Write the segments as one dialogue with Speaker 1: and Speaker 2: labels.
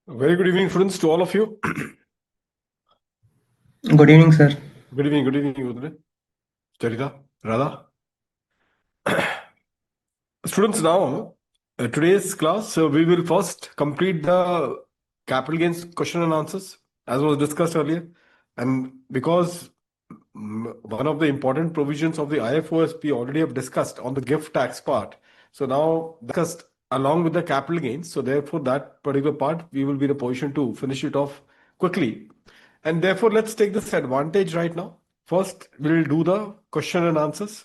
Speaker 1: Very good evening, students, to all of you.
Speaker 2: Good evening, sir.
Speaker 1: Good evening, Udre, Charita, Radha. Students, now, today's class, we will first complete the capital gains question and answers, as was discussed earlier. And because one of the important provisions of the IFOS we already have discussed on the gift tax part. So now discussed along with the capital gains. So therefore, that particular part, we will be in a position to finish it off quickly. And therefore, let's take this advantage right now. First, we'll do the question and answers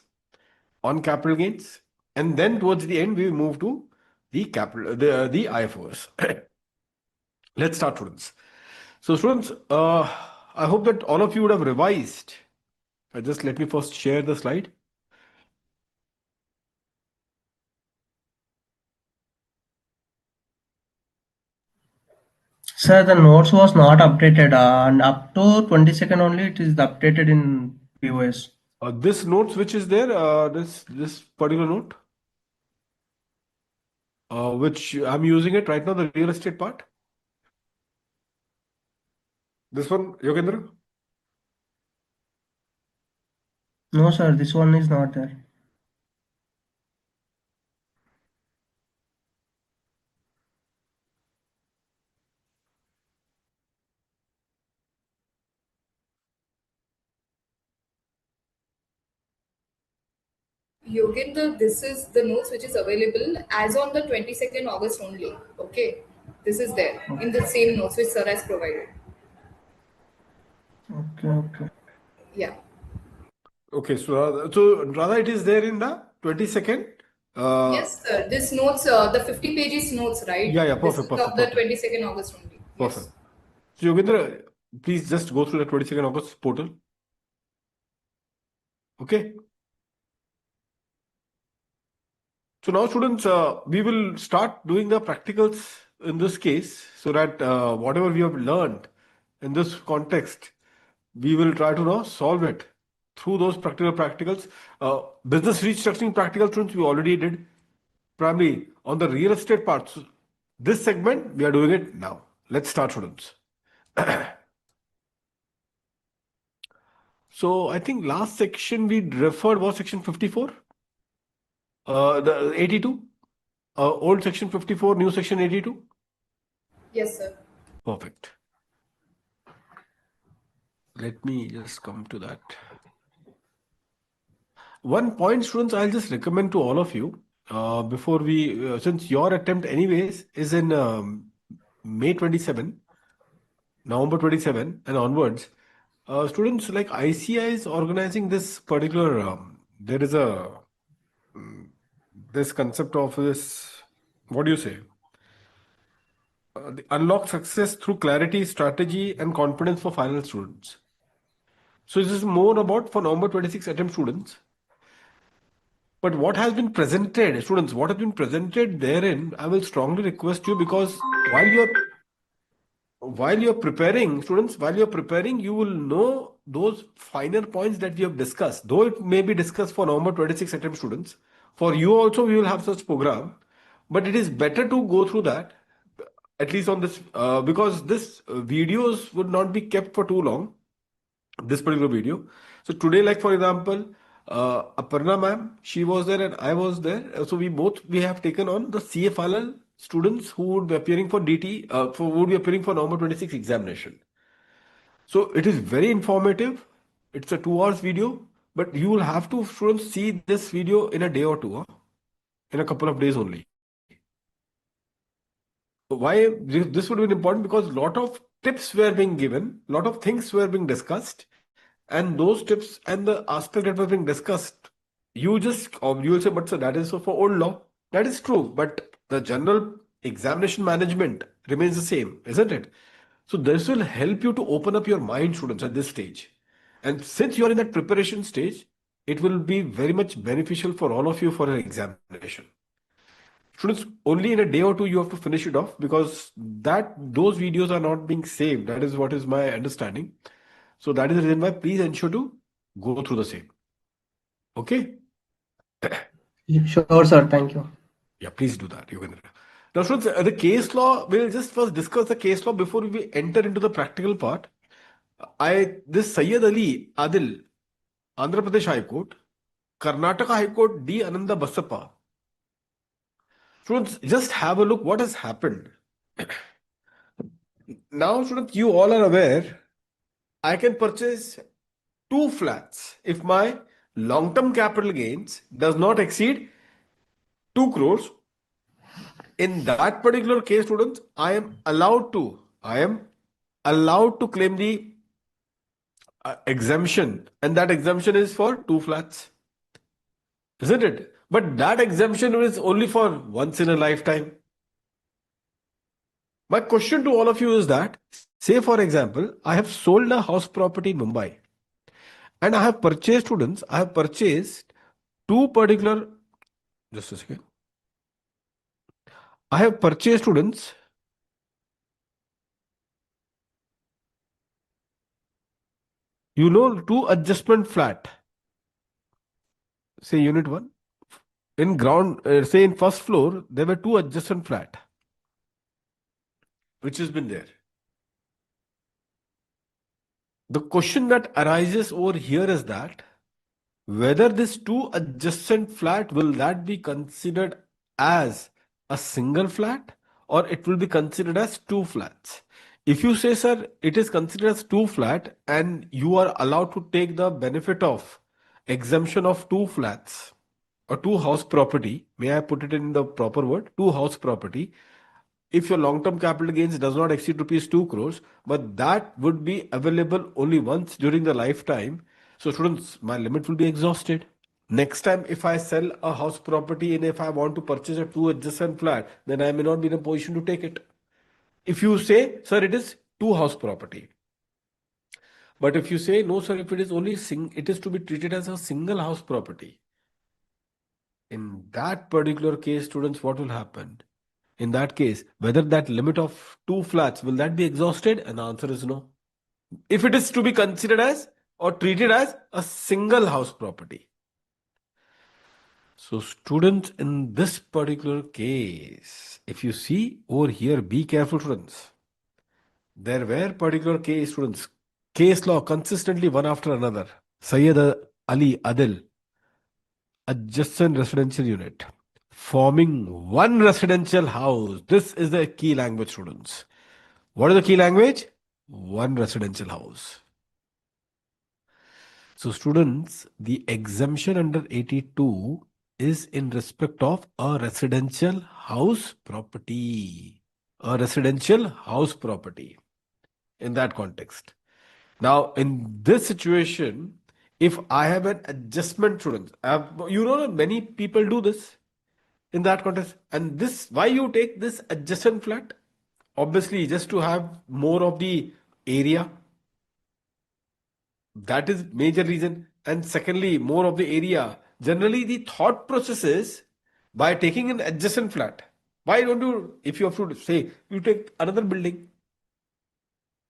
Speaker 1: on capital gains, and then towards the end, we will move to the IFOS. Let's start, students. So, students, I hope that all of you would have revised. Just let me first share the slide.
Speaker 2: Sir, the notes was not updated and up to 22nd only it is updated in POS.
Speaker 1: This notes which is there, this particular note, which I'm using it right now, the real estate part. This one, Yogendra?
Speaker 2: No, sir, this one is not there.
Speaker 3: Yoginder, this is the notes which is available as on the 22nd August only. Okay, this is there in the same notes which sir has provided.
Speaker 2: Okay.
Speaker 3: Yeah.
Speaker 1: Okay, so rather it is there in the 22nd.
Speaker 3: Yes, sir. This notes, the 50 pages notes, right?
Speaker 1: Yeah,
Speaker 3: This
Speaker 1: perfect,
Speaker 3: is of the 22nd August only.
Speaker 1: perfect.
Speaker 3: Yes.
Speaker 1: So, Yogendra, please just go through the 22nd August portal. Okay. So now, students, we will start doing the practicals in this case, so that whatever we have learned in this context, we will try to now solve it through those practical practicals. Business restructuring practical, students, we already did. Primarily on the real estate parts. This segment, we are doing it now. Let's start, students. So I think last section we referred was section 54, the 82, old section 54, new section 82.
Speaker 3: Yes, sir.
Speaker 1: Perfect. Let me just come to that. One point, students, I'll just recommend to all of you before we, since your attempt anyways is in May 27, November 27 and onwards, students like ICAI is organizing this particular, there is a, this concept of this, what do you say? The unlock success through clarity, strategy, and confidence for final students. So this is more about for November 26 attempt students. But what has been presented, students, what has been presented therein, I will strongly request you, because while you're preparing, students, while you're preparing, you will know those finer points that we have discussed. Though it may be discussed for November 26 attempt students, for you also we will have such program. But it is better to go through that, at least on this, because this videos would not be kept for too long, this particular video. So today, like for example, Aparna ma'am, she was there and I was there. So we have taken on the CFLL students who would be appearing for DT, would be appearing for November 26 examination. So it is very informative. It's a 2 hours video, but you will have to, students, see this video in a day or two, in a couple of days only. Why this would be important? Because a lot of tips were being given, a lot of things were being discussed, and those tips and the aspect that were being discussed, you just, or you will say, but sir, that is so for old law. That is true, but the general examination management remains the same, isn't it? So this will help you to open up your mind, students, at this stage. And since you are in that preparation stage, it will be very much beneficial for all of you for an examination. Students, only in a day or two you have to finish it off, because that those videos are not being saved. That is what is my understanding. So that is the reason why please ensure to go through the same. Okay?
Speaker 2: Sure, sir. Thank you.
Speaker 1: Yeah, please do that. You can. Now, students, the case law, we'll just first discuss the case law before we enter into the practical part. This Sayyid Ali Adil, Andhra Pradesh High Court, Karnataka High Court, D. Ananda Basappa. Students, just have a look what has happened. Now, students, you all are aware, I can purchase 2 flats if my long-term capital gains does not exceed 2 crores. In that particular case, students, I am allowed to claim the exemption, and that exemption is for 2 flats, isn't it? But that exemption is only for once in a lifetime. My question to all of you is that, say for example, I have sold a house property in Mumbai and I have purchased, students, I have purchased 2 particular, just a second. I have purchased, students, you know, 2 adjustment flat. Say unit 1. In ground, say in first floor, there were 2 adjacent flat, which has been there. The question that arises over here is that whether this 2 adjacent flat, will that be considered as a single flat or it will be considered as 2 flats? If you say, sir, it is considered as 2 flat and you are allowed to take the benefit of exemption of 2 flats or 2 house property, may I put it in the proper word, 2 house property, if your long-term capital gains does not exceed rupees 2 crores, but that would be available only once during the lifetime. So students, my limit will be exhausted. Next time, if I sell a house property and if I want to purchase a 2 adjacent flat, then I may not be in a position to take it. If you say, sir, it is 2 house property. But if you say, no, sir, if it is only it is to be treated as a single house property. In that particular case, students, what will happen? In that case, whether that limit of 2 flats, will that be exhausted? And the answer is no. If it is to be considered as or treated as a single house property. So students, in this particular case, if you see over here, be careful, students. There were particular case, students, case law consistently one after another. Sayyid Ali Adil, adjacent residential unit, forming one residential house. This is the key language, students. What is the key language? One residential house. So students, the exemption under 82 is in respect of a residential house property. A residential house property in that context. Now, in this situation, if I have an adjustment, students, you know that many people do this in that context. And this, why you take this adjacent flat? Obviously, just to have more of the area. That is major reason. And secondly, more of the area. Generally, the thought process is by taking an adjacent flat. Why don't you, if you have to say, you take another building.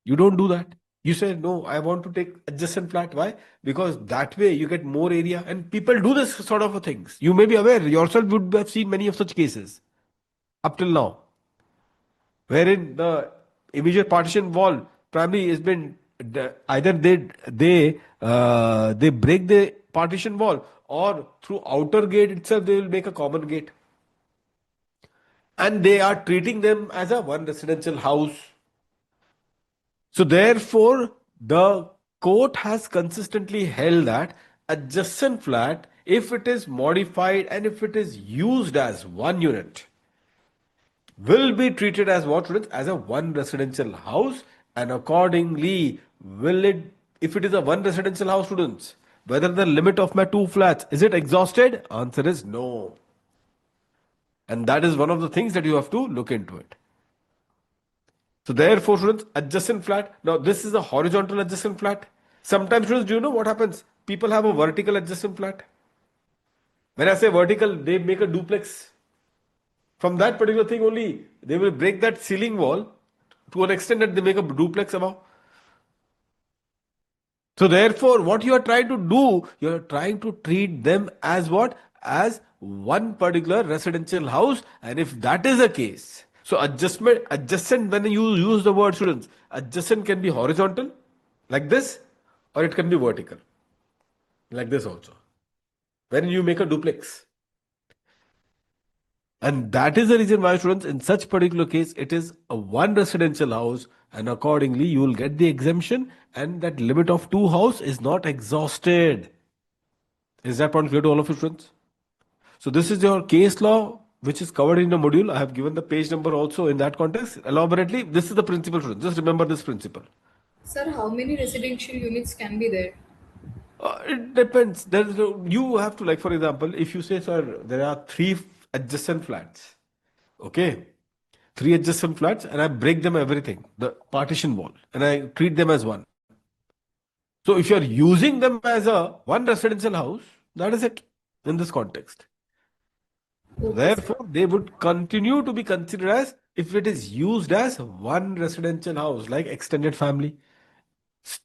Speaker 1: You don't do that. You say, no, I want to take adjacent flat. Why? Because that way you get more area and people do this sort of things. You may be aware, yourself would have seen many of such cases up till now, wherein the immediate partition wall primarily has been either they break the partition wall or through outer gate itself they will make a common gate, and they are treating them as a one residential house. So therefore, the court has consistently held that adjacent flat, if it is modified and if it is used as one unit, will be treated as what, students? As a one residential house, and accordingly, will it, if it is a one residential house, students, whether the limit of my 2 flats, is it exhausted? Answer is no. And that is one of the things that you have to look into it. So therefore, students, adjacent flat. Now, this is a horizontal adjacent flat. Sometimes, students, do you know what happens? People have a vertical adjacent flat. When I say vertical, they make a duplex. From that particular thing only, they will break that ceiling wall to an extent that they make a duplex above. So therefore, what you are trying to do, you are trying to treat them as what? As one particular residential house. And if that is the case, so adjacent, when you use the word, students, adjacent can be horizontal, like this, or it can be vertical, like this also. When you make a duplex. And that is the reason why, students, in such particular case, it is a one residential house, and accordingly, you will get the exemption, and that limit of two house is not exhausted. Is that point clear to all of you, students? So this is your case law, which is covered in the module. I have given the page number also in that context. Elaborately, this is the principle, students. Just remember this principle.
Speaker 3: Sir, how many residential units can be there?
Speaker 1: It depends. You have to, like, for example, if you say, sir, there are three adjacent flats. Okay. Three adjacent flats, and I break them everything, the partition wall, and I treat them as one. So if you are using them as a one residential house, that is it in this context.
Speaker 3: Okay,
Speaker 1: Therefore, they would continue to be considered as if it is used as one residential house, like extended family,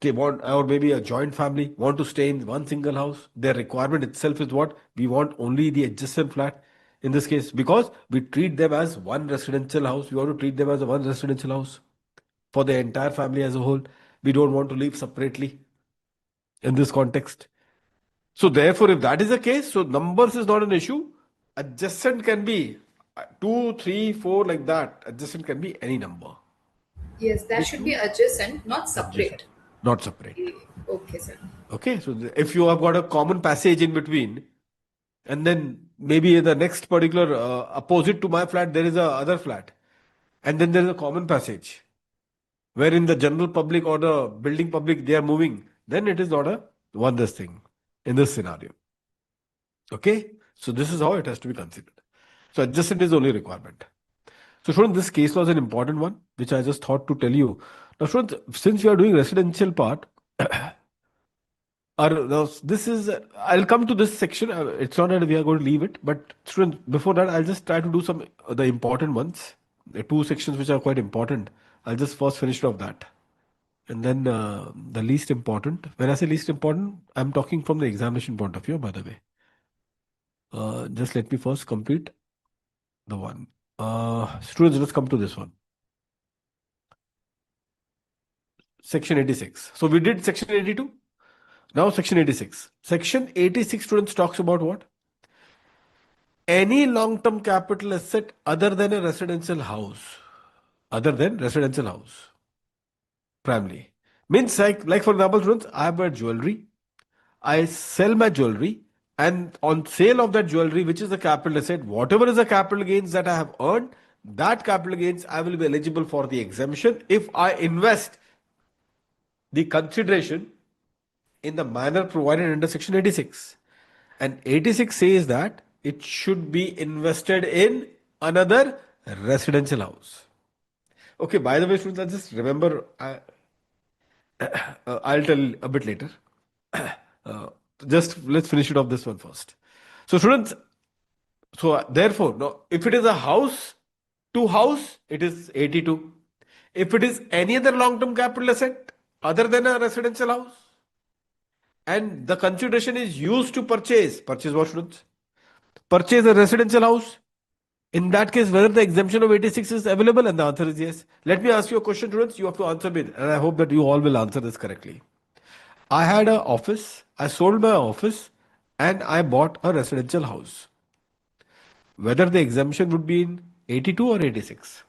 Speaker 1: or maybe a joint family want to stay in one single house. Their requirement itself is what? We want only the adjacent flat in this case, because we treat them as one residential house. We want to treat them as a one residential house for the entire family as a whole. We don't want to live separately in this context. So therefore, if that is the case, so numbers is not an issue. Adjacent can be 2, 3, 4, like that. Adjacent can be any number.
Speaker 3: Yes, that should be adjacent, not separate.
Speaker 1: Not separate.
Speaker 3: Okay, sir.
Speaker 1: Okay, so if you have got a common passage in between, and then maybe the next particular opposite to my flat, there is a other flat, and then there is a common passage, wherein the general public or the building public, they are moving, then it is not a one this thing in this scenario. Okay, so this is how it has to be considered. So adjacent is the only requirement. So students, this case law is an important one, which I just thought to tell you. Now students, since we are doing residential part, this is, I'll come to this section. It's not that we are going to leave it, but students, before that, I'll just try to do some the important ones. The two sections which are quite important. I'll just first finish off that. And then the least important. When I say least important, I'm talking from the examination point of view, by the way. Just let me first complete the one. Students, let's come to this one. Section 86. So we did section 82. Now section 86. Section 86, students, talks about what? Any long-term capital asset other than a residential house. Other than residential house. Primarily. Means like for example, students, I have a jewelry. I sell my jewelry, and on sale of that jewelry, which is the capital asset, whatever is the capital gains that I have earned, that capital gains I will be eligible for the exemption if I invest the consideration in the manner provided under section 86. And 86 says that it should be invested in another residential house. Okay, by the way, students, I just remember, I'll tell a bit later. Just let's finish it off this one first. So students, so therefore, now if it is a house to house, it is 82. If it is any other long-term capital asset other than a residential house, and the consideration is used to purchase what, students? Purchase a residential house. In that case, whether the exemption of 86 is available, and the answer is yes. Let me ask you a question, students. You have to answer me, and I hope that you all will answer this correctly. I had an office, I sold my office, and I bought a residential house. Whether the exemption would be in 82 or 86?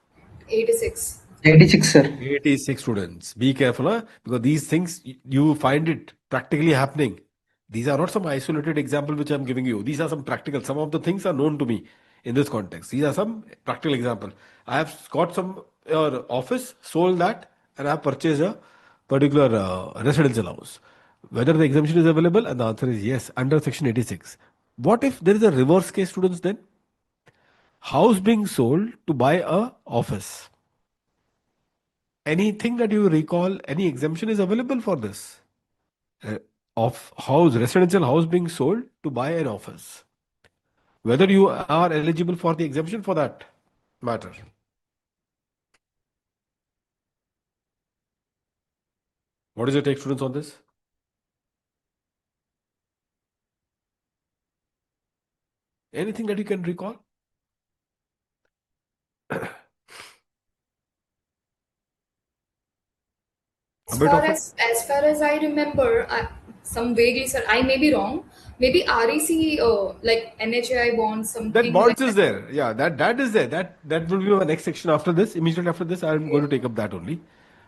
Speaker 3: 86.
Speaker 2: 86, sir.
Speaker 1: 86, students. Be careful, huh? Because these things, you find it practically happening. These are not some isolated example which I'm giving you. These are some practical. Some of the things are known to me in this context. These are some practical example. I have got some office, sold that, and I have purchased a particular residential house. Whether the exemption is available, and the answer is yes, under section 86. What if there is a reverse case, students, then? House being sold to buy a office. Anything that you recall, any exemption is available for this? Of house, residential house being sold to buy an office. Whether you are eligible for the exemption for that matter. What is your take, students, on this? . Anything that you can recall? A bit of it.
Speaker 3: As far as I remember, some vaguely, sir, I may be wrong. Maybe REC, like NHAI bonds,
Speaker 1: That
Speaker 3: something
Speaker 1: bonds
Speaker 3: like
Speaker 1: is
Speaker 3: that.
Speaker 1: there. Yeah, that is there. That will be my next section after this. Immediately after this, I'm going to take up that only.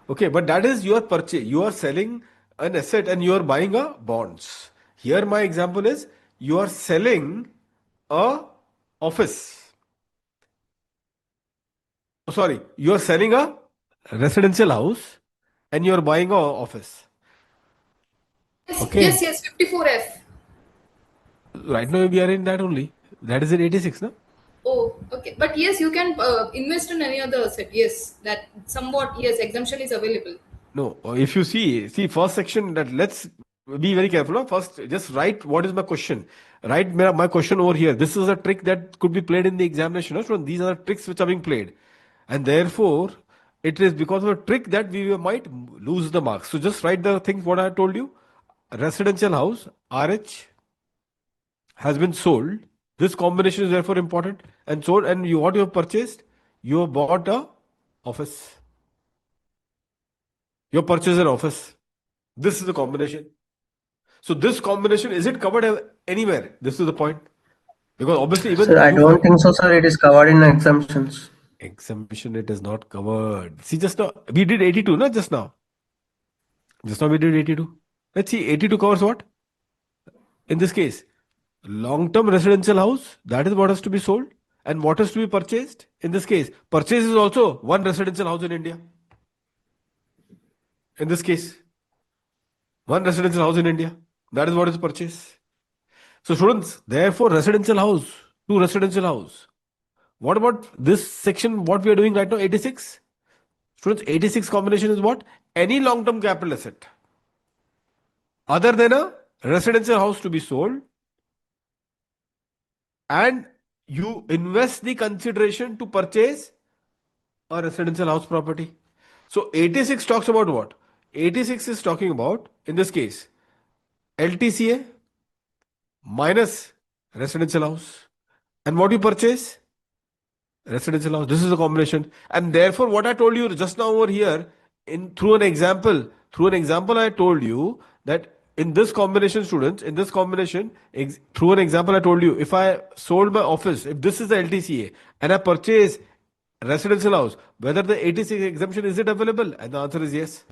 Speaker 1: Okay, but that is your purchase. You are selling an asset and you are buying a bonds. Here, my example is you are selling a office. Oh, sorry, you are selling a residential house and you are buying a office. Okay,
Speaker 3: Yes, 54F.
Speaker 1: right now we are in that only. That is in 86, no?
Speaker 3: Oh, okay. But yes, you can invest in any other asset. Yes, that somewhat, yes, exemption is available.
Speaker 1: No, if you see first section that let's be very careful. No? First, just write what is my question. Write my question over here. This is a trick that could be played in the examination. No? So these are the tricks which are being played, and therefore it is because of a trick that we might lose the marks. So just write the things what I told you. Residential house RH has been sold. This combination is therefore important and sold. And you what you have purchased? You have bought a office. You have purchased an office. This is the combination. So this combination, is it covered anywhere? This is the point. Because obviously
Speaker 2: Sir,
Speaker 1: even
Speaker 2: I
Speaker 1: you
Speaker 2: don't think so, sir. It is covered in exemptions.
Speaker 1: exemption, it is not covered. See, just now we did 82, not just now. Just now we did 82. Let's see, 82 covers what? In this case, long-term residential house, that is what has to be sold. And what has to be purchased? In this case, purchase is also one residential house in India. In this case, one residential house in India. That is what is purchased. So students, therefore residential house, two residential house. What about this section, what we are doing right now, 86? Students, 86 combination is what? Any long-term capital asset other than a residential house to be sold, and you invest the consideration to purchase a residential house property. So 86 talks about what? 86 is talking about, in this case, LTCA minus residential house. And what you purchase? Residential house. This is the combination. And therefore, what I told you just now over here, in through an example, I told you that in this combination, students, in this combination, through an example, I told you if I sold my office, if this is the LTCA, and I purchase residential house, whether the 86 exemption is it available? And the answer is yes.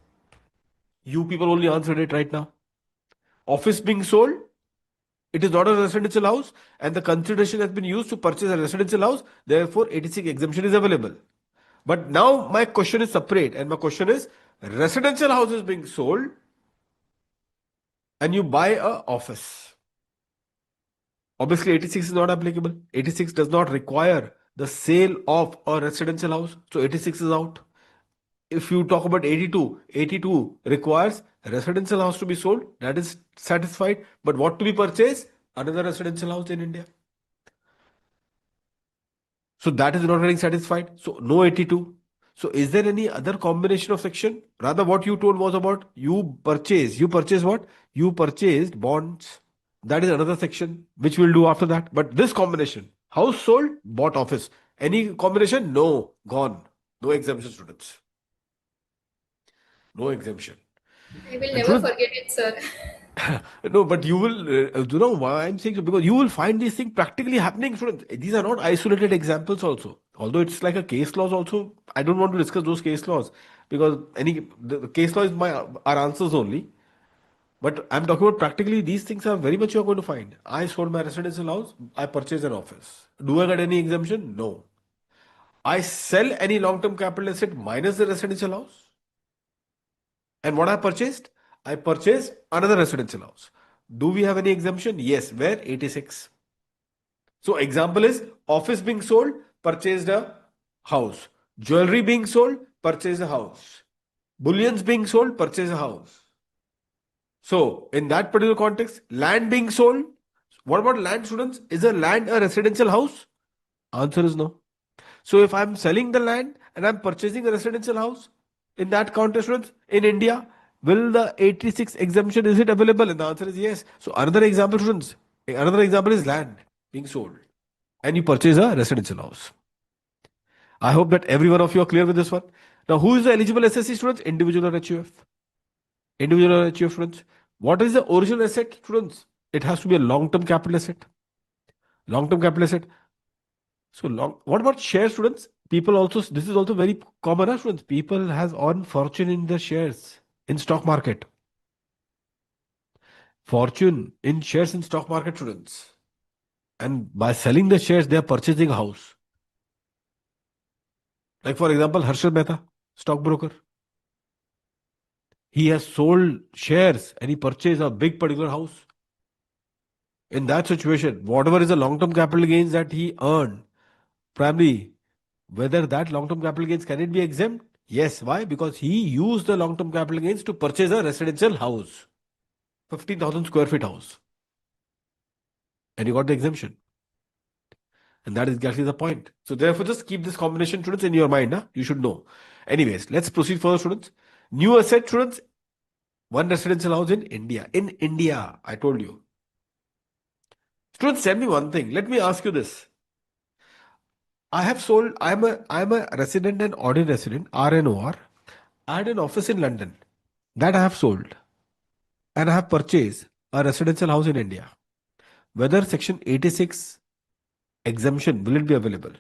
Speaker 1: You people only answered it right now. Office being sold, it is not a residential house, and the consideration has been used to purchase a residential house. Therefore, 86 exemption is available. But now my question is separate, and my question is residential house is being sold, and you buy a office. Obviously, 86 is not applicable. 86 does not require the sale of a residential house. So 86 is out. If you talk about 82, 82 requires a residential house to be sold. That is satisfied. But what to be purchased? Another residential house in India. So that is not getting satisfied. So no 82. So is there any other combination of section? Rather, what you told was about you purchase. You purchase what? You purchased bonds. That is another section which we'll do after that. But this combination, house sold, bought office. Any combination? No, gone. No exemption, students. No exemption.
Speaker 3: I will
Speaker 1: And
Speaker 3: never
Speaker 1: students,
Speaker 3: forget it, sir.
Speaker 1: no, but you will, you know why I'm saying so? Because you will find these things practically happening, students. These are not isolated examples also. Although it's like a case laws also, I don't want to discuss those case laws because the case law is our answers only. But I'm talking about practically these things are very much you're going to find. I sold my residential house, I purchased an office. Do I get any exemption? No. I sell any long-term capital asset minus the residential house. And what I purchased? I purchased another residential house. Do we have any exemption? Yes. Where? 86. So example is office being sold, purchased a house. Jewelry being sold, purchased a house. Bullions being sold, purchased a house. So in that particular context, land being sold. What about land, students? Is a land a residential house? Answer is no. So if I'm selling the land and I'm purchasing a residential house, in that context, students, in India, will the 86 exemption, is it available? And the answer is yes. So another example, students, another example is land being sold. and you purchase a residential house. I hope that every one of you are clear with this one. Now, who is the eligible SSC students? Individual or HUF? Individual or HUF students? What is the original asset, students? It has to be a long-term capital asset. Long-term capital asset. So long. What about share, students? People also, this is also very common, students. People has earned fortune in their shares in stock market. Fortune in shares in stock market, students. And by selling the shares, they are purchasing a house. Like for example, Harshad Mehta, stockbroker. He has sold shares and he purchased a big particular house. In that situation, whatever is the long-term capital gains that he earned, primarily, whether that long-term capital gains, can it be exempt? Yes. Why? Because he used the long-term capital gains to purchase a residential house, 15,000 square feet house. And he got the exemption. And that is exactly the point. So therefore, just keep this combination, students, in your mind. Huh? You should know. Anyways, let's proceed further, students. New asset, students, one residential house in India. In India, I told you. Students, tell me one thing. Let me ask you this. I have sold, I'm a resident and ordinary resident, RNOR. I had an office in London that I have sold and I have purchased a residential house in India. Whether Section 86 exemption, will it be available?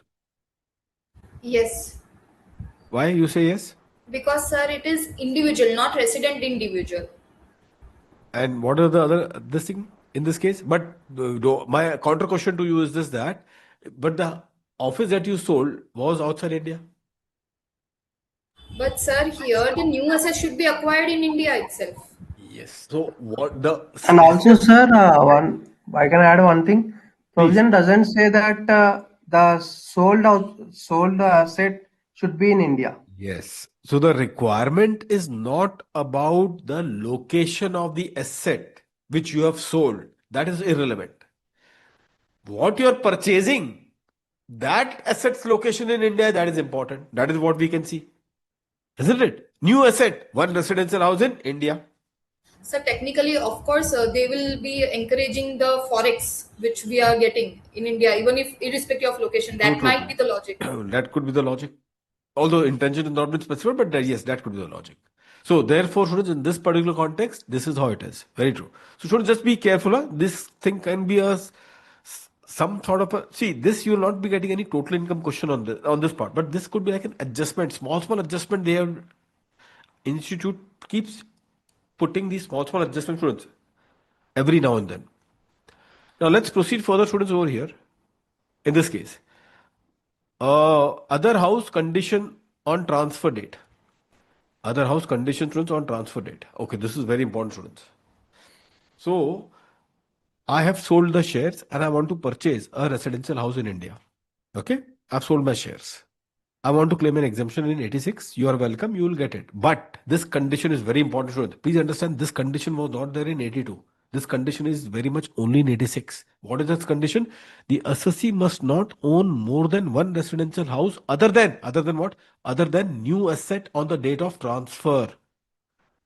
Speaker 3: Yes.
Speaker 1: Why you say yes?
Speaker 3: Because, sir, it is individual, not resident individual.
Speaker 1: And what are the other this thing in this case? But my counter question to you is this, that but the office that you sold was outside India.
Speaker 3: But, sir, here the new asset should be acquired in India itself.
Speaker 1: Yes. So what the
Speaker 2: And also, sir, I can add one thing.
Speaker 1: please.
Speaker 2: Provision doesn't say that the sold asset should be in India.
Speaker 1: Yes. So the requirement is not about the location of the asset which you have sold. That is irrelevant. What you are purchasing, that asset's location in India, that is important. That is what we can see. Isn't it? New asset, one residential house in India.
Speaker 3: So technically, of course, they will be encouraging the forex which we are getting in India, even if irrespective of location. That
Speaker 1: True,
Speaker 3: might be the logic.
Speaker 1: that could be the logic. Although intention is not been specified, but yes, that could be the logic. So therefore, students, in this particular context, this is how it is. Very true. So students, just be careful. Huh? This thing can be some sort of a, see, this you will not be getting any total income question on this part, but this could be like an adjustment, small adjustment. They have institute keeps putting these small adjustment, students, every now and then. Now let's proceed further, students, over here. In this case, other house condition on transfer date. Other house condition, students, on transfer date. Okay, this is very important, students. So I have sold the shares and I want to purchase a residential house in India. Okay, I've sold my shares. I want to claim an exemption in 86. You are welcome, you will get it. But this condition is very important, students. Please understand, this condition was not there in 82. This condition is very much only in 86. What is this condition? The assessee must not own more than one residential house other than what? Other than new asset on the date of transfer.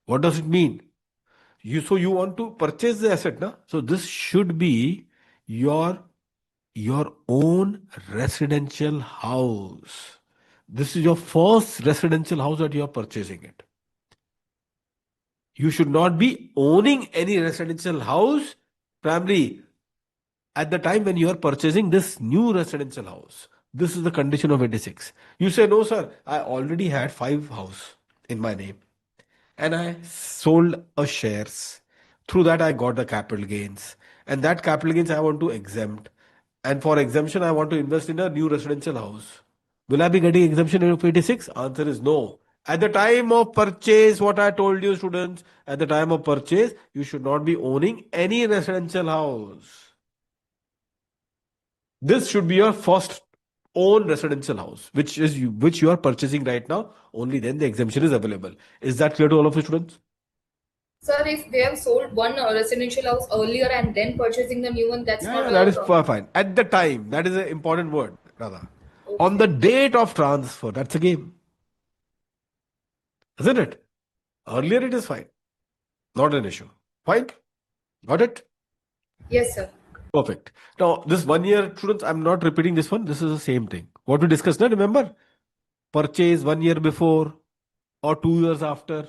Speaker 1: What does it mean? You want to purchase the asset, na? So this should be your own residential house. This is your first residential house that you are purchasing it. You should not be owning any residential house primarily at the time when you are purchasing this new residential house. This is the condition of 86. You say, no, sir, I already had 5 houses in my name and I sold a shares. Through that, I got the capital gains. And that capital gains I want to exempt. And for exemption, I want to invest in a new residential house. Will I be getting exemption of 86? Answer is no. At the time of purchase, what I told you, students, at the time of purchase, you should not be owning any residential house. This should be your first own residential house, which you are purchasing right now. Only then the exemption is available. Is that clear to all of you, students?
Speaker 3: Sir, if they have sold one residential house earlier and then purchasing the new one, that's not
Speaker 1: Yeah,
Speaker 3: a
Speaker 1: that is
Speaker 3: problem.
Speaker 1: fine. At the time, that is an important word, Radha.
Speaker 3: Okay.
Speaker 1: On the date of transfer, that's a game. Isn't it? Earlier it is fine. Not an issue. Fine? Got it?
Speaker 3: Yes, sir.
Speaker 1: Perfect. Now, this 1 year, students, I'm not repeating this one. This is the same thing. What we discussed now, remember? Purchase 1 year before or 2 years after.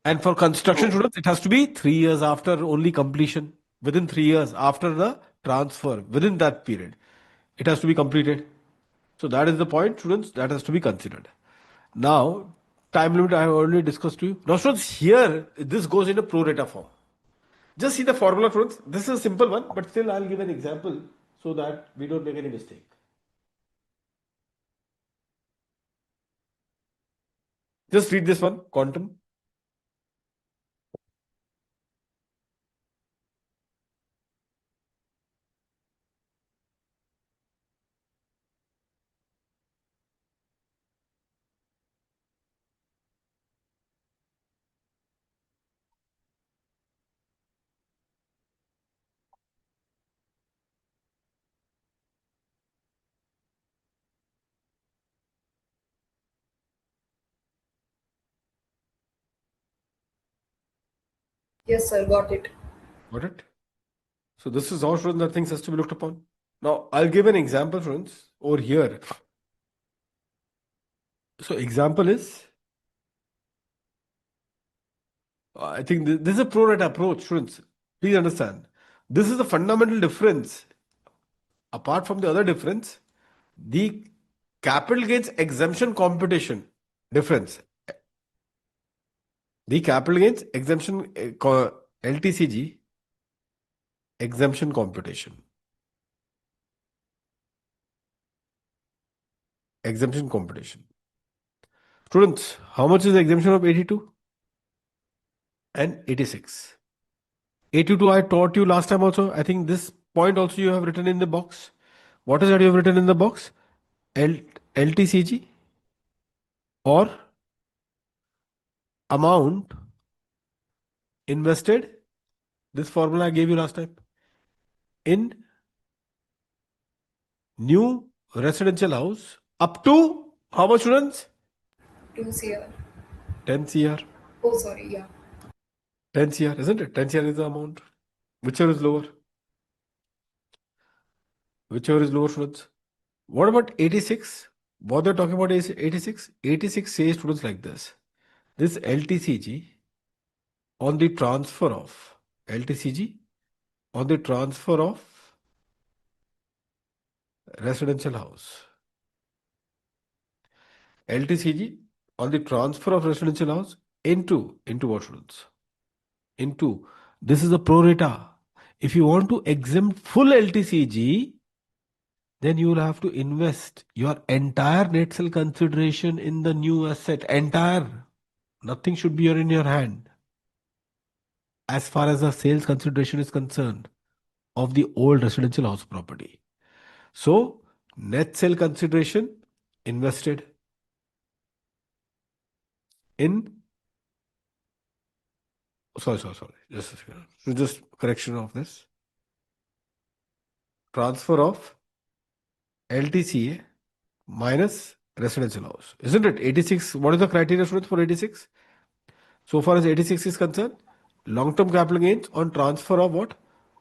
Speaker 1: And for construction students, it has to be 3 years after only completion. Within 3 years after the transfer, within that period, it has to be completed. So that is the point, students, that has to be considered. Now, time limit I have already discussed to you. Now, students, here this goes in a pro rata form. Just see the formula, students. This is a simple one, but still I'll give an example so that we don't make any mistake. Just read this one, quantum.
Speaker 3: Yes, sir, got it.
Speaker 1: Got it? So this is how, students, that things has to be looked upon. Now, I'll give an example, students, over here. So example is, I think this is a pro rata approach, students. Please understand. This is the fundamental difference. Apart from the other difference, the capital gains exemption computation difference. The capital gains exemption LTCG exemption computation. Exemption computation. Students, how much is the exemption of 82 and 86? 82 I taught you last time also. I think this point also you have written in the box. What is that you have written in the box? LTCG or amount invested. This formula I gave you last time. In new residential house up to how much, students?
Speaker 3: 2 CR.
Speaker 1: 10 CR.
Speaker 3: Oh, sorry, yeah.
Speaker 1: 10 CR, isn't it? 10 CR is the amount. Whichever is lower. Whichever is lower, students. What about 86? What they're talking about is 86. 86 says, students, like this. This LTCG on the transfer of LTCG on the transfer of residential house. LTCG on the transfer of residential house into what, students? Into, this is a pro rata. If you want to exempt full LTCG, then you will have to invest your entire net sale consideration in the new asset. Entire. Nothing should be in your hand as far as the sales consideration is concerned of the old residential house property. So, net sale consideration invested in, sorry. Just a second. So just correction of this. Transfer of LTCA minus residential house. Isn't it? 86. What is the criteria, students, for 86? So far as 86 is concerned, long-term capital gains on transfer of what?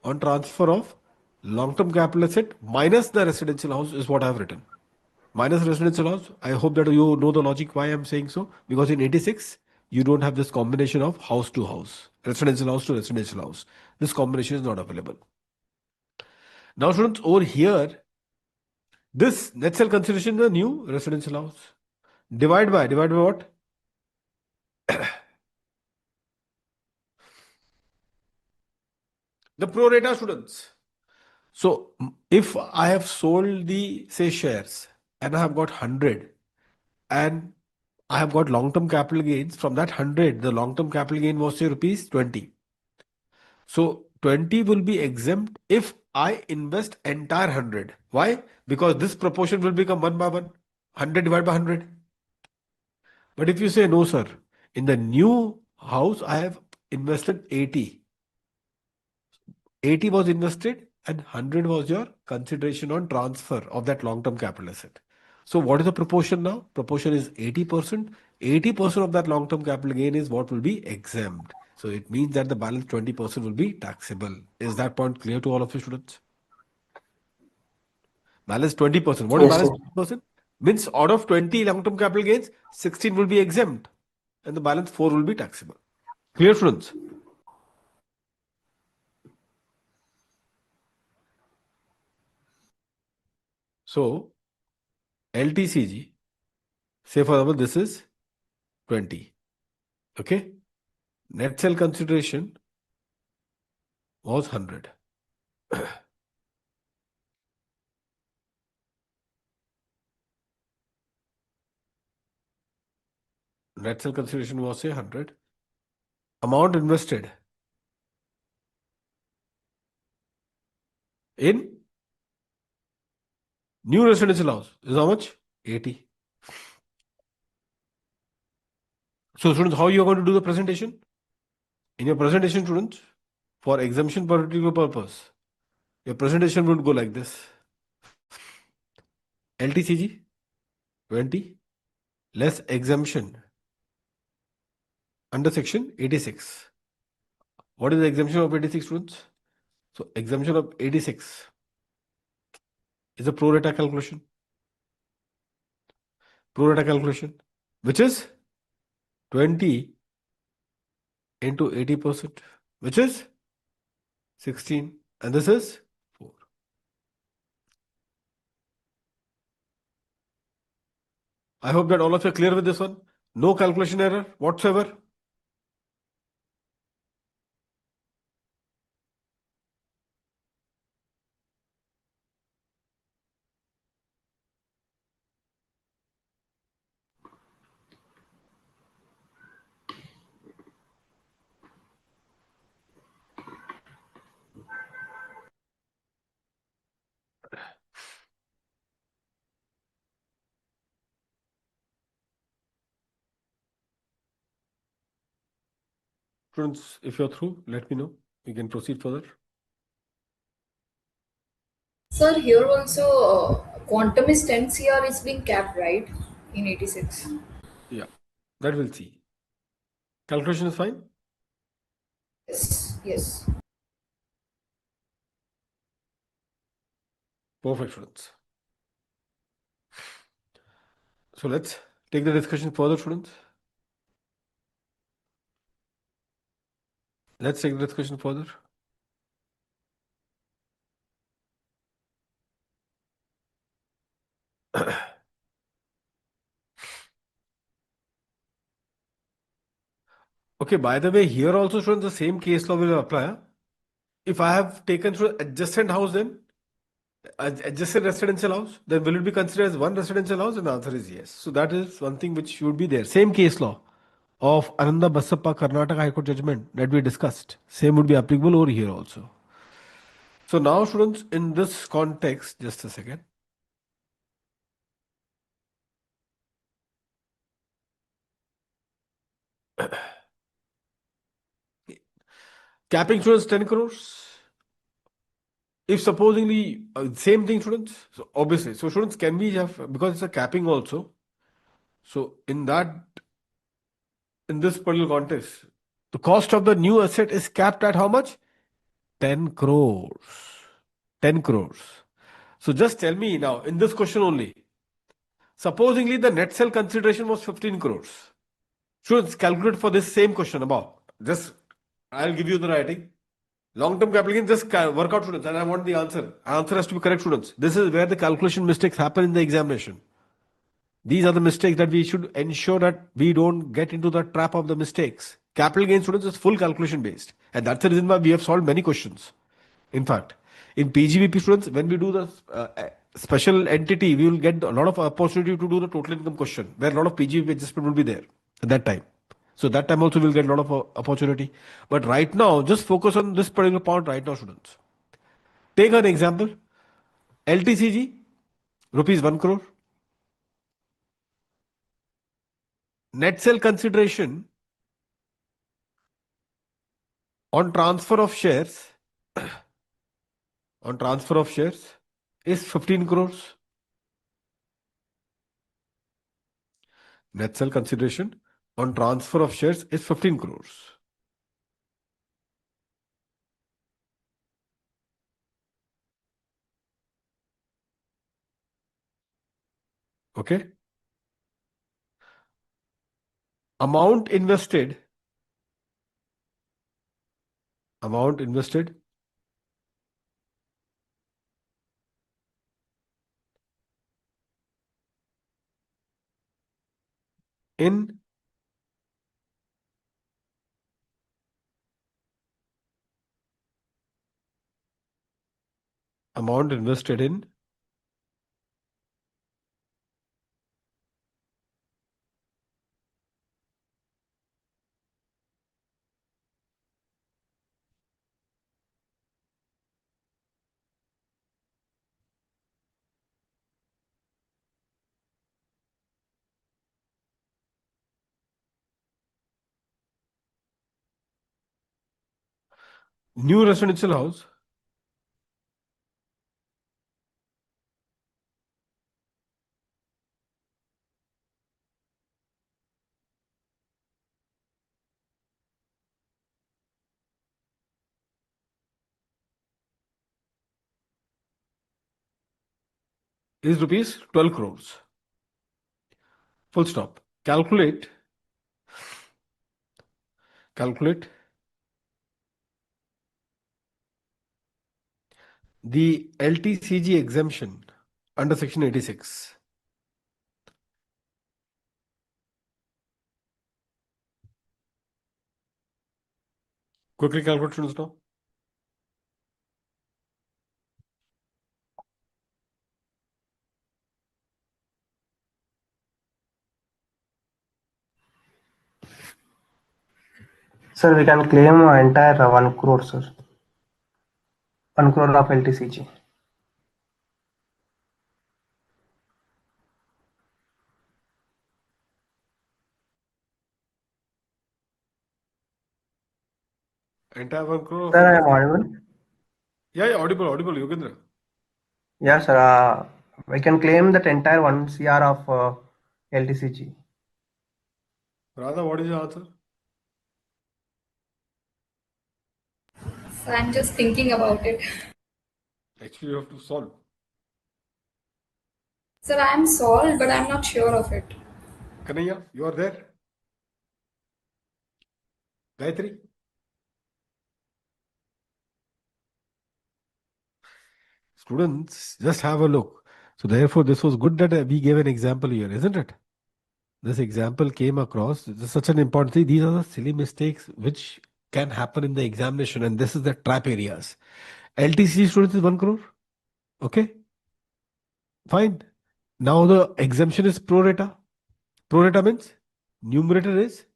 Speaker 1: On transfer of long-term capital asset minus the residential house is what I have written. Minus residential house. I hope that you know the logic why I'm saying so. Because in 86, you don't have this combination of house to house, residential house to residential house. This combination is not available. Now, students, over here, this net sale consideration is a new residential house. Divide by what? The pro rata, students. So if I have sold the, say, shares and I have got 100 and I have got long-term capital gains from that 100, the long-term capital gain was, say, rupees 20. So 20 will be exempt if I invest entire 100. Why? Because this proportion will become 1 by 1. 100 divided by 100. But if you say, no, sir, in the new house, I have invested 80. 80 was invested and 100 was your consideration on transfer of that long-term capital asset. So what is the proportion now? Proportion is 80%. 80% of that long-term capital gain is what will be exempt. So it means that the balance 20% will be taxable. Is that point clear to all of you, students? Balance 20%. What is
Speaker 2: Yes,
Speaker 1: balance
Speaker 2: sir.
Speaker 1: 20%? Means out of 20 long-term capital gains, 16 will be exempt and the balance 4 will be taxable. Clear, students? So, LTCG, say for example, this is 20. Okay? Net sale consideration was 100. Net sale consideration was say 100. Amount invested in new residential house is how much? 80. So, students, how you are going to do the presentation? In your presentation, students, for exemption particular purpose, your presentation would go like this. LTCG 20 less exemption under section 86. What is the exemption of 86, students? So, exemption of 86 is a pro rata calculation. Pro rata calculation, which is 20 into 80%, which is 16, and this is 4. I hope that all of you are clear with this one. No calculation error whatsoever. Students, if you're through, let me know. We can proceed further.
Speaker 3: Sir, here also quantum is 10 CR is being capped, right? In 86.
Speaker 1: Yeah, that we'll see. Calculation is fine.
Speaker 3: Yes, yes.
Speaker 1: Perfect, students. So let's take the discussion further, students. Let's take the discussion further. Okay, by the way, here also, students, the same case law will apply. Huh? If I have taken through adjacent house, then adjacent residential house, then will it be considered as one residential house? And the answer is yes. So that is one thing which should be there. Same case law of Ananda Basappa Karnataka High Court judgment that we discussed. Same would be applicable over here also. So now, students, in this context, just a second. Capping, students, 10 crores. If supposingly, same thing, students. So obviously, so students, can we have, because it's a capping also. So in this particular context, the cost of the new asset is capped at how much? 10 crores. 10 crores. So just tell me now, in this question only, supposingly the net sale consideration was 15 crores. Students, calculate for this same question above. Just, I'll give you the writing. Long-term capital gain, just work out, students, and I want the answer. Answer has to be correct, students. This is where the calculation mistakes happen in the examination. These are the mistakes that we should ensure that we don't get into the trap of the mistakes. Capital gain, students, is full calculation based. And that's the reason why we have solved many questions. In fact, in PGBP, students, when we do the special entity, we will get a lot of opportunity to do the total income question, where a lot of PGBP adjustment will be there at that time. So that time also we'll get a lot of opportunity. But right now, just focus on this particular point right now, students. Take an example. LTCG, rupees 1 crore. Net sale consideration on transfer of shares is 15 crores. Net sale consideration on transfer of shares is 15 crores. Okay. Amount invested in amount invested in new residential house is rupees 12 crores. Full stop. Calculate the LTCG exemption under section 86. Quickly calculate, students, now.
Speaker 2: Sir, we can claim entire 1 crore, sir. 1 crore of LTCG.
Speaker 1: Entire 1 crore of
Speaker 2: Sir, I am
Speaker 1: LTCG.
Speaker 2: audible?
Speaker 1: Yeah, audible, Yogendra.
Speaker 2: Yeah, sir. We can claim that entire 1 CR of LTCG.
Speaker 1: Radha, what is your answer?
Speaker 3: So I'm just thinking about it.
Speaker 1: Actually, you have to solve.
Speaker 3: Sir, I'm solved, but I'm not sure of it.
Speaker 1: Kanaya, you are there? Gayatri? Students, just have a look. So therefore, this was good that we gave an example here, isn't it? This example came across. This is such an important thing. These are the silly mistakes which can happen in the examination, and this is the trap areas. LTC students is 1 crore. Okay, fine. Now the exemption is pro rata. Pro rata means numerator is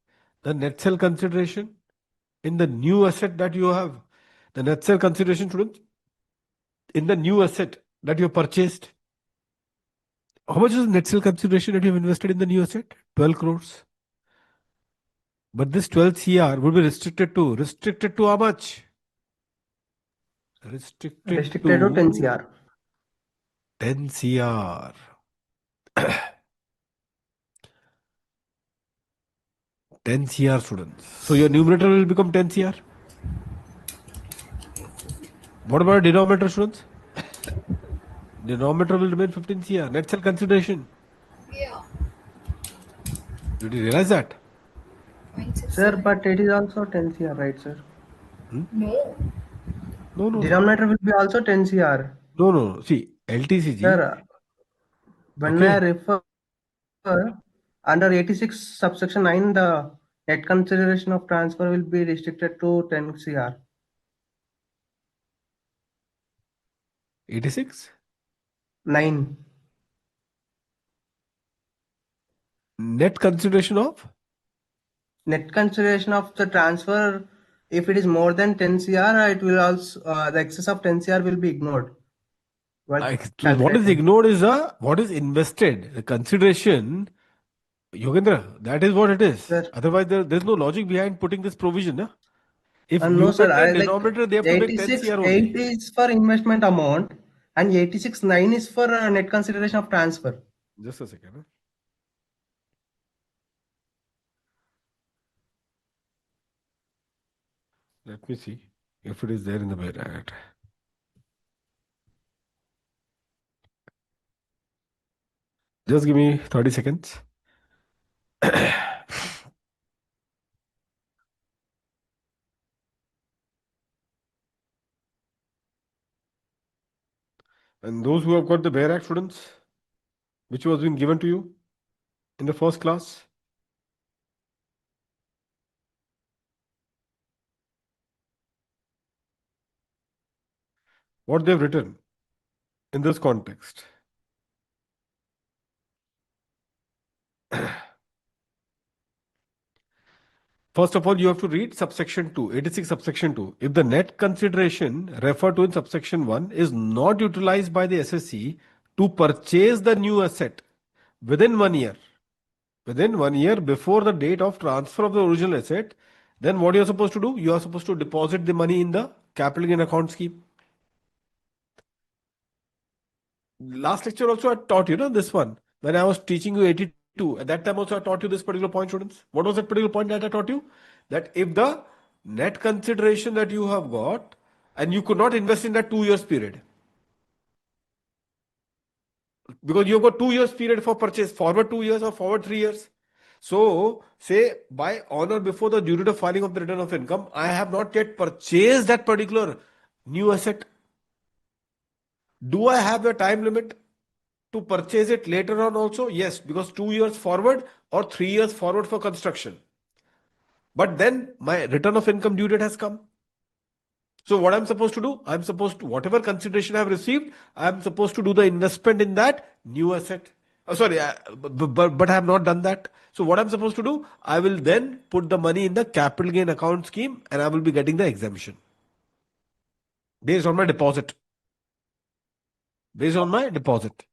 Speaker 1: the net sale consideration in the new asset that you have. The net sale consideration, students, in the new asset that you purchased. How much is the net sale consideration that you have invested in the new asset? 12 crores. But this 12 CR will be restricted to how much? Restricted
Speaker 2: Restricted to 10
Speaker 1: to
Speaker 2: CR.
Speaker 1: 10 CR. 10 CR, students. So your numerator will become 10 CR. What about denominator, students? Denominator will remain 15 CR. Net sale consideration.
Speaker 3: Yeah.
Speaker 1: Did you realize that?
Speaker 3: Fine,
Speaker 2: Sir, but it is also 10 CR, right, sir?
Speaker 3: No.
Speaker 1: No.
Speaker 2: Denominator will be also 10 CR.
Speaker 1: No. See, LTCG.
Speaker 2: Sir, when I refer under 86 subsection 9, the net consideration of transfer will be restricted to 10 CR.
Speaker 1: 86?
Speaker 2: 9.
Speaker 1: Net consideration of?
Speaker 2: Net consideration of the transfer, if it is more than 10 CR, it will also the excess of 10 CR will be ignored. While
Speaker 1: What is
Speaker 2: calculating.
Speaker 1: ignored is what is invested. The consideration, Yogendra, that is what it is.
Speaker 2: Sir.
Speaker 1: Otherwise, there's no logic behind putting this provision. Huh? If
Speaker 2: No, sir.
Speaker 1: numerator
Speaker 2: I
Speaker 1: and
Speaker 2: like
Speaker 1: denominator, they have to make 10
Speaker 2: 86
Speaker 1: CR
Speaker 2: 8
Speaker 1: only.
Speaker 2: is for investment amount and 86 9 is for net consideration of transfer.
Speaker 1: Just a second. Huh? Let me see if it is there in the bracket. Just give me 30 seconds. And those who have got the Bare Act, students, which was been given to you in the first class, what they've written in this context. First of all, you have to read subsection 2, 86 subsection 2. If the net consideration referred to in subsection 1 is not utilized by the SSC to purchase the new asset within 1 year, before the date of transfer of the original asset, then what you're supposed to do? You are supposed to deposit the money in the capital gain account scheme. Last lecture also I taught you, this one. When I was teaching you 82, at that time also I taught you this particular point, students. What was that particular point that I taught you? That if the net consideration that you have got, and you could not invest in that 2 years period, because you've got 2 years period for purchase, forward 2 years or forward 3 years. So say by on or before the due date of filing of the return of income, I have not yet purchased that particular new asset. Do I have a time limit to purchase it later on also? Yes, because 2 years forward or 3 years forward for construction. But then my return of income due date has come. So what I'm supposed to do? I'm supposed to, whatever consideration I've received, I'm supposed to do the investment in that new asset. But I have not done that. So what I'm supposed to do? I will then put the money in the capital gain account scheme and I will be getting the exemption based on my deposit. Based on my deposit.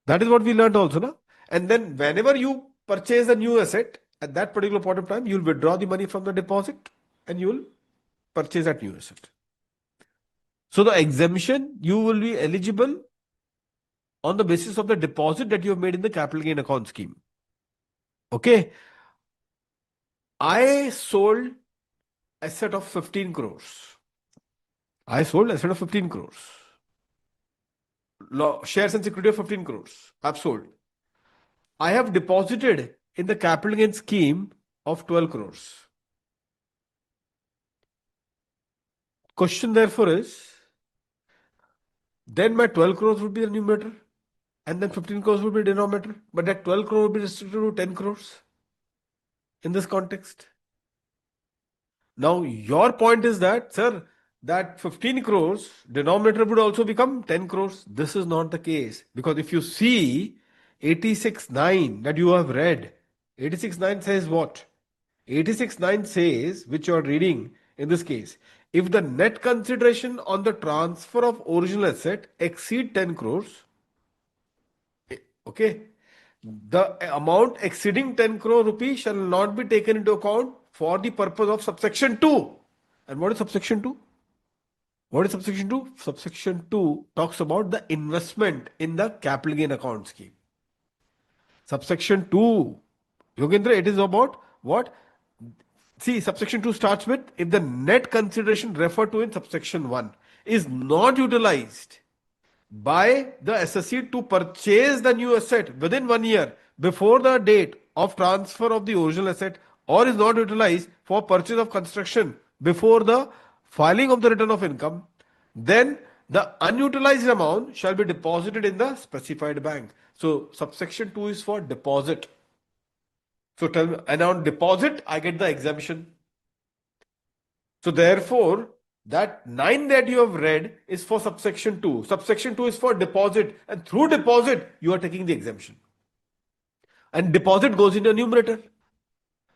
Speaker 1: That is what we learned also, na? And then whenever you purchase a new asset, at that particular point of time, you'll withdraw the money from the deposit and you will purchase that new asset. So the exemption, you will be eligible on the basis of the deposit that you have made in the capital gain account scheme. Okay. I sold asset of 15 crores. I sold asset of 15 crores. Shares and security of 15 crores. I've sold. I have deposited in the capital gain scheme of 12 crores. Question therefore is, then my 12 crores would be the numerator and then 15 crores would be denominator. But that 12 crore would be restricted to 10 crores in this context. Now your point is that, sir, that 15 crores denominator would also become 10 crores. This is not the case, because if you see 86.9 that you have read, 86.9 says what? 86.9 says, which you are reading in this case, if the net consideration on the transfer of original asset exceed 10 crores, okay, the amount exceeding 10 crore rupees shall not be taken into account for the purpose of subsection 2. And what is subsection 2? What is subsection 2? Subsection 2 talks about the investment in the capital gain account scheme. Subsection 2, Yogendra, it is about what? See, subsection 2 starts with, if the net consideration referred to in subsection 1 is not utilized by the SSC to purchase the new asset within 1 year before the date of transfer of the original asset, or is not utilized for purchase of construction before the filing of the return of income, then the unutilized amount shall be deposited in the specified bank. So subsection 2 is for deposit. So tell me, and on deposit, I get the exemption. So therefore, that 9 that you have read is for subsection 2. Subsection 2 is for deposit, and through deposit, you are taking the exemption. And deposit goes into a numerator.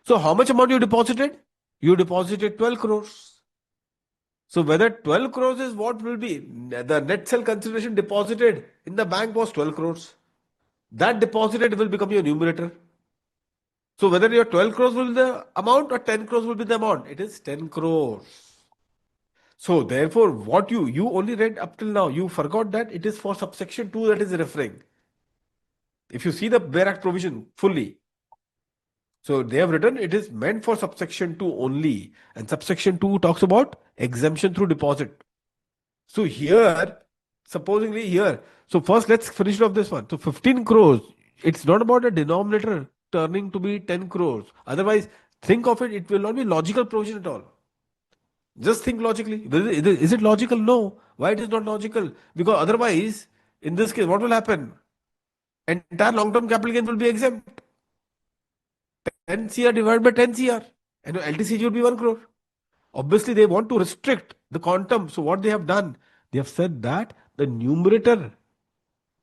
Speaker 1: So how much amount you deposited? You deposited 12 crores. So whether 12 crores is what will be, the net sale consideration deposited in the bank was 12 crores. That deposited will become your numerator. So whether your 12 crores will be the amount or 10 crores will be the amount, it is 10 crores. So therefore, what you only read up till now, you forgot that it is for subsection 2 that is referring. If you see the Bare Act provision fully, so they have written it is meant for subsection 2 only, and subsection 2 talks about exemption through deposit. So here, supposingly here. So first let's finish off this one. So 15 crores, it's not about a denominator turning to be 10 crores. Otherwise, think of it, it will not be logical provision at all. Just think logically. Is it logical? No. Why it is not logical? Because otherwise, in this case, what will happen? Entire long-term capital gain will be exempt. 10 CR divided by 10 CR. And your LTCG will be 1 crore. Obviously, they want to restrict the quantum. So what they have done? They have said that the numerator,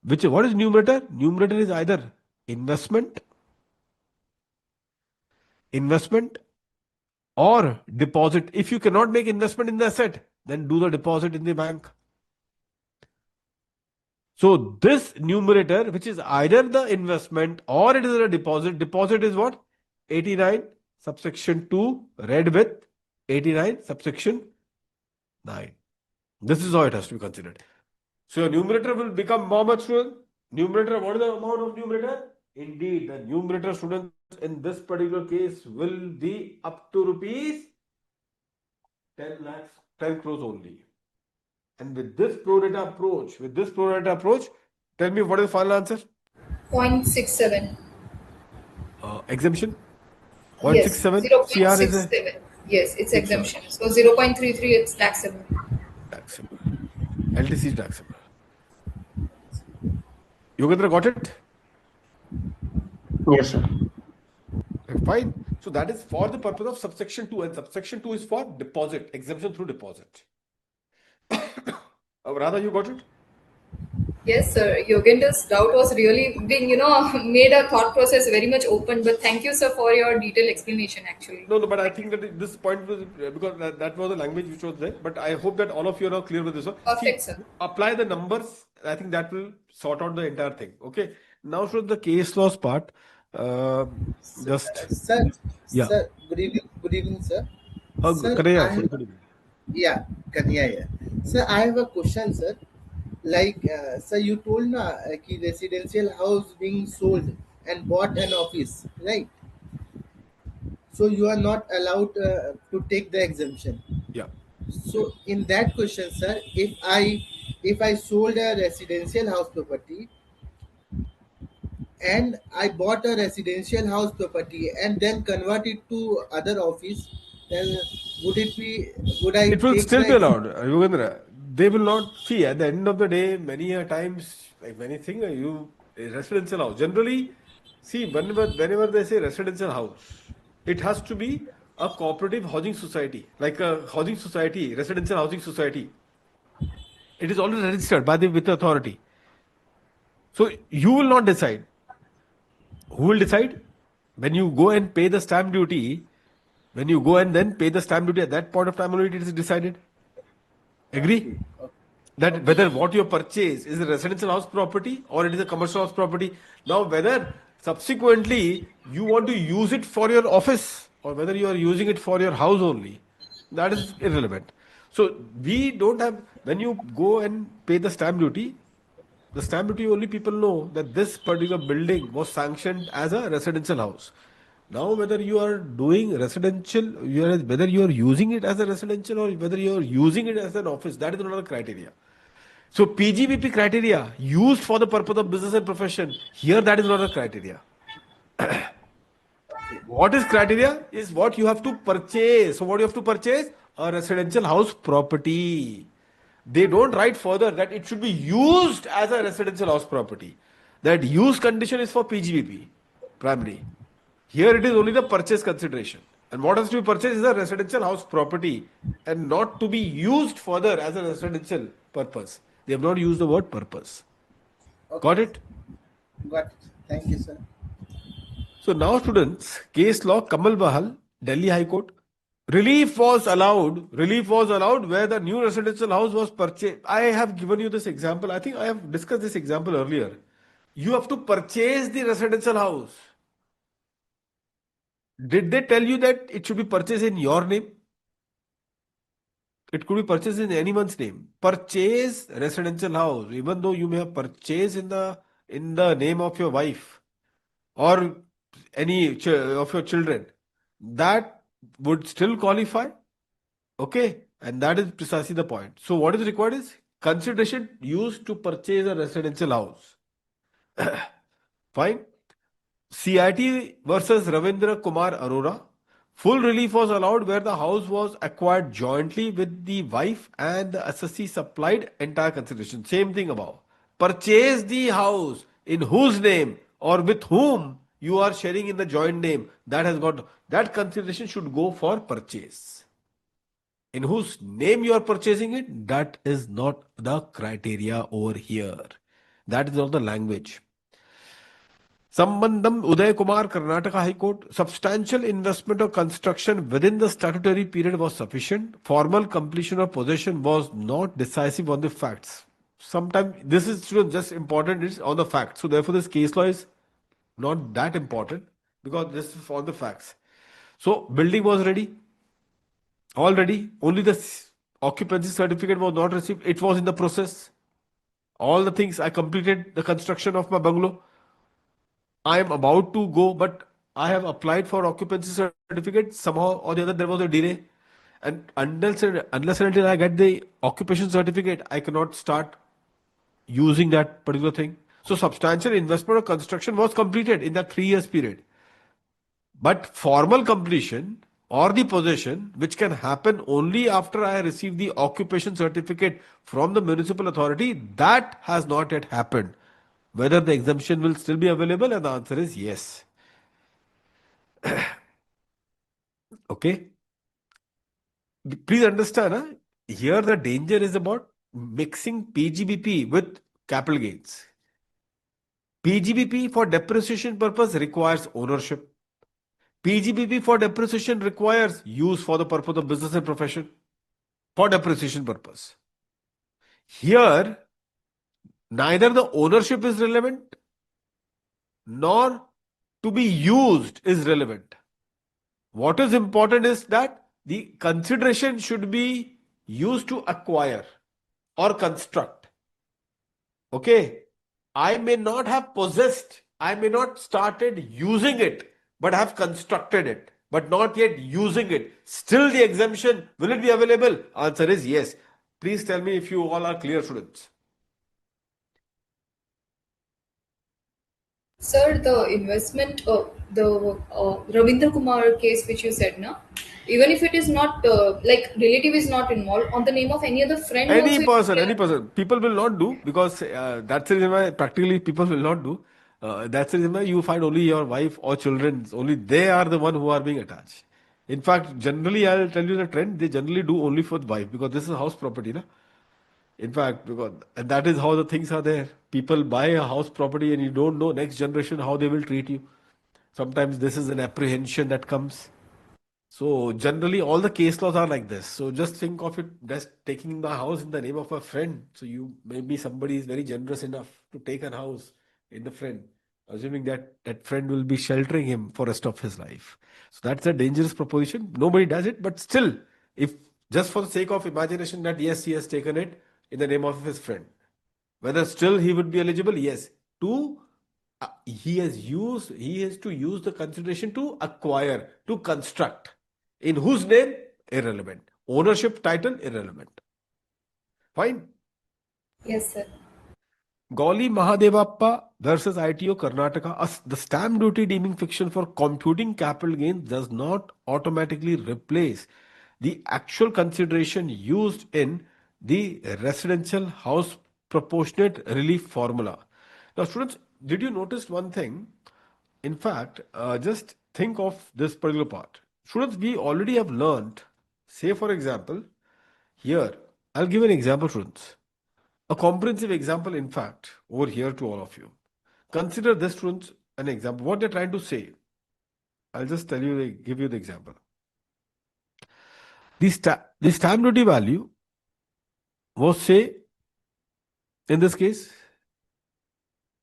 Speaker 1: what is numerator? Numerator is either investment or deposit. If you cannot make investment in the asset, then do the deposit in the bank. So this numerator, which is either the investment or it is a deposit is what? 89 subsection 2 read with 89 subsection 9. This is how it has to be considered. So your numerator will become how much? Numerator, what is the amount of numerator? Indeed, the numerator, students, in this particular case will be up to rupees 10 lakhs, 10 crores only. And with this pro rata approach, tell me what is the final answer?
Speaker 3: 0.67.
Speaker 1: Exemption?
Speaker 3: Yes,
Speaker 1: 0.67 CR is a
Speaker 3: 0.67. Yes, it's
Speaker 1: 67.
Speaker 3: exemption. So 0.33, it's taxable.
Speaker 1: Taxable. LTC is taxable. Yogendra got it?
Speaker 2: Yes, sir.
Speaker 1: Fine. So that is for the purpose of subsection 2, and subsection 2 is for deposit, exemption through deposit. Radha, you got it?
Speaker 3: Yes, sir. Yogendra's doubt was really being, made a thought process very much open. But thank you, sir, for your detailed explanation, actually.
Speaker 1: No, but I think that this point was because that was the language which was there. But I hope that all of you are now clear with this one.
Speaker 3: Perfect, sir.
Speaker 1: Apply the numbers. I think that will sort out the entire thing. Okay. Now, for the case laws part,
Speaker 4: Sir,
Speaker 1: yeah.
Speaker 4: sir, good evening, sir. Sir,
Speaker 1: Kanhaiya,
Speaker 4: I have-
Speaker 1: good evening.
Speaker 4: yeah, Kanya, yeah. Sir, I have a question, sir. Like, sir, you told na कि residential house being sold and bought an office, right? So you are not allowed to take the exemption.
Speaker 1: Yeah.
Speaker 4: So in that question, sir, if I sold a residential house property and I bought a residential house property and then convert it to other office, then would I
Speaker 1: It will
Speaker 4: take
Speaker 1: still
Speaker 4: the
Speaker 1: be allowed, Yogendra. They will not see at the end of the day. Many a times, like many things, a residential house. Generally, see whenever they say residential house, it has to be a cooperative housing society, like a housing society, residential housing society. It is already registered by with the authority. So you will not decide. Who will decide? When you go and pay the stamp duty, when you go and then pay the stamp duty, at that point of time only it is decided. Agree? That whether what you purchase is a residential house property or it is a commercial house property. Now, whether subsequently you want to use it for your office or whether you are using it for your house only, that is irrelevant. So we don't have, when you go and pay the stamp duty only people know that this particular building was sanctioned as a residential house. Now, whether you are doing residential, whether you are using it as a residential or whether you are using it as an office, that is another criteria. So, PGBP criteria used for the purpose of business and profession, here that is not a criteria. What is criteria? Is what you have to purchase. So, what you have to purchase? A residential house property. They don't write further that it should be used as a residential house property. That use condition is for PGBP, primary. Here it is only the purchase consideration. And what has to be purchased is a residential house property and not to be used further as a residential purpose. They have not used the word purpose.
Speaker 4: Okay.
Speaker 1: Got it?
Speaker 4: Got it. Thank you, sir.
Speaker 1: So now, students, case law, Kamal Bahal, Delhi High Court. Relief was allowed where the new residential house was purchased. I have given you this example. I think I have discussed this example earlier. You have to purchase the residential house. Did they tell you that it should be purchased in your name? It could be purchased in anyone's name. Purchase residential house, even though you may have purchased in the name of your wife or any of your children. That would still qualify. Okay. And that is precisely the point. So what is required is consideration used to purchase a residential house. Fine. CIT versus Ravindra Kumar Arora. Full relief was allowed where the house was acquired jointly with the wife and the assessee supplied entire consideration. Same thing above. Purchase the house in whose name or with whom you are sharing in the joint name. That consideration should go for purchase. In whose name you are purchasing it, that is not the criteria over here. That is not the language. Sambandham Uday Kumar, Karnataka High Court. Substantial investment or construction within the statutory period was sufficient. Formal completion of possession was not decisive on the facts. Sometimes this is just important, it's on the facts. So therefore, this case law is not that important because this is on the facts. So building was ready, all ready. Only the occupancy certificate was not received. It was in the process. All the things I completed the construction of my bungalow. I am about to go, but I have applied for occupancy certificate. Somehow or the other, there was a delay. And unless and until I get the occupation certificate, I cannot start using that particular thing. So substantial investment or construction was completed in that 3 years period. But formal completion or the possession, which can happen only after I receive the occupation certificate from the municipal authority, that has not yet happened. Whether the exemption will still be available, and the answer is yes. Okay. Please understand, huh? Here the danger is about mixing PGBP with capital gains. PGBP for depreciation purpose requires ownership. PGBP for depreciation requires use for the purpose of business and profession for depreciation purpose. Here, neither the ownership is relevant nor to be used is relevant. What is important is that the consideration should be used to acquire or construct. Okay. I may not have possessed, I may not started using it, but have constructed it, but not yet using it. Still the exemption, will it be available? Answer is yes. Please tell me if you all are clear, students.
Speaker 3: Sir, the investment, the Ravindra Kumar case which you said, na, even if it is not like relative is not involved, on the name of any other friend also,
Speaker 1: Any person, people will not do because that's the reason why practically people will not do. That's the reason why you find only your wife or children, only they are the one who are being attached. In fact, generally, I'll tell you the trend, they generally do only for the wife because this is house property. Na? In fact, because and that is how the things are there. People buy a house property and you don't know next generation how they will treat you. Sometimes this is an apprehension that comes. So generally, all the case laws are like this. So just think of it just taking the house in the name of a friend. So you maybe somebody is very generous enough to take a house in the friend, assuming that that friend will be sheltering him for rest of his life. So that's a dangerous proposition. Nobody does it, but still, if just for the sake of imagination that yes, he has taken it in the name of his friend, whether still he would be eligible, yes. To he has to use the consideration to acquire, to construct. In whose name? Irrelevant. Ownership title? Irrelevant. Fine.
Speaker 3: yes, sir.
Speaker 1: Gauli Mahadevappa versus ITO Karnataka. The stamp duty deeming fiction for computing capital gains does not automatically replace the actual consideration used in the residential house proportionate relief formula. Now, students, did you notice one thing? In fact, just think of this particular part. Students, we already have learned, say for example, here, I'll give an example, students. A comprehensive example, in fact, over here to all of you. Consider this, students, an example. What they're trying to say. I'll just tell you, give you the example. The stamp duty value was, say, in this case,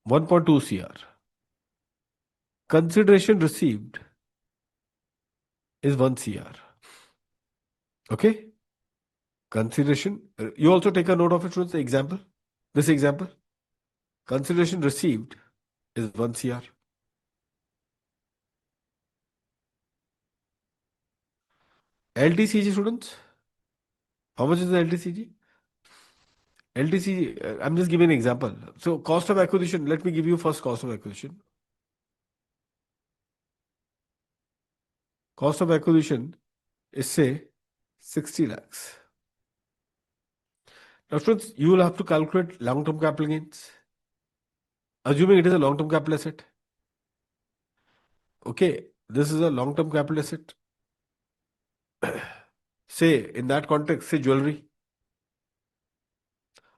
Speaker 1: 1.2 CR. Consideration received is 1 CR. Okay? Consideration, you also take a note of it, students, the example. This example. Consideration received is 1 CR. LTCG, students. How much is the LTCG? LTC, I'm just giving an example. So cost of acquisition, let me give you first cost of acquisition. Cost of acquisition is say 60 lakhs. Now, friends, you will have to calculate long-term capital gains, assuming it is a long-term capital asset. Okay, this is a long-term capital asset. Say, in that context, say jewelry.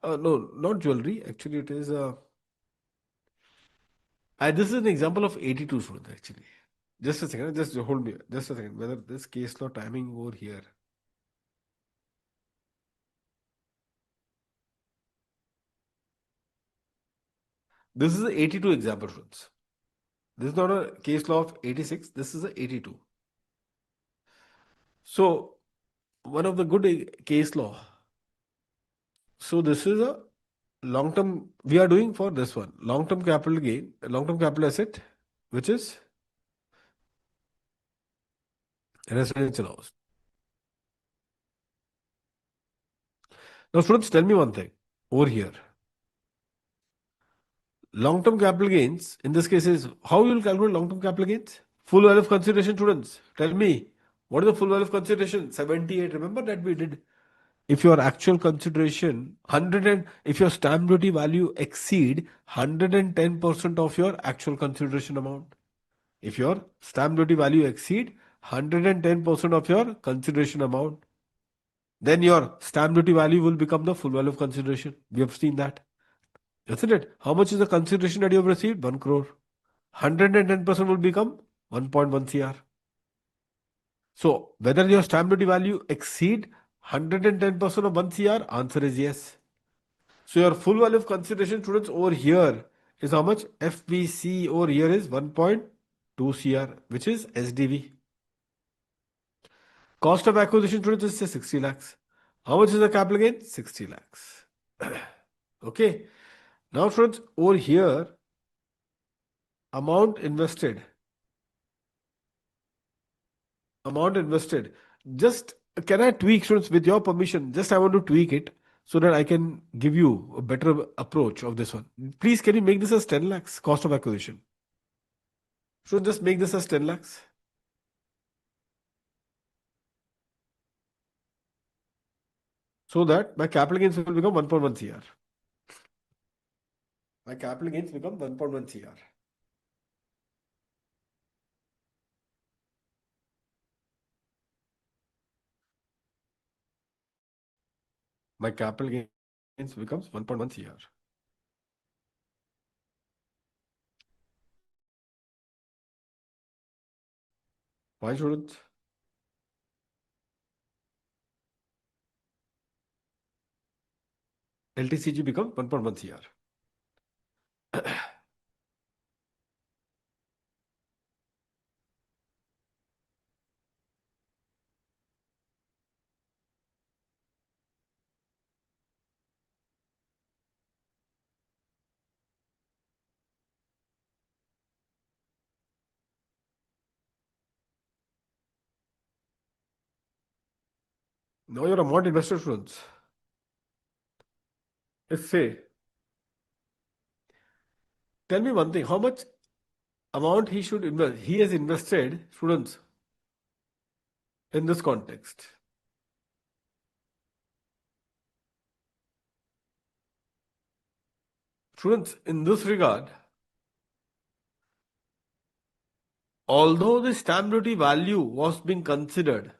Speaker 1: No, not jewelry. Actually, it is this is an example of 82 students, actually. Just a second, just hold me. Just a second. Whether this case law timing over here. This is a 82 example, friends. This is not a case law of 86. This is a 82. So, one of the good case law. So, this is a long-term, we are doing for this one. Long-term capital gain, long-term capital asset, which is residential house. Now, students, tell me one thing over here. Long-term capital gains, in this case, is how you will calculate long-term capital gains? Full value of consideration, students. Tell me, what is the full value of consideration? 78. Remember that we did. If your actual consideration 100 and if your stamp duty value exceed 110% of your actual consideration amount. If your stamp duty value exceed 110% of your consideration amount, then your stamp duty value will become the full value of consideration. We have seen that. Isn't it? How much is the consideration that you have received? 1 crore. 110% will become 1.1 CR. So, whether your stamp duty value exceed 110% of 1 CR, answer is yes. So, your full value of consideration, students, over here is how much? FVC over here is 1.2 CR, which is SDV. Cost of acquisition, students, is say 60 lakhs. How much is the capital gain? 60 lakhs. Okay. Now, friends, over here, amount invested. Just can I tweak, students, with your permission? Just I want to tweak it so that I can give you a better approach of this one. Please, can you make this as 10 lakhs cost of acquisition? So just make this as 10 lakhs. So that my capital gains will become 1.1 CR. My capital gains become 1.1 CR. My capital gains becomes 1.1 CR. Why shouldn't? LTCG become 1.1 CR. Now your amount invested, students. Let's say, tell me one thing, how much amount he should invest? He has invested, students, in this context. Students, in this regard, although the stamp duty value was being considered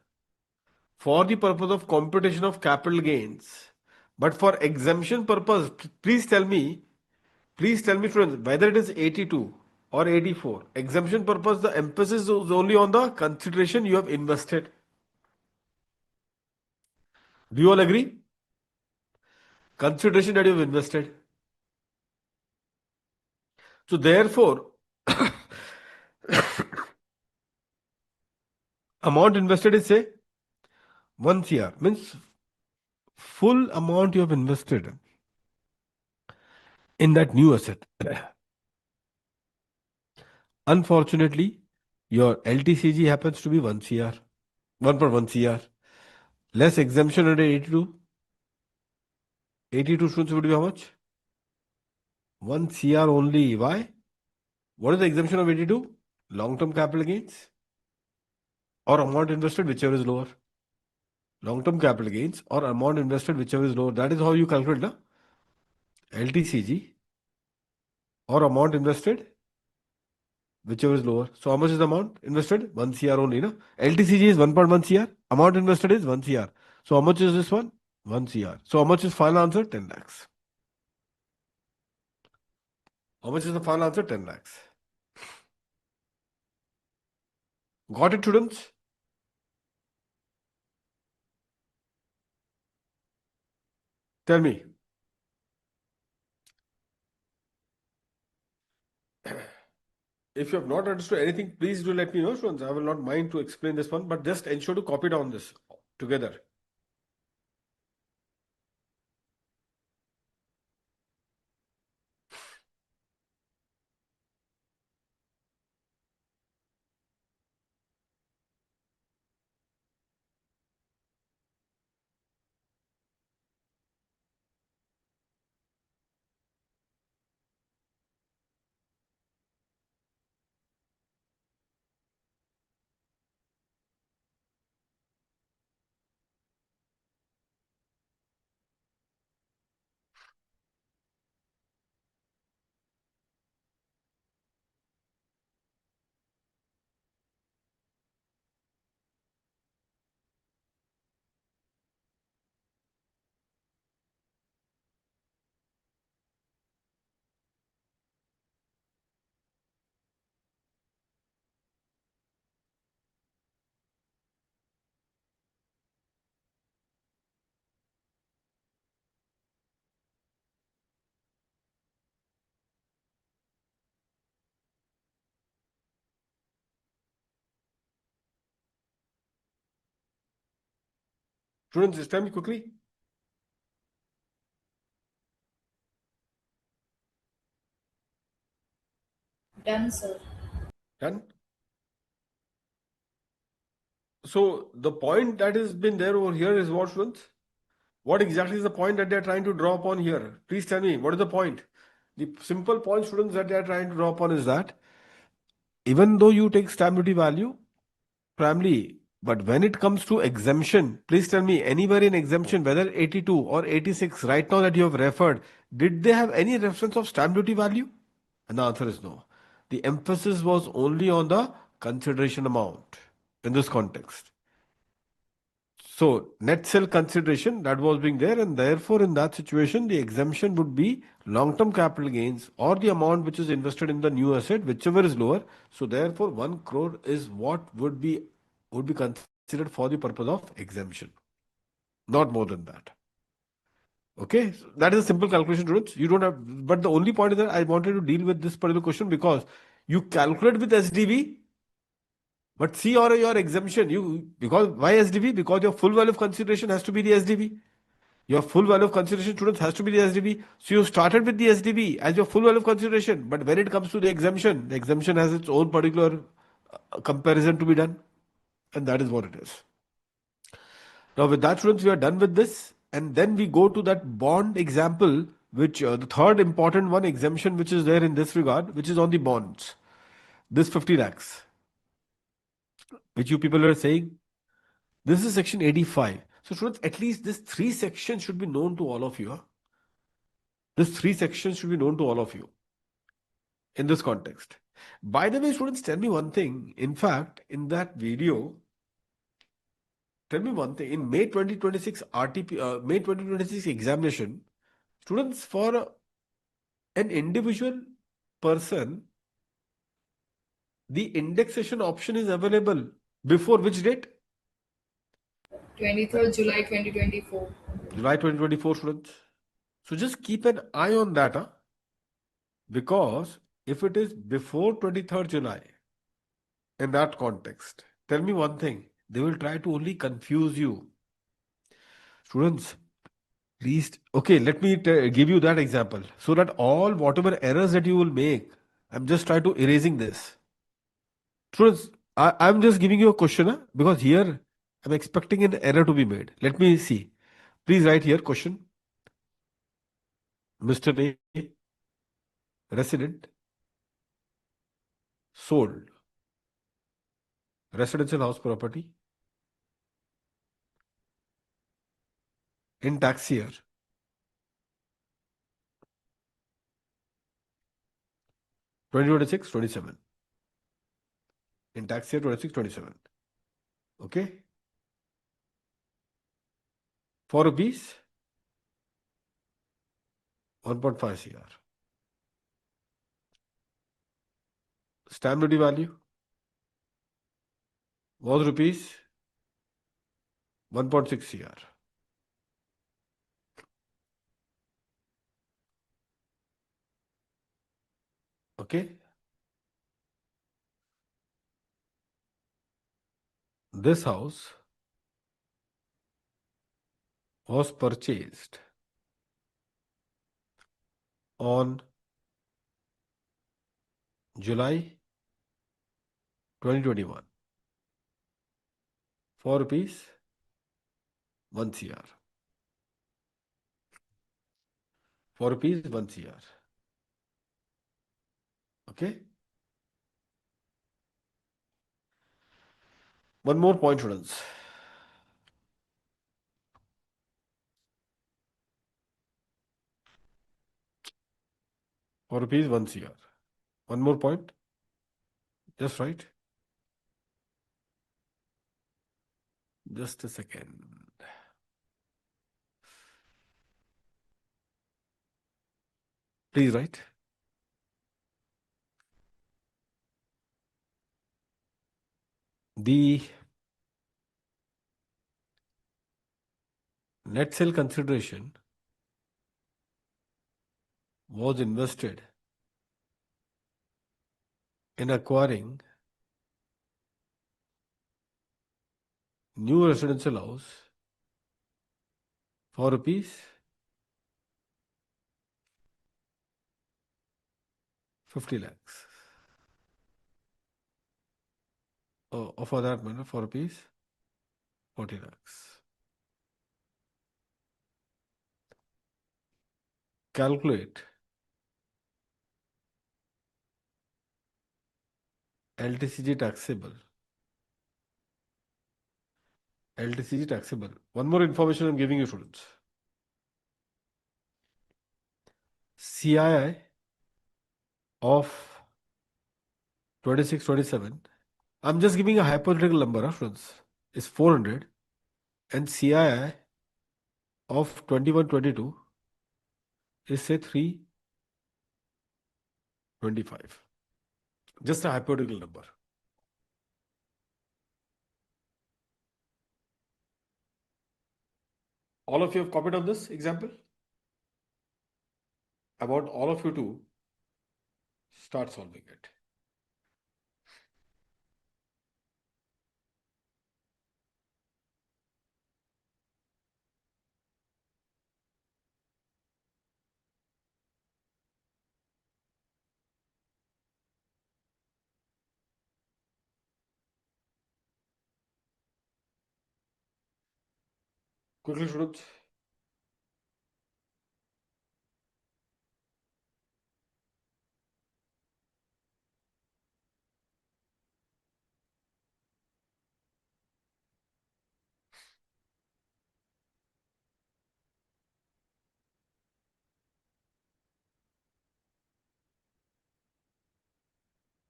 Speaker 1: for the purpose of computation of capital gains, but for exemption purpose, please tell me, students, whether it is 82 or 84, exemption purpose, the emphasis is only on the consideration you have invested. Do you all agree? Consideration that you have invested. So therefore, amount invested is say 1 CR, means full amount you have invested in that new asset. Unfortunately, your LTCG happens to be 1 CR, 1.1 CR, less exemption under 82. 82 students would be how much? 1 CR only. Why? What is the exemption of 82? Long-term capital gains or amount invested, whichever is lower. Long-term capital gains or amount invested, whichever is lower. That is how you calculate the LTCG or amount invested, whichever is lower. So how much is the amount invested? 1 CR only. No? LTCG is 1.1 CR. Amount invested is 1 CR. So how much is this one? 1 CR. So how much is final answer? 10 lakhs. How much is the final answer? 10 lakhs. Got it, students? Tell me. If you have not understood anything, please do let me know, students. I will not mind to explain this one, but just ensure to copy down this together. Students, just tell me quickly.
Speaker 3: Done, sir.
Speaker 1: Done? So the point that has been there over here is what, students? What exactly is the point that they are trying to draw upon here? Please tell me, what is the point? The simple point, students, that they are trying to draw upon is that even though you take stamp duty value, primarily, but when it comes to exemption, please tell me anywhere in exemption, whether 82 or 86, right now that you have referred, did they have any reference of stamp duty value? And the answer is no. The emphasis was only on the consideration amount in this context. So net sale consideration that was being there, and therefore in that situation the exemption would be long-term capital gains or the amount which is invested in the new asset, whichever is lower. So therefore 1 crore is what would be considered for the purpose of exemption, not more than that. Okay, so that is a simple calculation, students. You don't have, but the only point is that I wanted to deal with this particular question because you calculate with SDV. But see your exemption, because why SDV? Because your full value of consideration has to be the SDV. Your full value of consideration, students, has to be the SDV. So you started with the SDV as your full value of consideration. But when it comes to the exemption has its own particular comparison to be done. And that is what it is. Now with that, students, we are done with this. And then we go to that bond example, which the third important one exemption, which is there in this regard, which is on the bonds. This 50 lakhs, which you people are saying. This is section 85. So students, at least this 3 sections should be known to all of you. Huh? This 3 sections should be known to all of you in this context. By the way, students, tell me one thing. In fact, in that video, tell me one thing. In May 2026 May 2026 examination, students, for an individual person, the indexation option is available before which date?
Speaker 3: 23rd July 2024.
Speaker 1: July 2024, students. So just keep an eye on that, huh? Because if it is before 23rd July, in that context, tell me one thing, they will try to only confuse you. Students, please, okay, let me give you that example so that whatever errors that you will make, I'm just trying to erasing this. Students, I'm just giving you a question, huh? Because here I'm expecting an error to be made. Let me see. Please write here question. Mr. A, resident, sold residential house property in tax year 2026-27. In tax year 26-27. Okay. For rupees 1.5 crore. Stamp duty value was rupees 1.6 crore. Okay. This house was purchased on July 2021 for rupees 1 crore. For rupees 1 crore. Okay. One more point, students. For rupees 1 crore. One more point. Just right. Just a second. Please write. The net sale consideration was invested in acquiring new residential house for rupees 50 lakhs. Or for that matter, for rupees 40 lakhs. Calculate LTCG taxable. LTCG taxable. One more information I'm giving you, students. CII of 26-27. I'm just giving a hypothetical number, students. Is 400, and CII of 21-22 is say 325. Just a hypothetical number. All of you have copied on this example? I want all of you to start solving it. Quickly, students.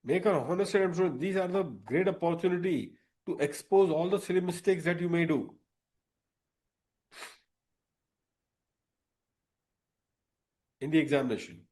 Speaker 1: Make an honest attempt. These are the great opportunity to expose all the silly mistakes that you may do. In the examination.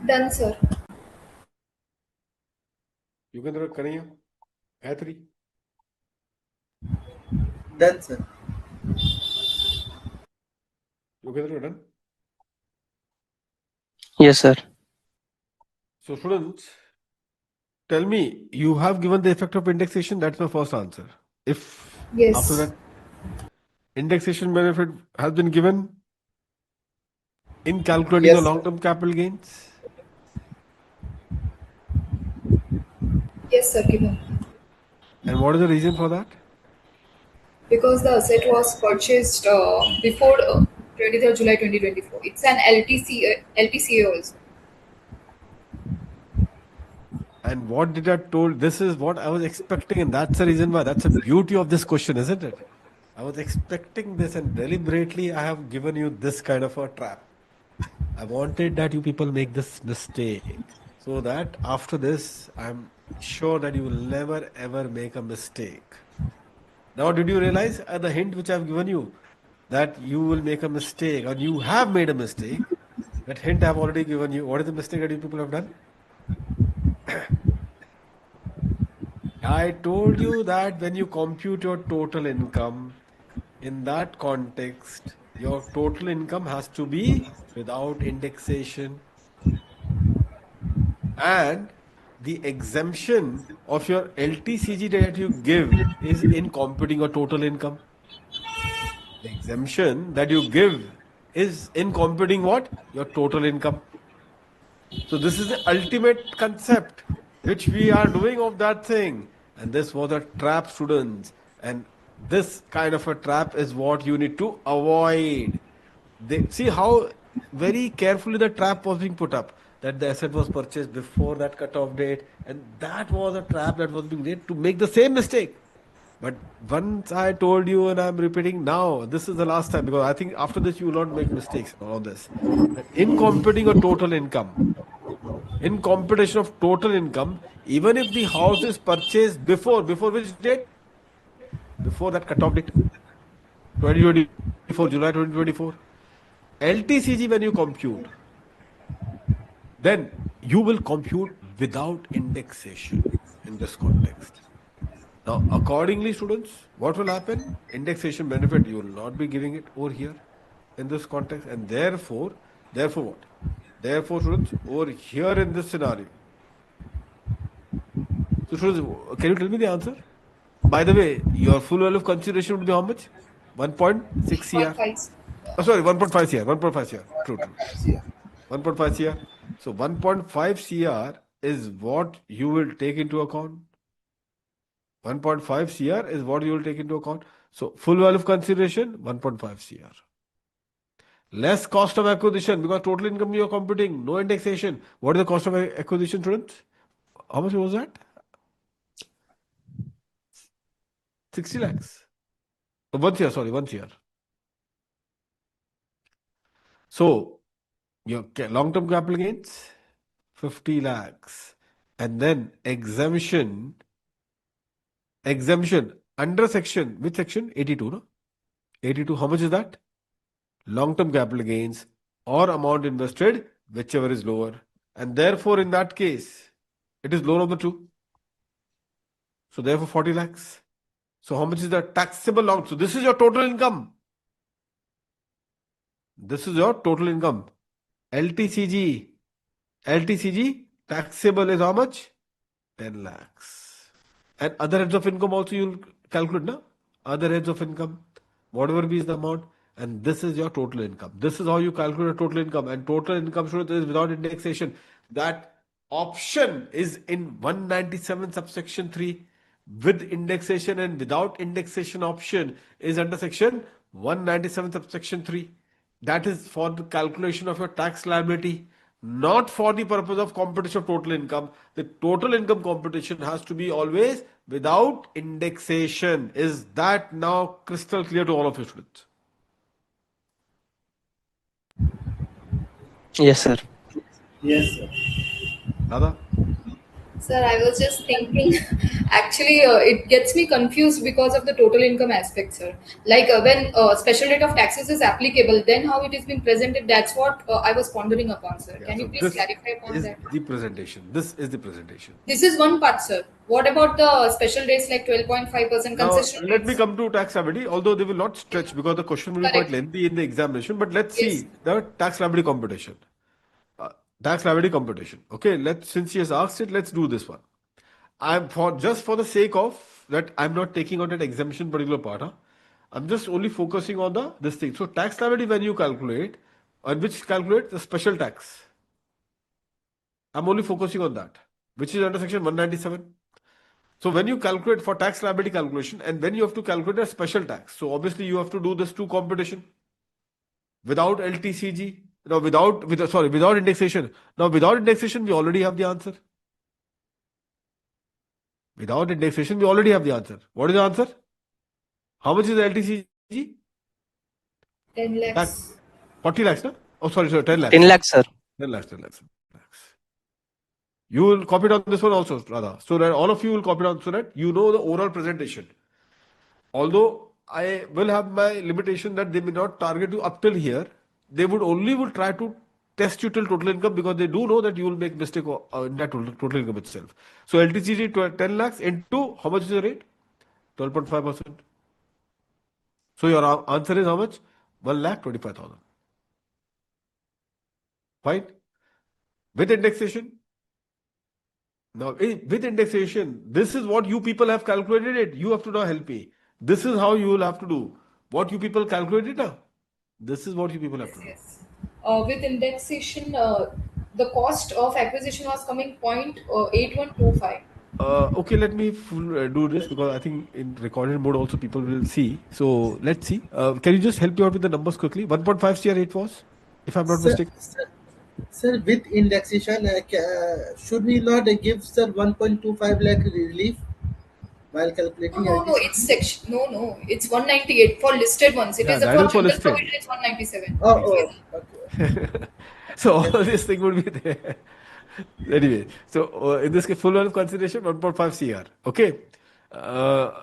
Speaker 3: Done, sir.
Speaker 1: Yugandhar, Kanaya, Gayatri.
Speaker 4: Done, sir.
Speaker 1: Yugandhar, you're done.
Speaker 2: Yes, sir.
Speaker 1: So, students, tell me, you have given the effect of indexation. That's my first answer. If after
Speaker 3: Yes.
Speaker 1: that indexation benefit has been given in calculating your
Speaker 4: Yes, sir.
Speaker 1: long-term capital gains,
Speaker 3: Yes, sir, given.
Speaker 1: and what is the reason for that?
Speaker 3: Because the asset was purchased before 23rd July 2024. It's an LTCA also.
Speaker 1: And what did I told? This is what I was expecting, and that's the reason why. That's the beauty of this question, isn't it? I was expecting this, and deliberately I have given you this kind of a trap. I wanted that you people make this mistake, so that after this, I'm sure that you will never ever make a mistake. Now, did you realize the hint which I've given you that you will make a mistake, or you have made a mistake? That hint I've already given you. What is the mistake that you people have done? I told you that when you compute your total income, in that context, your total income has to be without indexation. And the exemption of your LTCG that you give is in computing your total income. The exemption that you give is in computing what? Your total income. So this is the ultimate concept which we are doing of that thing. And this was a trap, students. And this kind of a trap is what you need to avoid. See how very carefully the trap was being put up. That the asset was purchased before that cutoff date. And that was a trap that was being made to make the same mistake. But once I told you, and I'm repeating now, this is the last time, because I think after this you will not make mistakes in all this. That in computing a total income, in computation of total income, even if the house is purchased before which date? Before that cutoff date, 2024, July 2024. LTCG, when you compute, then you will compute without indexation in this context. Now, accordingly, students, what will happen? Indexation benefit, you will not be giving it over here in this context, and therefore what? Therefore, students, over here in this scenario. So, students, can you tell me the answer? By the way, your full value of consideration would be how much? 1.6 CR.
Speaker 3: 1.5.
Speaker 1: Oh, sorry, 1.5 CR. 1.5 CR. True. 1.5 CR. So 1.5 CR is what you will take into account. 1.5 CR is what you will take into account. So full value of consideration, 1.5 CR. Less cost of acquisition, because total income you are computing, no indexation. What is the cost of acquisition, students? How much was that? 60 lakhs. 1 CR, sorry, 1 CR. So your long-term capital gains, 50 lakhs. And then exemption under section, which section? 82, no? 82, how much is that? Long-term capital gains or amount invested, whichever is lower. And therefore, in that case, it is lower of the two. So therefore, 40 lakhs. So how much is the taxable long? So this is your total income. This is your total income. LTCG taxable is how much? 10 lakhs. And other heads of income also you'll calculate, no? Other heads of income, whatever be is the amount, and this is your total income. This is how you calculate total income, and total income is without indexation. That option is in 197 subsection 3 with indexation, and without indexation option is under section 197 subsection 3. That is for the calculation of your tax liability, not for the purpose of computation of total income. The total income computation has to be always without indexation. Is that now crystal clear to all of you students?
Speaker 2: Yes, sir.
Speaker 4: Yes, sir.
Speaker 1: Dada?
Speaker 3: Sir, I was just thinking, actually, it gets me confused because of the total income aspect, sir. Like when special rate of taxes is applicable, then how it is being presented, that's what I was pondering upon, sir.
Speaker 1: Yeah,
Speaker 3: Can you
Speaker 1: so
Speaker 3: please
Speaker 1: this
Speaker 3: clarify upon
Speaker 1: is
Speaker 3: that?
Speaker 1: the presentation. This is the presentation.
Speaker 3: This is one part, sir. What about the special rates like 12.5%
Speaker 1: Now,
Speaker 3: concession
Speaker 1: let me
Speaker 3: rates?
Speaker 1: come to tax liability, although they will not stretch because the question will be quite
Speaker 3: Correct.
Speaker 1: lengthy in the examination. But let's
Speaker 3: Yes.
Speaker 1: see the tax liability computation. Uh, Tax liability computation. Okay, since she has asked it, let's do this one. I'm for the sake of that, I'm not taking out that exemption particular part. Huh? I'm just only focusing on this thing. So tax liability when you calculate, on which calculate the special tax. I'm only focusing on that, which is under section 197. So when you calculate for tax liability calculation, and when you have to calculate a special tax, so obviously you have to do this two computation without LTCG. No, without indexation. Now without indexation, we already have the answer. Without indexation, we already have the answer. What is the answer? How much is the LTCG?
Speaker 3: 10
Speaker 1: Tax
Speaker 3: lakhs.
Speaker 1: 40 lakhs, no? Oh, sorry, 10 lakhs.
Speaker 5: 10 lakhs, sir.
Speaker 1: 10 lakhs, 10 lakhs. You will copy it on this one also, Radha. So that all of you will copy it on so that you know the overall presentation. Although I will have my limitation that they may not target you up till here, they would try to test you till total income because they do know that you will make mistake in that total income itself. So LTCG 10 lakhs into how much is the rate? 12.5%. So your answer is how much? 1,25,000. Fine. With indexation. Now, with indexation, this is what you people have calculated it. You have to now help me. This is how you will have to do. What you people calculated now. This is what you people have to do.
Speaker 3: Yes. With indexation, the cost of acquisition was coming 0.8125.
Speaker 1: Okay, let me do this because I think in recorded mode also people will see. So let's see. Can you just help me out with the numbers quickly? 1.5 CR it was, if I'm not
Speaker 4: Sir,
Speaker 1: mistaken.
Speaker 4: sir, with indexation, should we not give sir 1.25 lakh relief while calculating
Speaker 3: No,
Speaker 4: LTC?
Speaker 3: it's section. No, it's 198 for listed ones. It
Speaker 1: Yeah,
Speaker 3: is
Speaker 1: that
Speaker 3: for
Speaker 1: is for
Speaker 3: general
Speaker 1: listed.
Speaker 3: provider, it's 197.
Speaker 4: Oh, okay.
Speaker 1: So all this thing would be there. Anyway, so in this case, full value of consideration 1.5 CR. Okay.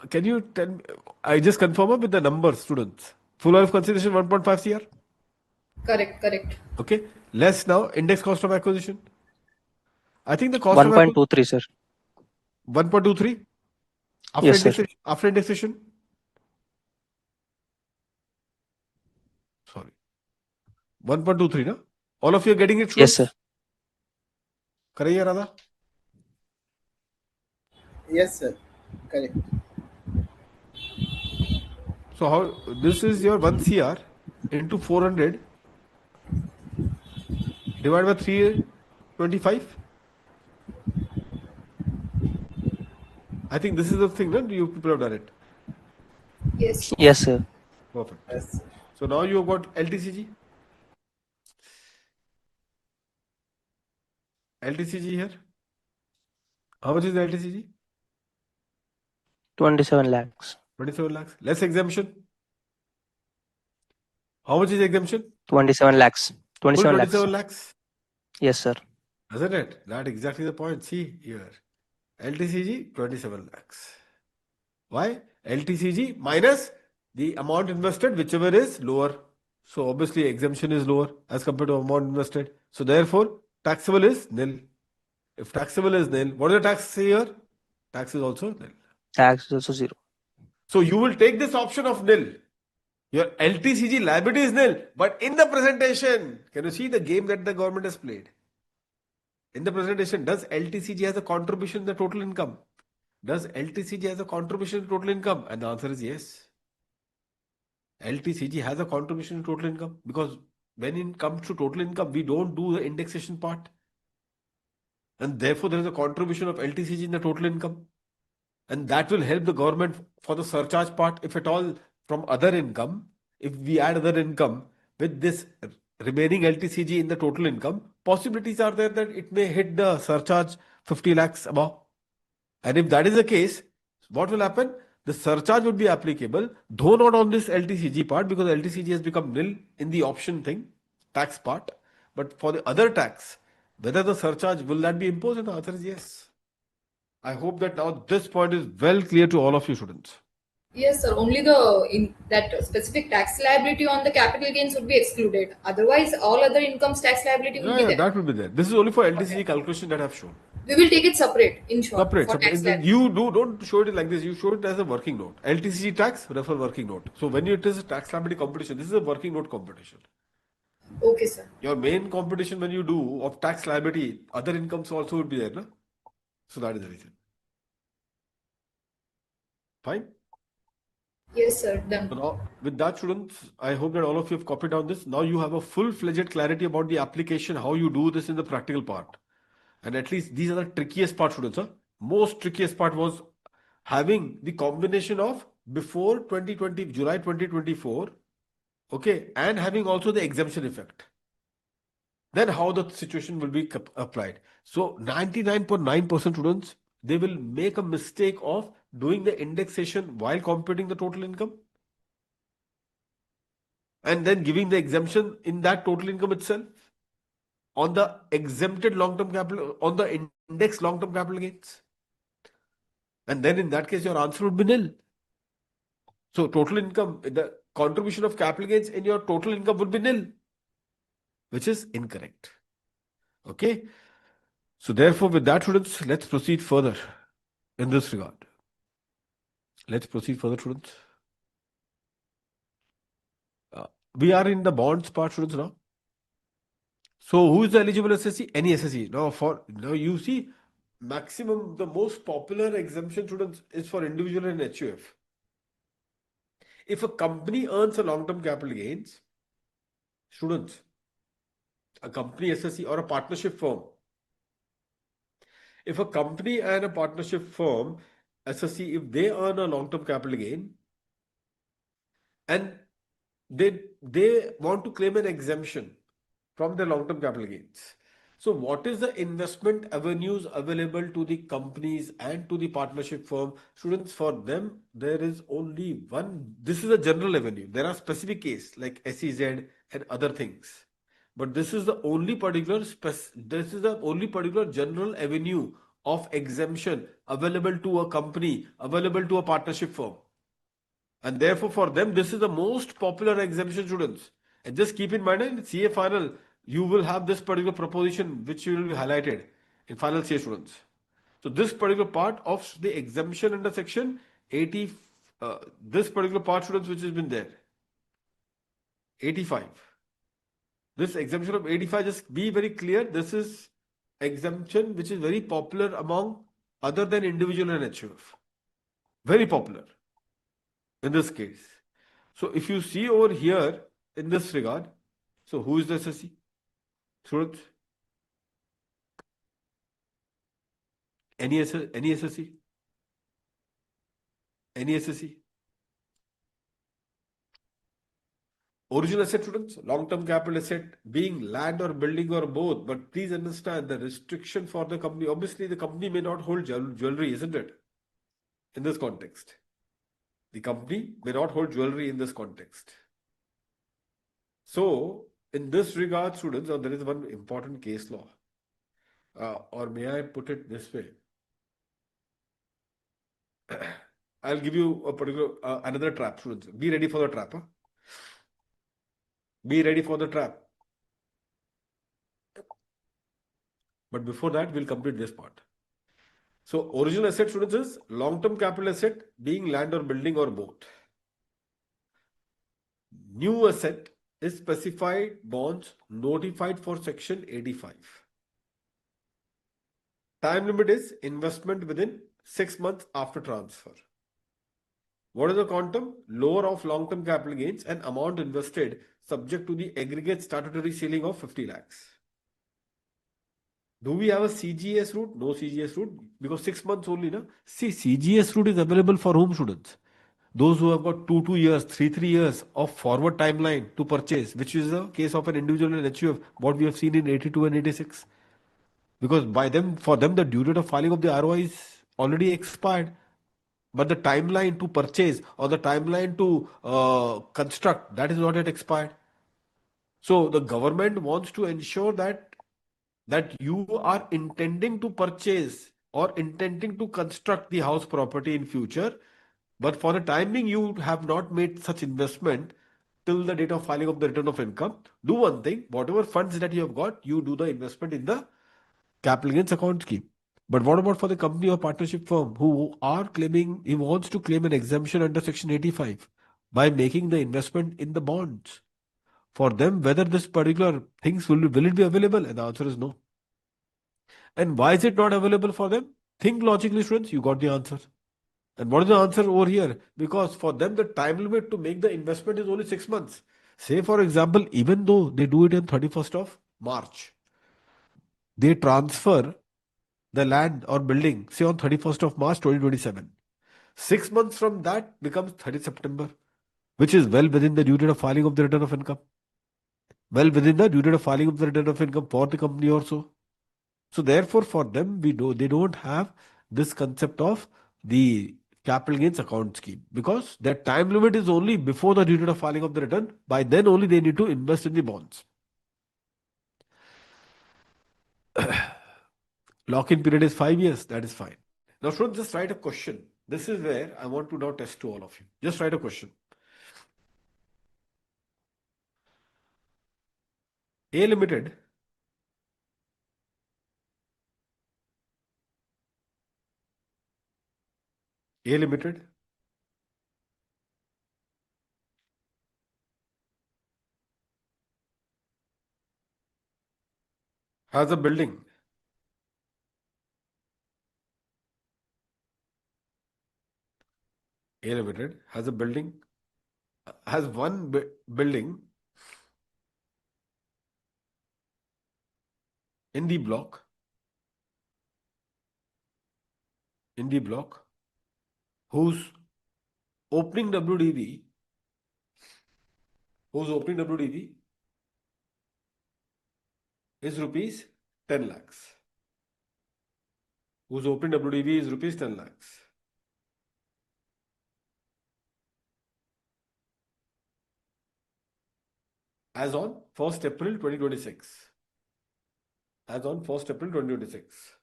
Speaker 1: Can you tell me? I just confirm up with the numbers, students. Full value of consideration 1.5 CR.
Speaker 3: Correct.
Speaker 1: Okay. Less now index cost of acquisition. I think the cost of acquisition
Speaker 5: 1.23, sir.
Speaker 1: 1.23 after
Speaker 5: Yes, sir.
Speaker 1: indexation. After indexation. Sorry. 1.23, no? All of you are getting it,
Speaker 5: Yes,
Speaker 1: students?
Speaker 5: sir.
Speaker 1: Correct, Radha?
Speaker 4: Yes, sir. Correct.
Speaker 1: So how this is your 1 CR into 400 divided by 325. I think this is the thing that you people have done it.
Speaker 3: Yes.
Speaker 5: Yes, sir.
Speaker 1: Perfect.
Speaker 4: Yes, sir.
Speaker 1: So now you have got LTCG. LTCG here. How much is the LTCG?
Speaker 5: 27 lakhs.
Speaker 1: 27 lakhs. Less exemption. How much is exemption?
Speaker 5: 27 lakhs.
Speaker 1: Full
Speaker 5: 27 lakhs.
Speaker 1: 27 lakhs.
Speaker 5: Yes, sir.
Speaker 1: Isn't it? That's exactly the point. See here. LTCG 27 lakhs. Why? LTCG minus the amount invested, whichever is lower. So obviously exemption is lower as compared to amount invested. So therefore taxable is nil. If taxable is nil, what is the tax here? Tax is also nil.
Speaker 5: Tax is also 0.
Speaker 1: So you will take this option of nil. Your LTCG liability is nil. But in the presentation, can you see the game that the government has played? In the presentation, does LTCG has a contribution in the total income? Does LTCG has a contribution to total income? And the answer is yes. LTCG has a contribution to total income because when it comes to total income, we don't do the indexation part. And therefore, there is a contribution of LTCG in the total income. And that will help the government for the surcharge part, if at all, from other income. If we add other income with this remaining LTCG in the total income, possibilities are there that it may hit the surcharge 50 lakhs above. And if that is the case, what will happen? The surcharge would be applicable, though not on this LTCG part because LTCG has become nil in the option thing, tax part. But for the other tax, whether the surcharge will that be imposed? And the answer is yes. I hope that now this point is well clear to all of you students.
Speaker 3: Yes, sir. Only in that specific tax liability on the capital gains would be excluded. Otherwise, all other incomes tax liability will
Speaker 1: Yeah,
Speaker 3: be
Speaker 1: yeah,
Speaker 3: there.
Speaker 1: that will be there. This is only for
Speaker 3: Okay.
Speaker 1: LTCG calculation that I've shown.
Speaker 3: We will take it separate, in short,
Speaker 1: Separate,
Speaker 3: for tax
Speaker 1: separate.
Speaker 3: liability.
Speaker 1: You don't show it like this. You show it as a working note. LTCG tax, refer working note. So when it is a tax liability competition, this is a working note competition.
Speaker 3: Okay, sir.
Speaker 1: Your main competition when you do of tax liability, other incomes also would be there, no? So that is the reason. Fine.
Speaker 3: Yes, sir. Done.
Speaker 1: So now, with that, students, I hope that all of you have copied down this. Now you have a full-fledged clarity about the application, how you do this in the practical part. And at least these are the trickiest part, students. Huh? Most trickiest part was having the combination of before 2020, July 2024, okay, and having also the exemption effect. Then how the situation will be applied. So 99.9% students, they will make a mistake of doing the indexation while computing the total income and then giving the exemption in that total income itself on the exempted long-term capital, on the index long-term capital gains. And then in that case, your answer would be nil. So total income, the contribution of capital gains in your total income would be nil, which is incorrect. Okay. So therefore, with that, students, let's proceed further in this regard. Let's proceed further, students. We are in the bonds part, students, now. So who is the eligible SSE? Any SSE. Now you see, maximum, the most popular exemption, students, is for individual and HUF. If a company earns a long-term capital gains, students, a company SSE or a partnership firm, if a company and a partnership firm SSE, if they earn a long-term capital gain and they want to claim an exemption from their long-term capital gains. So what is the investment avenues available to the companies and to the partnership firm? Students, for them, there is only one. This is a general avenue. There are specific cases like SEZ and other things. But this is the only particular general avenue of exemption available to a company, available to a partnership firm. And therefore, for them, this is the most popular exemption, students. And just keep in mind, in CA final, you will have this particular proposition which will be highlighted in final CA, students. So this particular part of the exemption under section 80, this particular part, students, which has been there, 85. This exemption of 85, just be very clear, this is exemption which is very popular among other than individual and HUF. Very popular in this case. So if you see over here in this regard, so who is the SSE? Students? Any SSE? Any SSE? Original asset, students, long-term capital asset being land or building or both. But please understand the restriction for the company. Obviously, the company may not hold jewelry, isn't it? In this context. The company may not hold jewelry in this context. So, in this regard, students, there is one important case law. Or may I put it this way? I'll give you a particular another trap, students. Be ready for the trap. Huh? Be ready for the trap. But before that, we'll complete this part. So original asset, students, is long-term capital asset being land or building or both. New asset is specified bonds notified for section 85. Time limit is investment within 6 months after transfer. What is the quantum? Lower of long-term capital gains and amount invested subject to the aggregate statutory ceiling of 50 lakhs. Do we have a CGS route? No CGS route because 6 months only. Na? See, CGS route is available for whom, students? Those who have got 2 years, 3 years of forward timeline to purchase, which is the case of an individual in HUF, what we have seen in 82 and 86. Because for them, the due date of filing of the ROI is already expired. But the timeline to purchase or the timeline to construct, that is not yet expired. So the government wants to ensure that you are intending to purchase or intending to construct the house property in future, but for the time being you have not made such investment till the date of filing of the return of income, do one thing: whatever funds that you have got, you do the investment in the capital gains account scheme. But what about for the company or partnership firm who are claiming, he wants to claim an exemption under Section 85 by making the investment in the bonds? For them, whether this particular things will it be available? And the answer is no. And why is it not available for them? Think logically, students. You got the answer. And what is the answer over here? Because for them, the time limit to make the investment is only 6 months. Say, for example, even though they do it on 31st of March, they transfer the land or building, say on 31st of March 2027. 6 months from that becomes 30th September, which is well within the due date of filing of the return of income. Well within the due date of filing of the return of income for the company also. So therefore, for them, they don't have this concept of the capital gains account scheme, because their time limit is only before the due date of filing of the return. By then only they need to invest in the bonds. Lock-in period is 5 years. That is fine. Now, students, just write a question. This is where I want to now test to all of you. Just write a question. A Limited A Limited has a building. A Limited has a building, has one building in the block, whose opening WDV, is rupees 10 lakhs. Whose opening WDV is rupees 10 lakhs. As on 1st April 2026. As on 1st April 2026.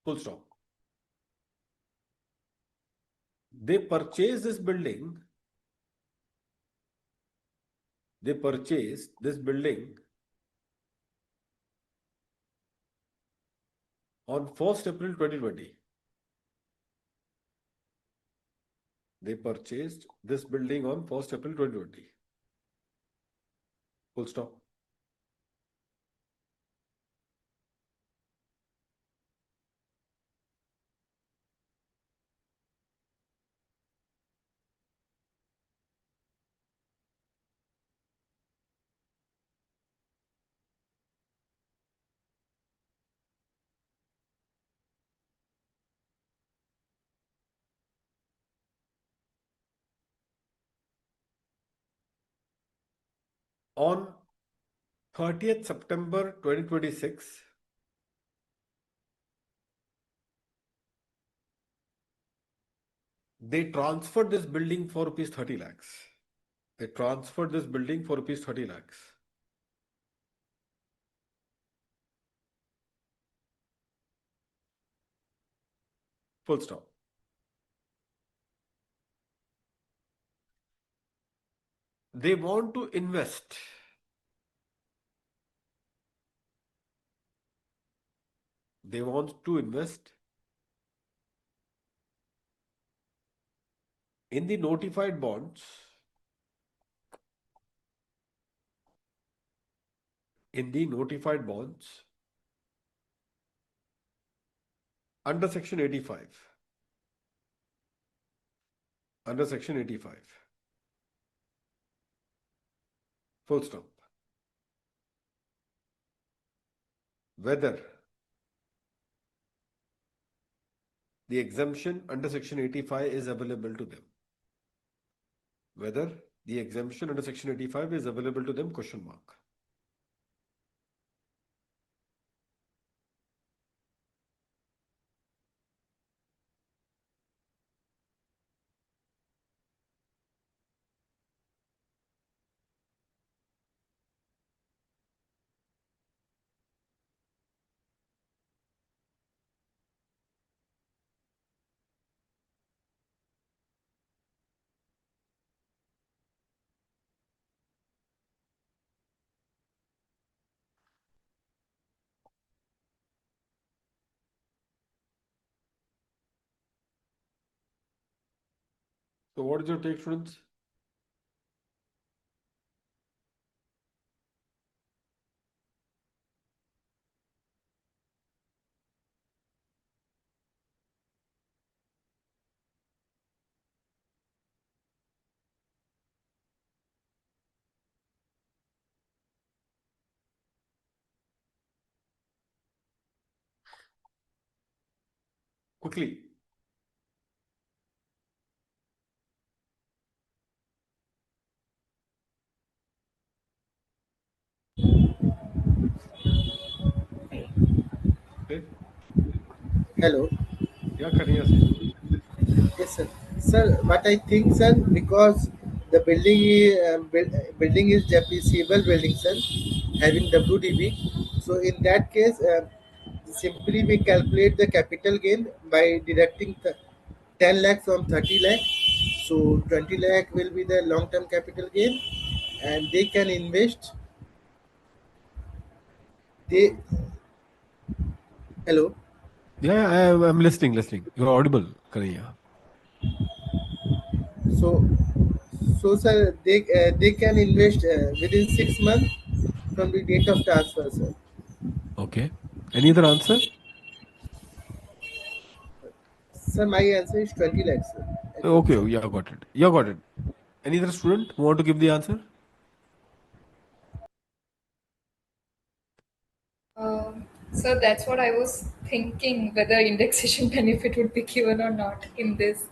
Speaker 1: Full stop. They purchased this building. On 1st April 2020. They purchased this building on 1st April 2020. Full stop. On 30th September 2026, they transferred this building for rupees 30 lakhs. They transferred this building for rupees 30 lakhs. Full stop. They want to invest. They want to invest in the notified bonds, under Section 85. Under Section 85. Full stop. Whether the exemption under Section 85 is available to them. Whether the exemption under Section 85 is available to them, question mark. So what is your take, students? Quickly. Okay.
Speaker 4: Hello.
Speaker 1: Yeah, Kariya say.
Speaker 4: Yes, sir. Sir, what I think, sir, because the building is depreciable building, sir, having WDB. So in that case, simply we calculate the capital gain by deducting 10 lakh from 30 lakh. So 20 lakh will be the long-term capital gain, and they can invest. They hello.
Speaker 1: Yeah, I'm listening. You're audible, Kariya.
Speaker 4: So sir, they can invest within 6 months from the date of transfer, sir.
Speaker 1: Okay. Any other answer?
Speaker 4: Sir, my answer is 20 lakhs, sir. Actually,
Speaker 1: Okay,
Speaker 4: sir.
Speaker 1: yeah, got it. You got it. Any other student who want to give the answer?
Speaker 3: So that's what I was thinking, whether indexation benefit would be given or not in this.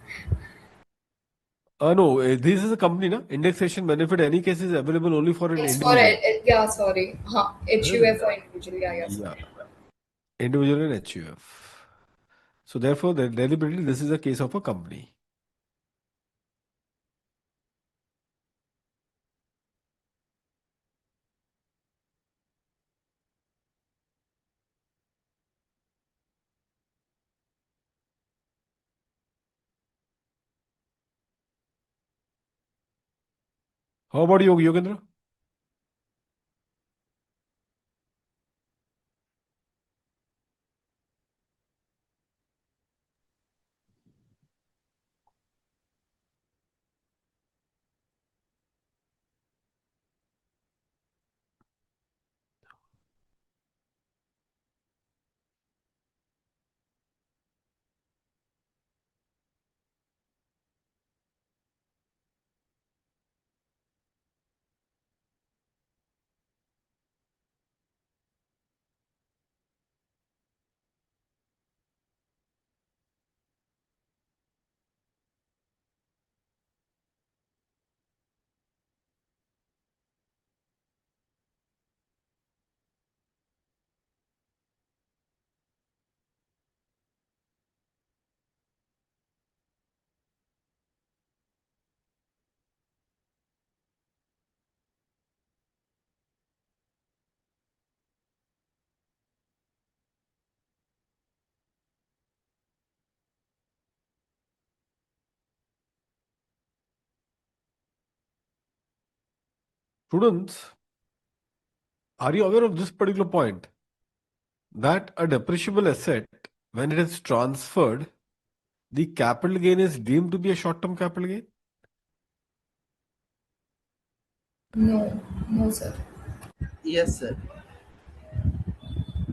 Speaker 1: No, this is a company, na? Indexation benefit, any case is available only for an
Speaker 3: It's for
Speaker 1: individual.
Speaker 3: yeah, sorry, HUF or individual. Yeah, yes.
Speaker 1: Yeah, individual and HUF. So therefore, deliberately, this is a case of a company. How about you, Yogendra? Students, are you aware of this particular point? That a depreciable asset, when it is transferred, the capital gain is deemed to be a short-term capital gain?
Speaker 3: No, no, sir.
Speaker 4: Yes, sir.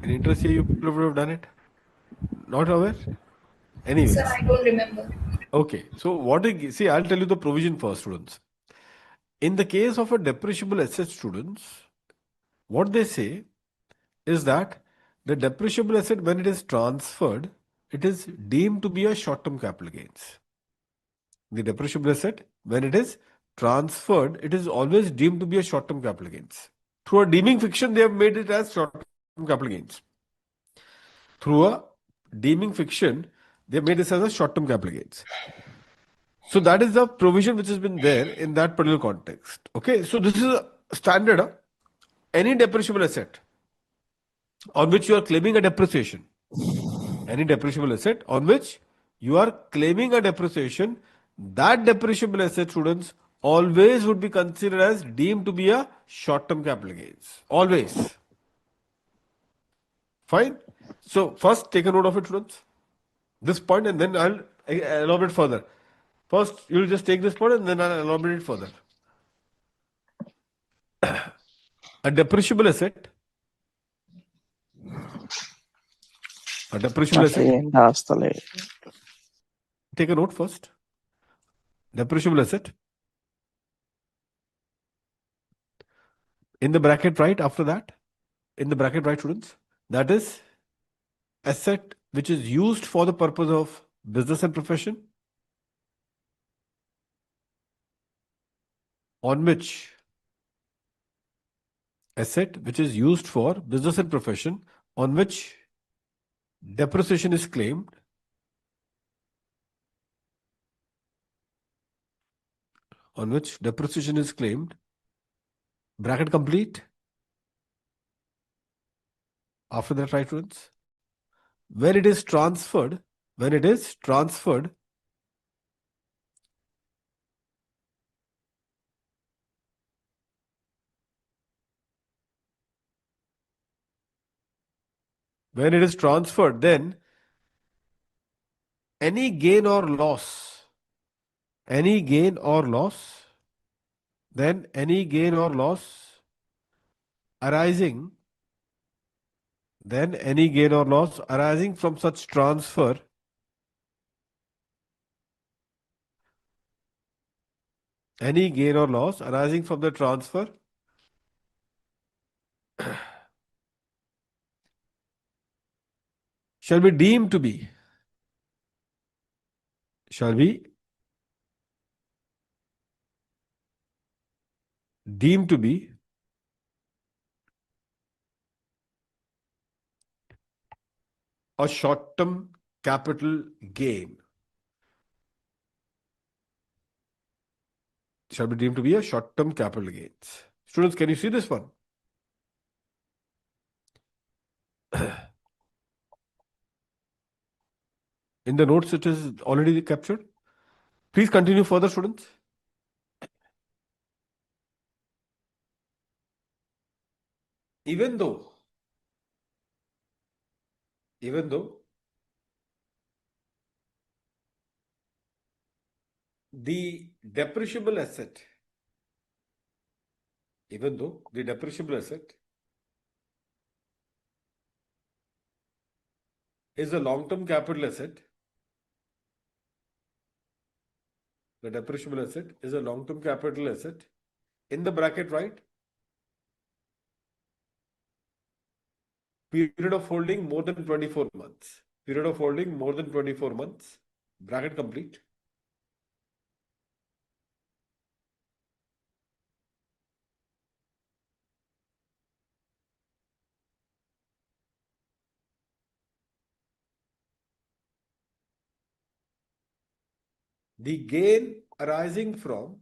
Speaker 1: In interest year, you people would have done it? Not aware?
Speaker 3: Sir,
Speaker 1: Anyways,
Speaker 3: I don't remember.
Speaker 1: okay. So see, I'll tell you the provision first, students. In the case of a depreciable asset, students, what they say is that the depreciable asset, when it is transferred, it is deemed to be a short-term capital gains. The depreciable asset, when it is transferred, it is always deemed to be a short-term capital gains. Through a deeming fiction, they have made it as short-term capital gains. Through a deeming fiction, they have made this as a short-term capital gains. So that is the provision which has been there in that particular context. Okay, so this is a standard. Any depreciable asset on which you are claiming a depreciation, any depreciable asset on which you are claiming a depreciation, that depreciable asset, students, always would be considered as deemed to be a short-term capital gains. Always. Fine. So first take a note of it, students. This point, and then I'll elaborate further. First, you'll just take this part and then I'll elaborate further. A depreciable asset. A depreciable asset. Take a note first. Depreciable asset. In the bracket, right after that. In the bracket, right, students? That is asset which is used for the purpose of business and profession, on which asset which is used for business and profession, on which depreciation is claimed, on which depreciation is claimed, bracket complete. After that, right, students? When it is transferred, when it is transferred then any gain or loss, then any gain or loss arising from such transfer any gain or loss arising from the transfer shall be deemed to be a short-term capital gain. Shall be deemed to be a short-term capital gains. Students, can you see this one? In the notes, it is already captured. Please continue further, students. Even though the depreciable asset, is a long-term capital asset, the depreciable asset is a long-term capital asset, in the bracket, right? Period of holding more than 24 months. Period of holding more than 24 months. Bracket complete. The gain arising from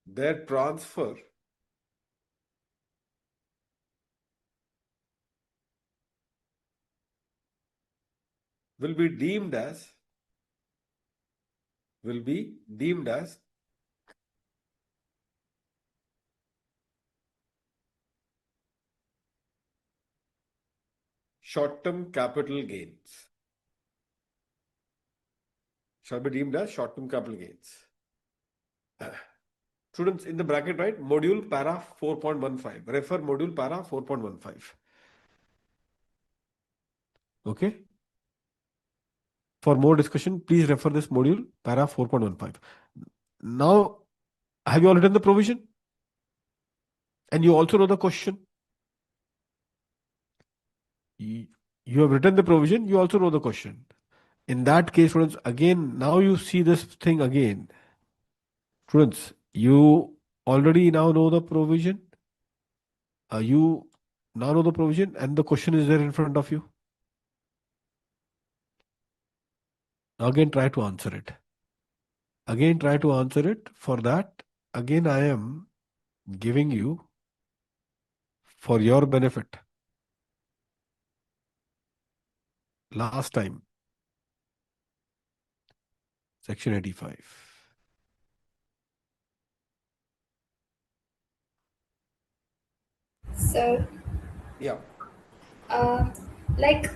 Speaker 1: their transfer will be deemed as short-term capital gains. Shall be deemed as short-term capital gains. Students, in the bracket, right? Module para 4.15. Refer module para 4.15. Okay. For more discussion, please refer this module para 4.15. Now, have you all written the provision? And you also know the question. You have written the provision, you also know the question. In that case, students, again, now you see this thing again. Students, you already now know the provision. You now know the provision and the question is there in front of you. Again, try to answer it. For that, again, I am giving you for your benefit. Last time, section 85.
Speaker 3: So,
Speaker 1: Yeah.
Speaker 3: like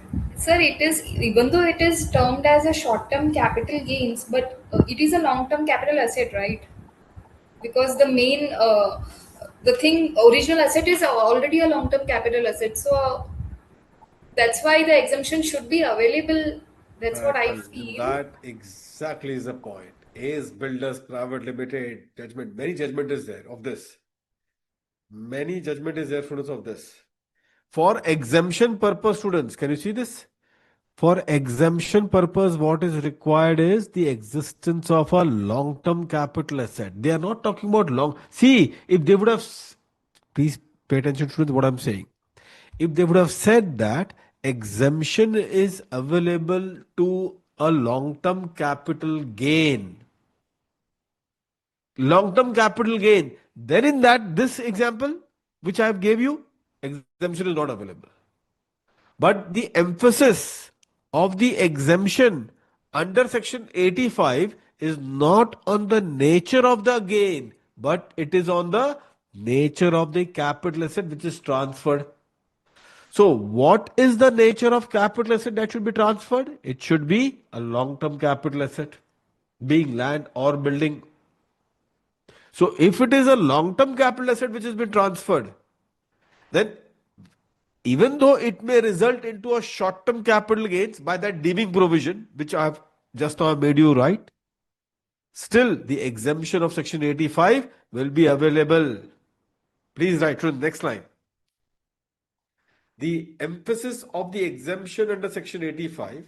Speaker 3: Sir, it is, even though it is termed as a short-term capital gains, but it is a long-term capital asset, right? Because the thing, original asset is already a long-term capital asset. So that's why the exemption should be available. That's what I
Speaker 1: And
Speaker 3: feel.
Speaker 1: that exactly is the point. Ace Builders Private Limited judgment, many judgment is there of this. Many judgment is there, students, of this. For exemption purpose, students, can you see this? For exemption purpose, what is required is the existence of a long-term capital asset. They are not talking about long. See, if they would have, please pay attention to what I'm saying. If they would have said that exemption is available to a long-term capital gain, then in that, this example, which I have gave you, exemption is not available. But the emphasis of the exemption under section 85 is not on the nature of the gain, but it is on the nature of the capital asset which is transferred. So, what is the nature of capital asset that should be transferred? It should be a long-term capital asset, being land or building. So, if it is a long-term capital asset which has been transferred, then even though it may result into a short-term capital gains by that deeming provision, which I have just now made you write, still the exemption of section 85 will be available. Please write to the next line. The emphasis of the exemption under section 85,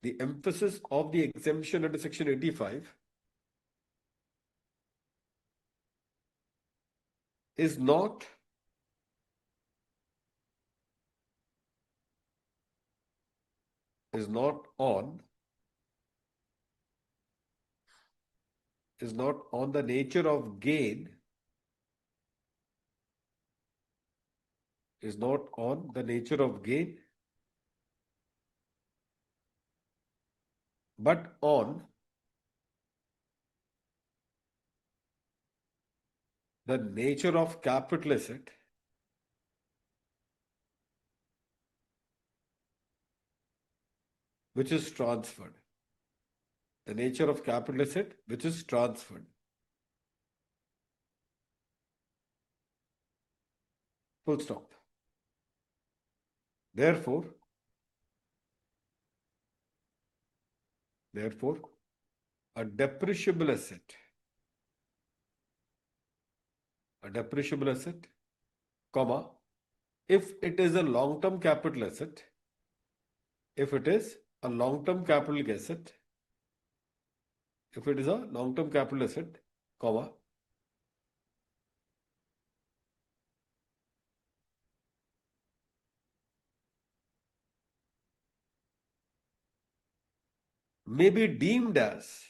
Speaker 1: the emphasis of the exemption under section 85 is not on the nature of gain, is not on the nature of gain, but on the nature of capital asset which is transferred. The nature of capital asset which is transferred. Full stop. Therefore, a depreciable asset, comma, if it is a long-term capital asset, comma, may be deemed as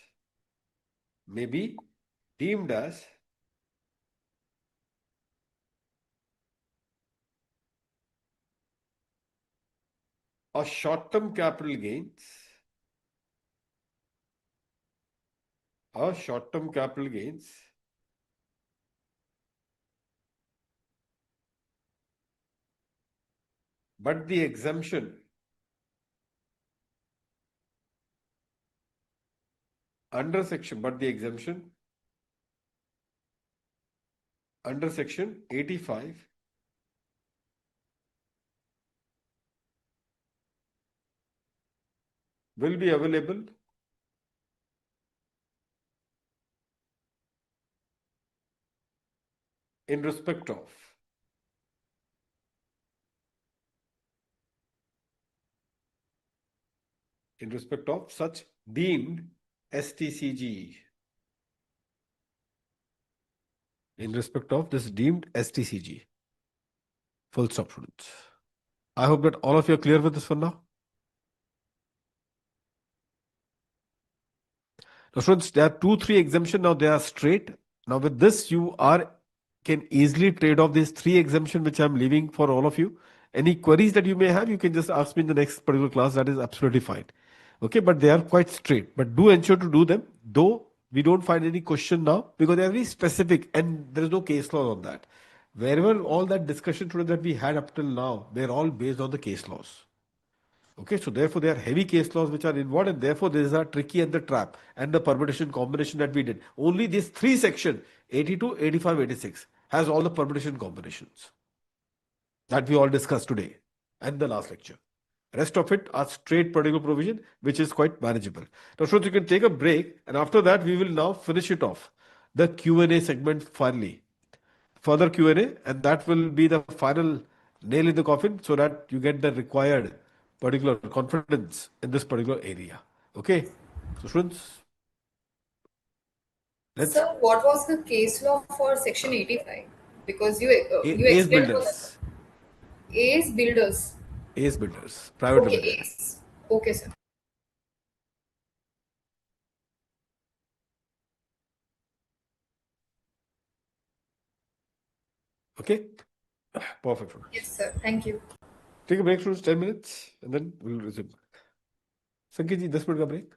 Speaker 1: a short-term capital gains, but the exemption under section 85 will be available in respect of such deemed STCG. In respect of this deemed STCG. Full stop, students. I hope that all of you are clear with this for now. Now, students, there are 2-3 exemption. Now they are straight. Now with this, you can easily trade off these 3 exemption which I'm leaving for all of you. Any queries that you may have, you can just ask me in the next particular class. That is absolutely fine. Okay, but they are quite straight. But do ensure to do them, though we don't find any question now because they are very specific and there is no case law on that. wherever all that discussion today that we had up till now, they're all based on the case laws. Okay, so therefore there are heavy case laws which are involved, and therefore these are tricky and the trap and the permutation combination that we did. Only these three sections, 82, 85, 86, has all the permutation combinations that we all discussed today and the last lecture. Rest of it are straight particular provision, which is quite manageable. Now, Shruti, you can take a break, and after that, we will now finish it off. The Q&A segment finally. Further Q&A, and that will be the final nail in the coffin so that you get the required particular confidence in this particular area. Okay? So, students, let's
Speaker 3: Sir, what was the case law for Section 85? Because you
Speaker 1: ACE
Speaker 3: explained about
Speaker 1: builders.
Speaker 3: the ACE builders.
Speaker 1: ACE builders, private
Speaker 3: Okay,
Speaker 1: limited.
Speaker 3: ACE. Okay, sir.
Speaker 1: Okay? Perfect.
Speaker 3: Yes, sir. Thank you.
Speaker 1: Take a break, students, 10 minutes, and then we'll resume. Sanket ji, 10 minute का break.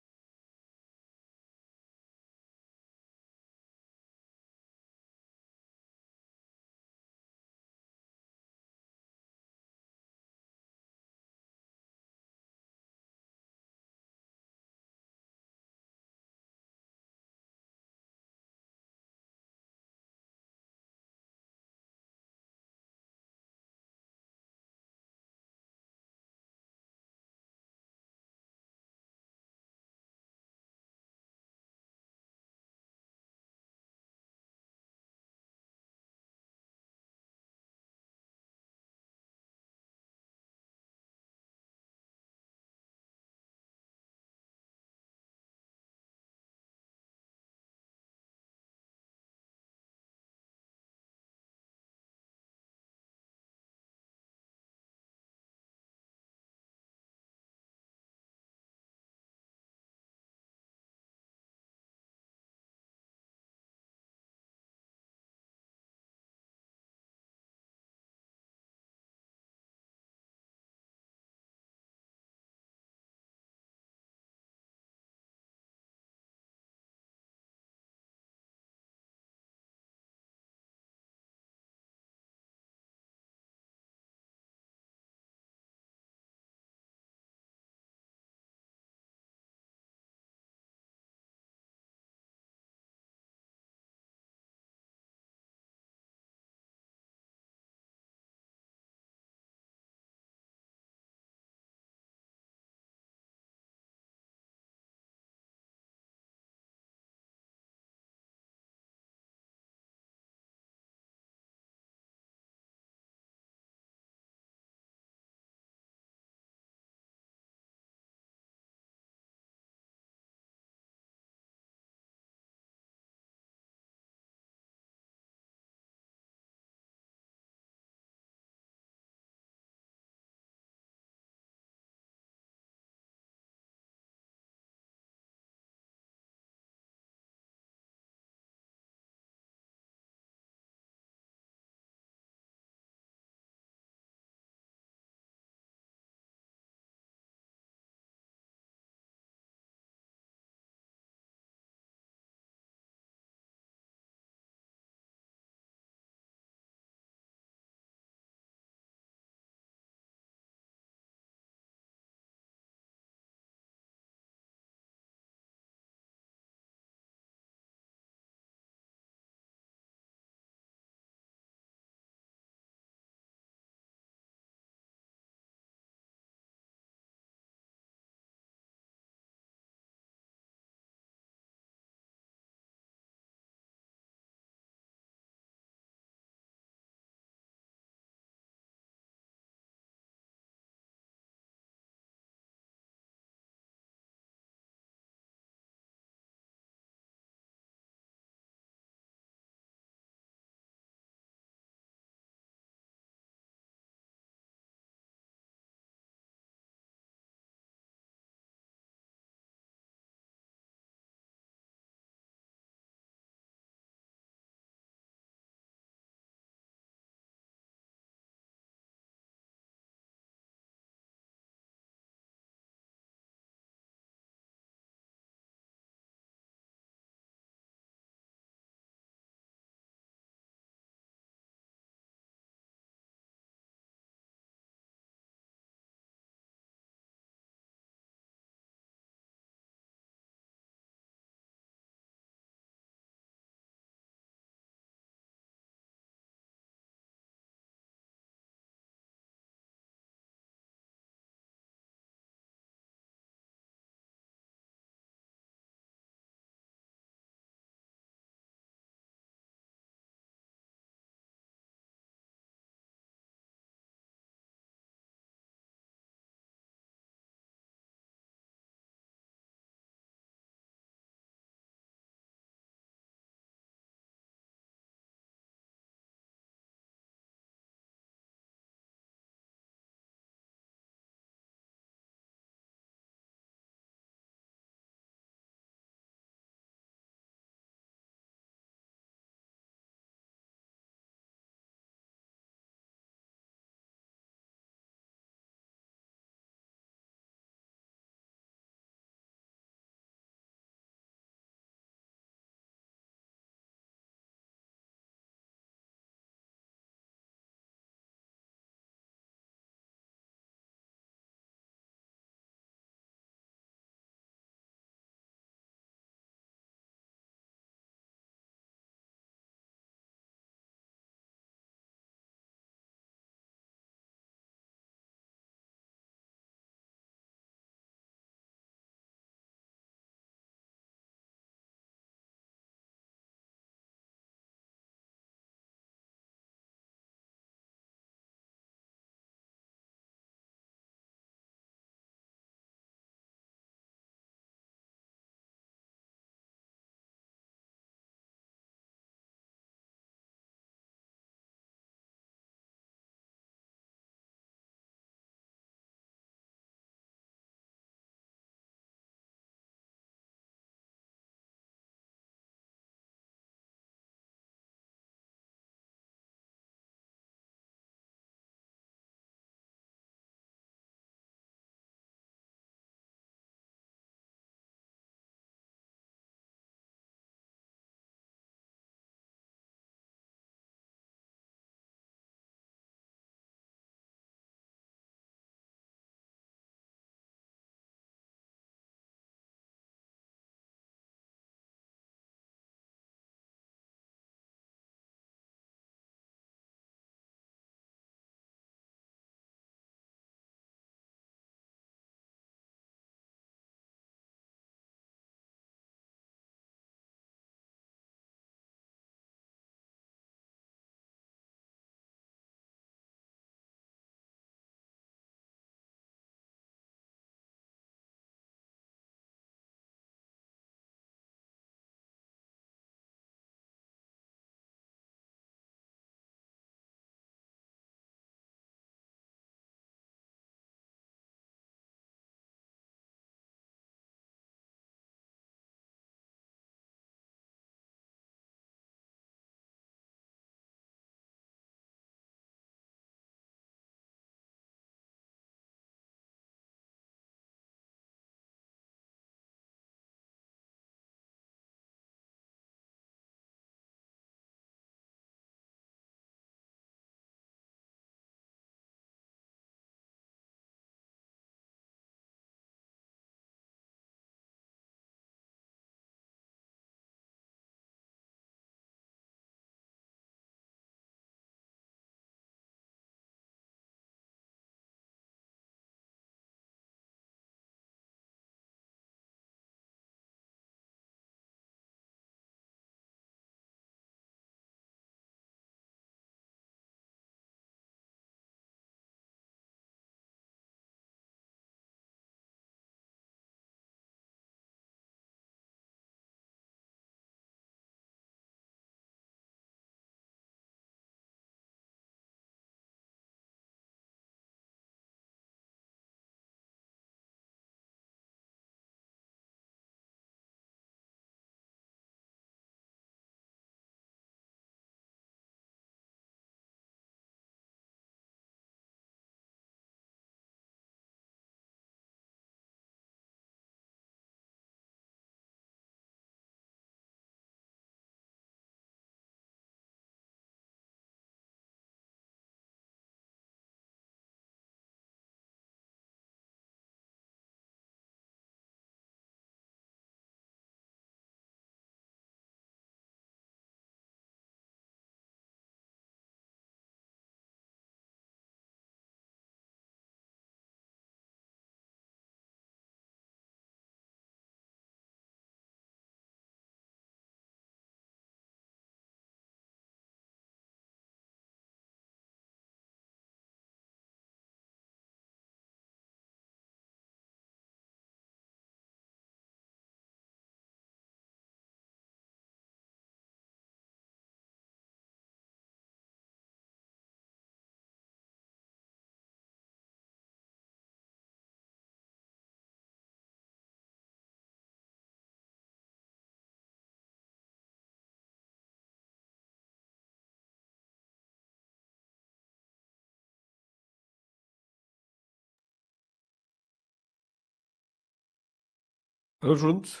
Speaker 1: Hello, students.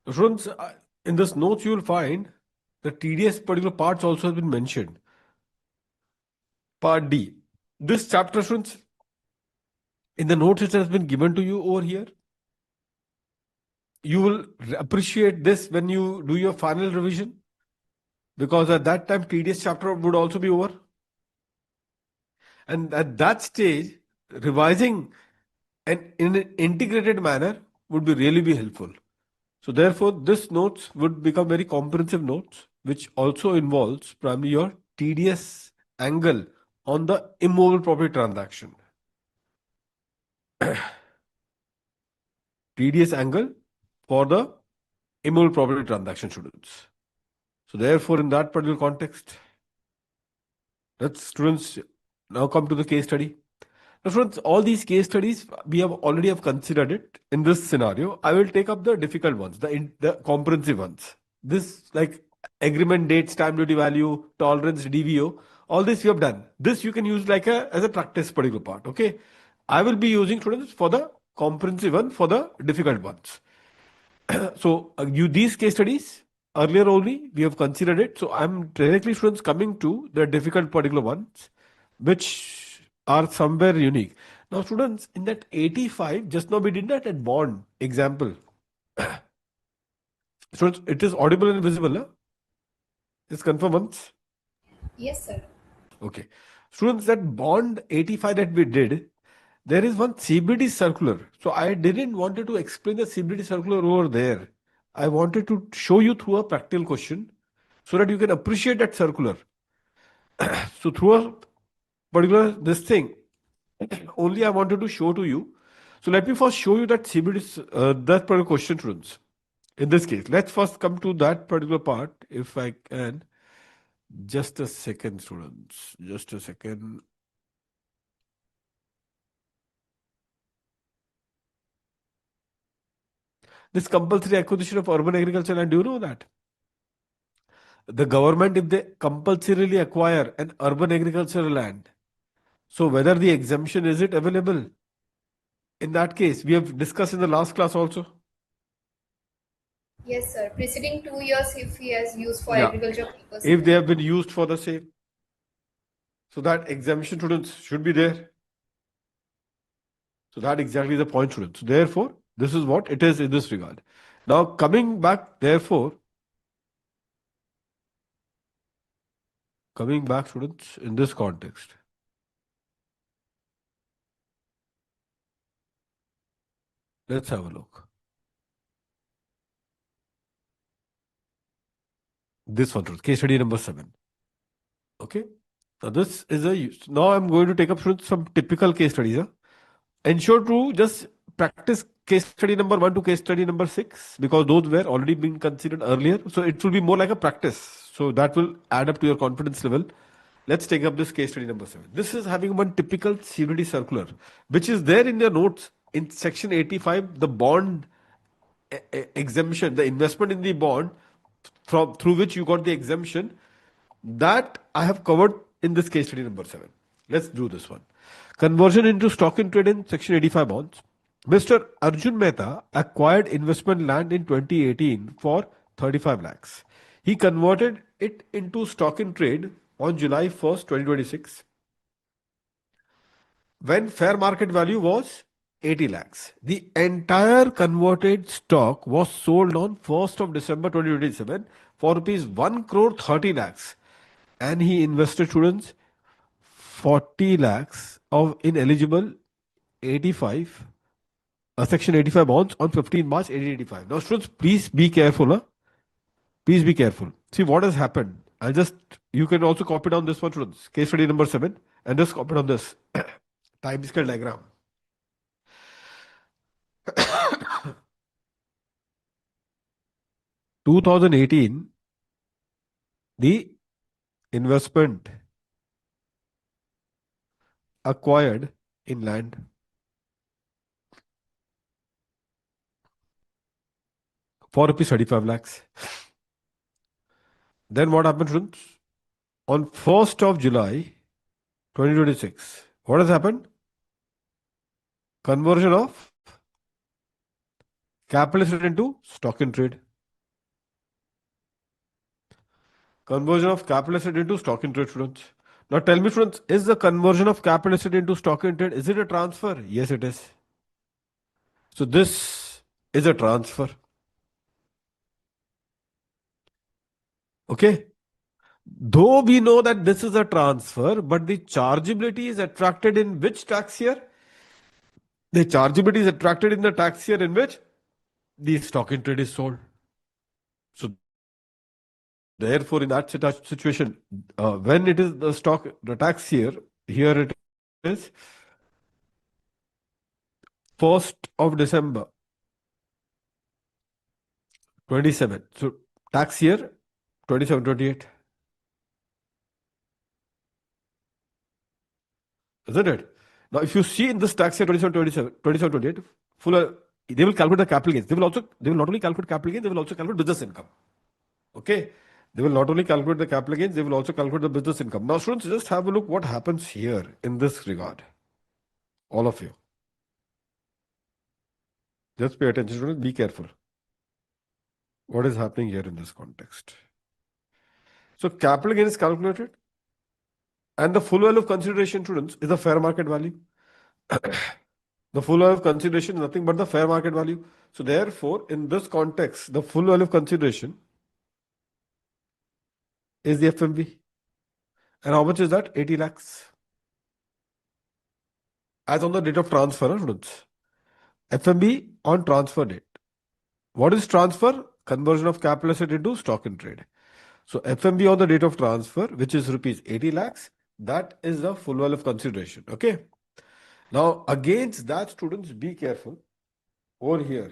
Speaker 1: Students, in this notes, you will find the TDS particular parts also has been mentioned. Part D. This chapter, students, in the notes it has been given to you over here. You will appreciate this when you do your final revision, because at that time TDS chapter would also be over. And at that stage, revising and in an integrated manner would be really be helpful. So therefore, this notes would become very comprehensive notes, which also involves primarily your TDS angle on the immovable property transaction. TDS angle for the immovable property transaction, students. So therefore, in that particular context, let's students now come to the case study. Now, friends, all these case studies we have already have considered it in this scenario. I will take up the difficult ones, the comprehensive ones. This like agreement date, stamp duty value, tolerance, DVO. All this you have done. This you can use like a as a practice particular part. Okay, I will be using students for the comprehensive one for the difficult ones. So you these case studies earlier only we have considered it. So I'm directly students coming to the difficult particular ones, which are somewhere unique. Now, students, in that 85, just now we did that at bond example. Students, it is audible and visible. Huh? Just confirm once.
Speaker 3: Yes, sir.
Speaker 1: Okay. Students, that bond 85 that we did, there is one CBD circular. So I didn't wanted to explain the CBD circular over there. I wanted to show you through a practical question so that you can appreciate that circular. So through a particular this thing, only I wanted to show to you. So let me first show you that CBD, that particular question, students. In this case, let's first come to that particular part, if I can. Just a second, students. Just a second. This compulsory acquisition of urban agriculture land, do you know that? The government, if they compulsorily acquire an urban agricultural land, so whether the exemption is it available? In that case, we have discussed in the last class also.
Speaker 3: Yes, sir. Preceding 2 years, if he has used for
Speaker 1: Yeah.
Speaker 3: agriculture purpose.
Speaker 1: If they have been used for the same. So that exemption, students, should be there. So that exactly the point, students. So therefore, this is what it is in this regard. Now coming back, therefore, students, in this context. Let's have a look. This one, case study number 7. Okay. Now this is now I'm going to take up some typical case studies. Huh? Ensure to just practice case study number 1 to case study number 6, because those were already being considered earlier. So it will be more like a practice. So that will add up to your confidence level. Let's take up this case study number 7. This is having one typical CBD circular, which is there in your notes in section 85, the bond exemption, the investment in the bond through which you got the exemption, that I have covered in this case study number 7. Let's do this one. Conversion into stock in trade in section 85 bonds. Mr. Arjun Mehta acquired investment land in 2018 for 35 lakhs. He converted it into stock in trade on July 1st, 2026, when fair market value was 80 lakhs. The entire converted stock was sold on 1st of December 2027 for rupees 1 crore 30 lakhs. And he invested, students, 40 lakhs of ineligible 85 section 85 bonds on 15 March 1885. Now, students, please be careful. Huh? Please be careful. See what has happened. You can also copy down this one, students. Case study number 7, and just copy down this time scale diagram. 2018, the investment acquired in land for rupees 35 lakhs. Then what happened, students? On 1st of July 2026, what has happened? Conversion of capital asset into stock in trade. Conversion of capital asset into stock in trade, students. Now tell me, students, is the conversion of capital asset into stock in trade, is it a transfer? Yes, it is. So this is a transfer. Okay. Though we know that this is a transfer, but the chargeability is attracted in which tax year? The chargeability is attracted in the tax year in which the stock in trade is sold. So therefore, in that situation, when it is the tax year, here it is 1st of December 27. So tax year 27, 28. Isn't it? Now, if you see in this tax year 27, 28, full, they will calculate the capital gains. They will not only calculate capital gains, they will also calculate business income. Okay. They will not only calculate the capital gains, they will also calculate the business income. Now, students, just have a look what happens here in this regard. All of you. Just pay attention, students. Be careful. What is happening here in this context? So, capital gain is calculated, and the full value of consideration, students, is the fair market value. The full value of consideration is nothing but the fair market value. So, therefore, in this context, the full value of consideration is the FMV. And how much is that? 80 lakhs. As on the date of transfer, students. FMV on transfer date. What is transfer? Conversion of capital asset into stock in trade. So FMV on the date of transfer, which is rupees 80 lakhs, that is the full value of consideration. Okay. Now, against that, students, be careful. Over here,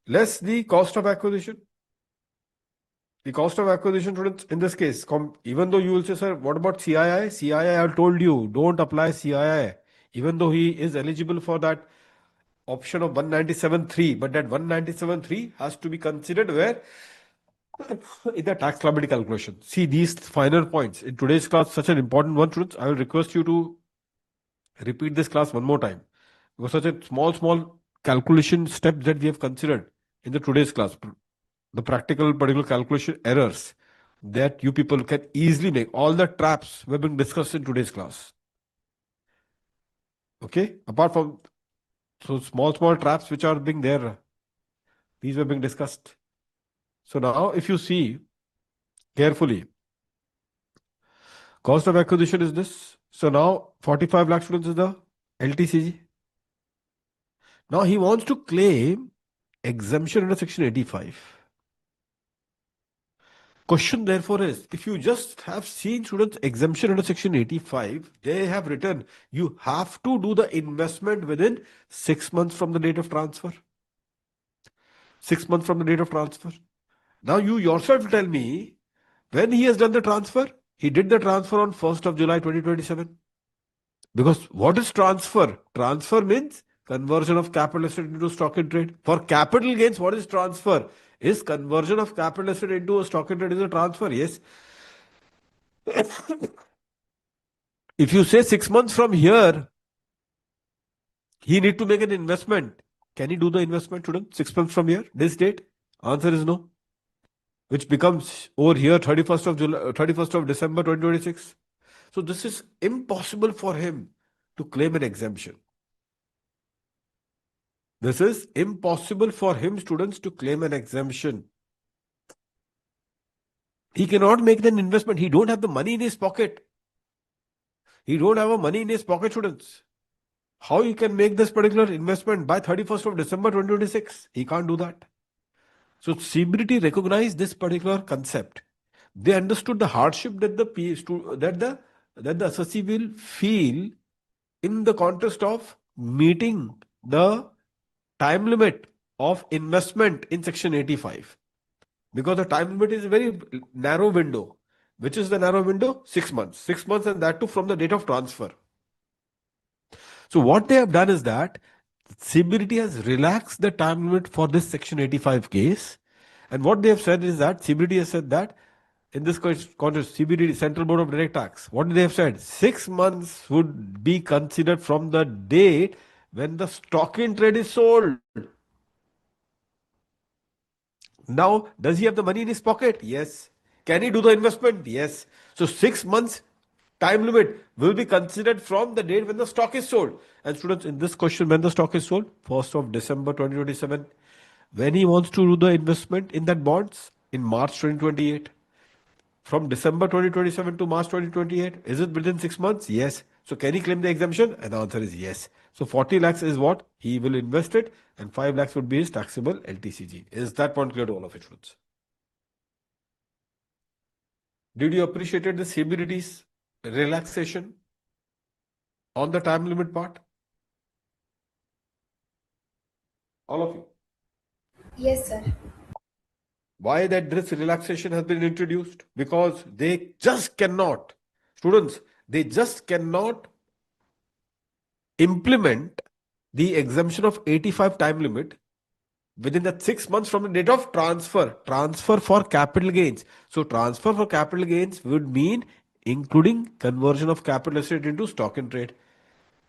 Speaker 1: less the cost of acquisition. The cost of acquisition, students, in this case, even though you will say, sir, what about CII? CII, I have told you, don't apply CII. Even though he is eligible for that option of 197.3, but that 197.3 has to be considered where? In the tax liability calculation. See these final points. In today's class, such an important one, students, I will request you to repeat this class one more time. Because such a small calculation steps that we have considered in the today's class. The practical particular calculation errors that you people can easily make. All the traps were being discussed in today's class. Okay? Apart from so small traps which are being there, these were being discussed. So now if you see carefully, cost of acquisition is this. So now 45 lakh, students, is the LTCG. Now he wants to claim exemption under section 85. Question therefore is, if you just have seen, students, exemption under section 85, they have written you have to do the investment within 6 months from the date of transfer. 6 months from the date of transfer. Now you yourself tell me, when he has done the transfer, he did the transfer on 1st of July 2027. Because what is transfer? Transfer means conversion of capital asset into stock in trade. For capital gains, what is transfer? Is conversion of capital asset into a stock in trade is a transfer? Yes. If you say 6 months from here, he need to make an investment. Can he do the investment, student? 6 months from here, this date? Answer is no. Which becomes over here 31st of December 2026. So this is impossible for him to claim an exemption. This is impossible for him, students, to claim an exemption. He cannot make an investment. He don't have the money in his pocket. He don't have a money in his pocket, students. How he can make this particular investment by 31st of December 2026? He can't do that. So CBDT recognized this particular concept. They understood the hardship that the assessee will feel in the context of meeting the time limit of investment in section 85. Because the time limit is a very narrow window. Which is the narrow window? 6 months. 6 months, and that too from the date of transfer. So what they have done is that CBDT has relaxed the time limit for this section 85 case. And what they have said is that CBDT has said that in this context, CBDT, Central Board of Direct Tax, what they have said? 6 months would be considered from the date when the stock in trade is sold. Now, does he have the money in his pocket? Yes. Can he do the investment? Yes. So 6 months time limit will be considered from the date when the stock is sold. And students, in this question, when the stock is sold, 1st of December 2027. When he wants to do the investment in that bonds, in March 2028. From December 2027 to March 2028, is it within 6 months? Yes. So can he claim the exemption? And the answer is yes. So 40 lakhs is what he will invest it, and 5 lakhs would be his taxable LTCG. Is that point clear to all of it, students? Did you appreciate the CBDT's relaxation on the time limit part? All of you.
Speaker 3: Yes, sir.
Speaker 1: Why that this relaxation has been introduced? Because they just cannot, students, they just cannot implement the exemption of 85 time limit within that 6 months from the date of transfer for capital gains. So transfer for capital gains would mean including conversion of capital asset into stock in trade.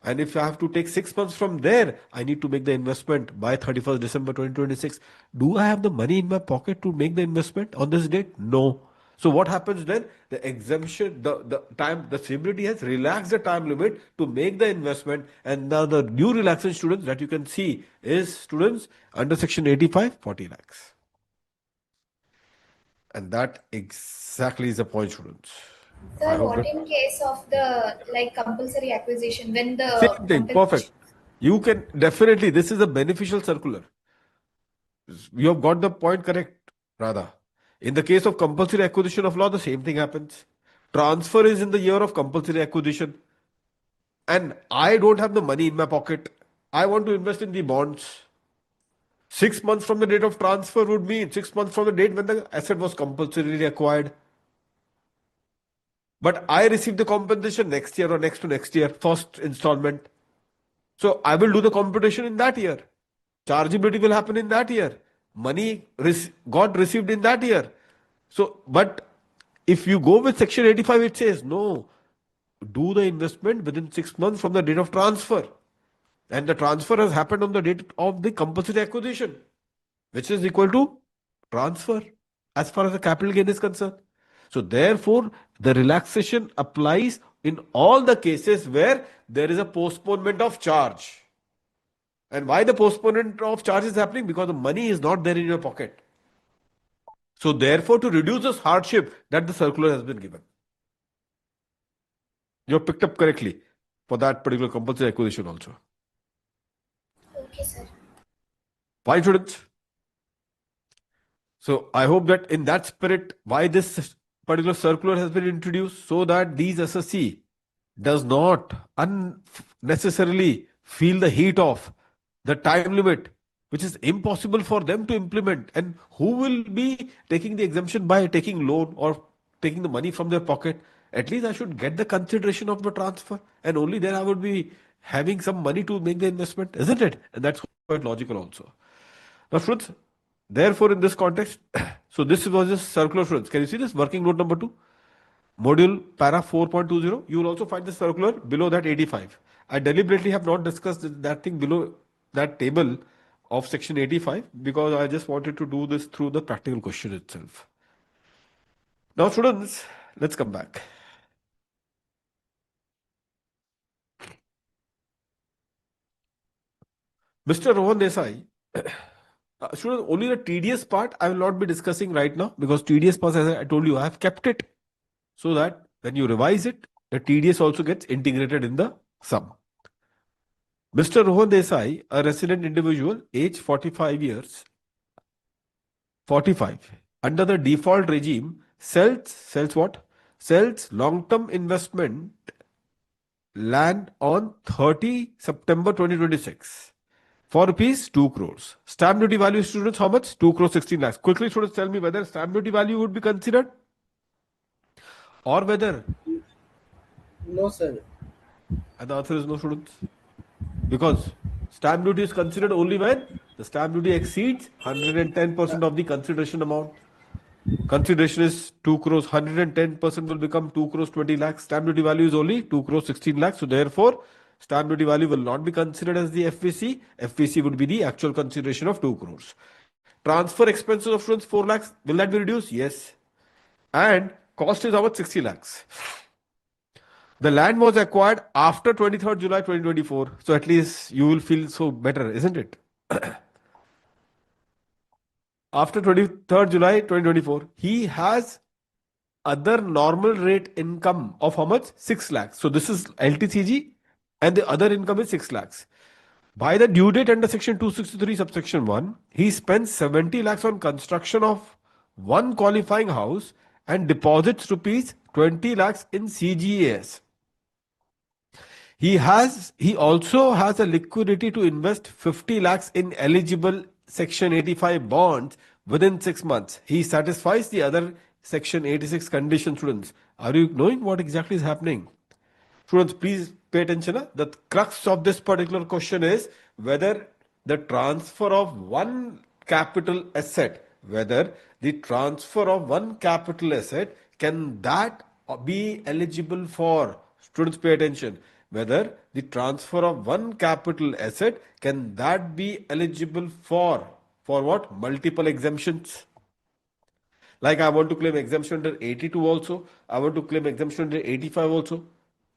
Speaker 1: And if I have to take 6 months from there, I need to make the investment by 31st December 2026. Do I have the money in my pocket to make the investment on this date? No. So what happens then? The exemption, the CBDT has relaxed the time limit to make the investment. And now the new relaxation, students, that you can see is students under section 85, 40 lakhs. And that exactly is the point, students.
Speaker 3: Sir, what in case of the compulsory acquisition when the
Speaker 1: same thing, perfect. You can definitely, this is a beneficial circular. You have got the point correct, Radha. In the case of compulsory acquisition of law, the same thing happens. Transfer is in the year of compulsory acquisition. And I don't have the money in my pocket. I want to invest in the bonds. 6 months from the date of transfer would mean 6 months from the date when the asset was compulsorily acquired. But I receive the compensation next year or next to next year, first installment. So I will do the computation in that year. Chargeability will happen in that year. Money got received in that year. So, but if you go with section 85, it says no, do the investment within 6 months from the date of transfer. And the transfer has happened on the date of the compulsory acquisition, which is equal to transfer as far as the capital gain is concerned. So therefore, the relaxation applies in all the cases where there is a postponement of charge. And why the postponement of charge is happening? Because the money is not there in your pocket. So therefore, to reduce this hardship, that the circular has been given. You have picked up correctly for that particular compulsory acquisition also.
Speaker 3: Okay, sir.
Speaker 1: Fine, students. So I hope that in that spirit, why this particular circular has been introduced, so that these SSC does not unnecessarily feel the heat of the time limit, which is impossible for them to implement. And who will be taking the exemption by taking loan or taking the money from their pocket? At least I should get the consideration of the transfer, and only then I would be having some money to make the investment, isn't it? And that's quite logical also. Now, students, therefore, in this context, so this was just circular, students. Can you see this working note number 2? Module para 4.20. You will also find the circular below that 85. I deliberately have not discussed that thing below that table of section 85 because I just wanted to do this through the practical question itself. Now, students, let's come back. Mr. Rohan Desai, students, only the TDS part I will not be discussing right now because TDS part, as I told you, I have kept it so that when you revise it, the TDS also gets integrated in the sum. Mr. Rohan Desai, a resident individual, age 45 years, 45, under the default regime, sells what? Sells long-term investment land on 30 September 2026 for rupees 2 crores. Stamp duty value, students, how much? 2 crores 16 lakhs. Quickly, students, tell me whether stamp duty value would be considered or whether.
Speaker 4: No, sir.
Speaker 1: And the answer is no, students. Because stamp duty is considered only when the stamp duty exceeds 110% of the consideration amount. Consideration is 2 crores, 110% will become 2 crores 20 lakhs. Stamp duty value is only 2 crores 16 lakhs. So therefore, stamp duty value will not be considered as the FVC. FVC would be the actual consideration of 2 crores. Transfer expenses of students 4 lakhs. Will that be reduced? Yes. And cost is how much? 60 lakhs. The land was acquired after 23rd July 2024. So at least you will feel so better, isn't it? After 23rd July 2024, he has other normal rate income of how much? 6 lakhs. So this is LTCG and the other income is 6 lakhs. By the due date under section 263 subsection 1, he spends 70 lakhs on construction of one qualifying house and deposits rupees 20 lakhs in CGAS. He also has a liquidity to invest 50 lakhs in eligible section 85 bonds within 6 months. He satisfies the other section 86 condition. Students, are you knowing what exactly is happening? Students, please pay attention. The crux of this particular question is whether the transfer of one capital asset, can that be eligible for, students pay attention, whether the transfer of one capital asset, can that be eligible for what? Multiple exemptions. Like I want to claim exemption under 82 also. I want to claim exemption under 85 also.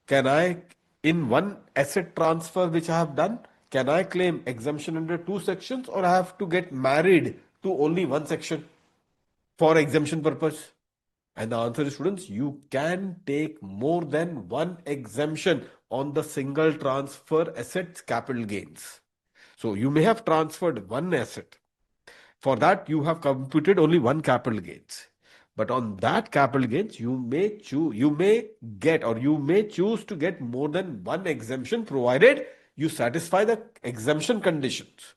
Speaker 1: Can I, in one asset transfer which I have done, can I claim exemption under 2 sections, or I have to get married to only 1 section for exemption purpose? And the answer is, students, you can take more than 1 exemption on the single transfer asset's capital gains. So you may have transferred 1 asset. For that, you have computed only 1 capital gains. But on that capital gains, you may choose to get more than 1 exemption, provided you satisfy the exemption conditions.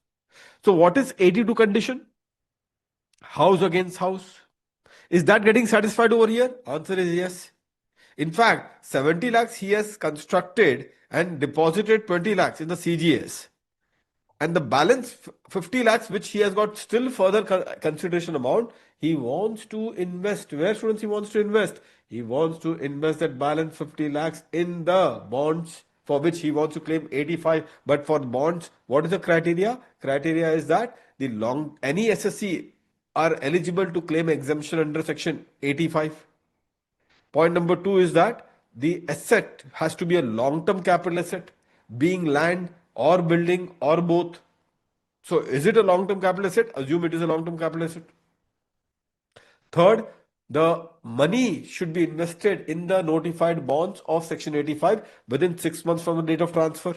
Speaker 1: So what is 82 condition? House against house. Is that getting satisfied over here? Answer is yes. In fact, 70 lakhs he has constructed and deposited 20 lakhs in the CGS. And the balance 50 lakhs, which he has got still further consideration amount, he wants to invest. Where, students, he wants to invest? He wants to invest that balance 50 lakhs in the bonds, for which he wants to claim 85. But for bonds, what is the criteria? Criteria is that any SSC are eligible to claim exemption under section 85. Point number 2 is that the asset has to be a long-term capital asset, being land or building or both. So is it a long-term capital asset? Assume it is a long-term capital asset. Third, the money should be invested in the notified bonds of section 85 within 6 months from the date of transfer.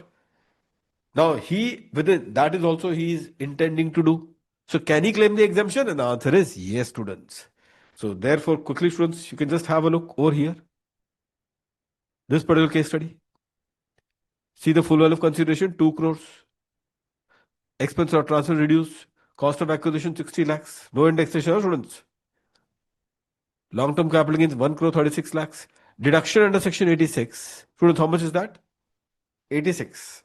Speaker 1: Now that is also he is intending to do. So can he claim the exemption? And the answer is yes, students. So therefore, quickly, students, you can just have a look over here. This particular case study. See the full value of consideration, 2 crores. Expense of transfer reduced. Cost of acquisition, 60 lakhs. No indexation, students. Long-term capital gains, 1 crore 36 lakhs. Deduction under section 86. Students, how much is that? 86.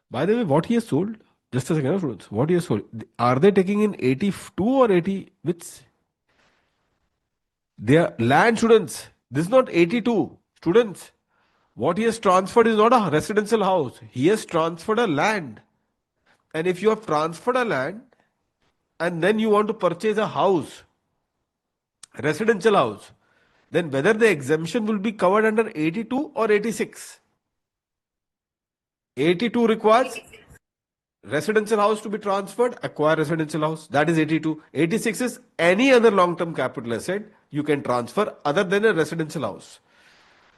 Speaker 1: By the way, what he has sold, just a second, students, what he has sold, are they taking in 82 or 80? Which? They are land, students. This is not 82. Students, what he has transferred is not a residential house. He has transferred a land. And if you have transferred a land and then you want to purchase a house, residential house, then whether the exemption will be covered under 82 or 86. 82 requires residential house to be transferred, acquire residential house. That is 82. 86 is any other long-term capital asset you can transfer other than a residential house.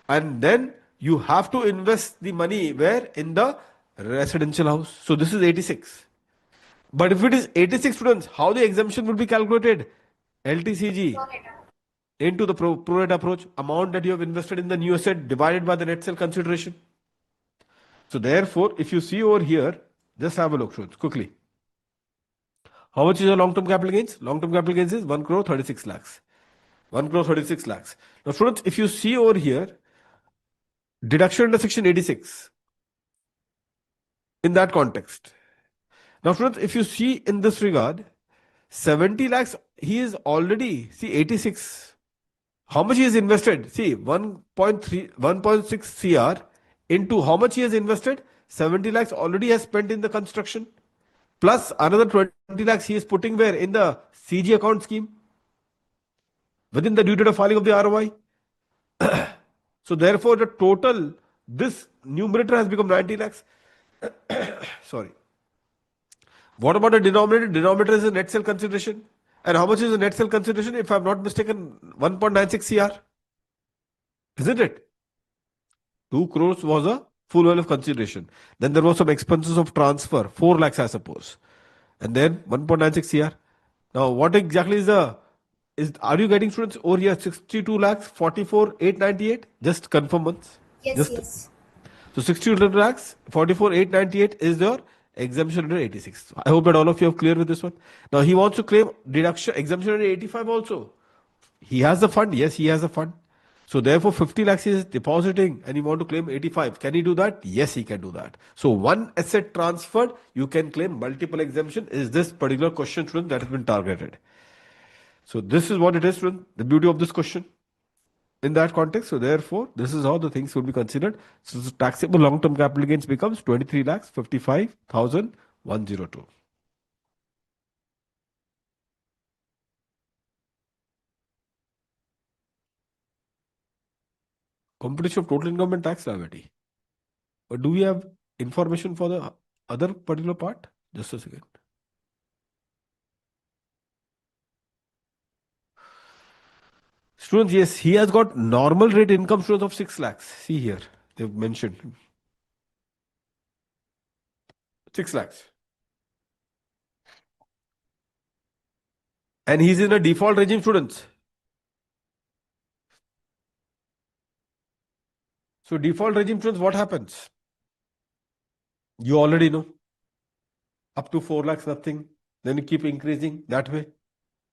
Speaker 1: And then you have to invest the money where? In the residential house. So this is 86. But if it is 86, students, how the exemption will be calculated? LTCG into the pro rata approach, amount that you have invested in the new asset divided by the net sale consideration. So therefore, if you see over here, just have a look, students, quickly. How much is your long-term capital gains? Long-term capital gains is 1 crore 36 lakhs. 1 crore 36 lakhs. Now, students, if you see over here, deduction under section 86, in that context. Now, students, if you see in this regard, 70 lakhs, he is already, see, 86. How much he has invested? See, 1.3, 1.6 CR into how much he has invested? 70 lakhs already has spent in the construction. Plus another 20 lakhs he is putting where? In the CG account scheme. Within the due date of filing of the ROI. So therefore, the total, this numerator has become 90 lakhs. Sorry. What about the denominator? Denominator is a net sale consideration. And how much is the net sale consideration? If I'm not mistaken, 1.96 CR. Isn't it? 2 crores was a full value of consideration. Then there was some expenses of transfer, 4 lakhs, I suppose. And then 1.96 CR. Now, what exactly is are you getting, students, over here 62 lakhs, 44,898? Just confirm once.
Speaker 3: Yes,
Speaker 1: Just
Speaker 3: yes.
Speaker 1: So 62 lakhs, 44,898 is your exemption under 86. I hope that all of you are clear with this one. Now he wants to claim deduction, exemption under 85 also. He has the fund. Yes, he has the fund. So therefore 50 lakhs is depositing and you want to claim 85. Can he do that? Yes, he can do that. So one asset transferred, you can claim multiple exemption. Is this particular question, student, that has been targeted? So this is what it is, student. The beauty of this question in that context. So therefore, this is how the things will be considered. So the taxable long-term capital gains becomes 23 lakhs 55,102. Computation of total income and tax liability. But do we have information for the other particular part? Just a second. Students, yes, he has got normal rate income, students, of 6 lakhs. See here, they've mentioned 6 lakhs. And he's in a default regime, students. So default regime, students, what happens? You already know. Up to 4 lakhs, nothing. Then you keep increasing that way.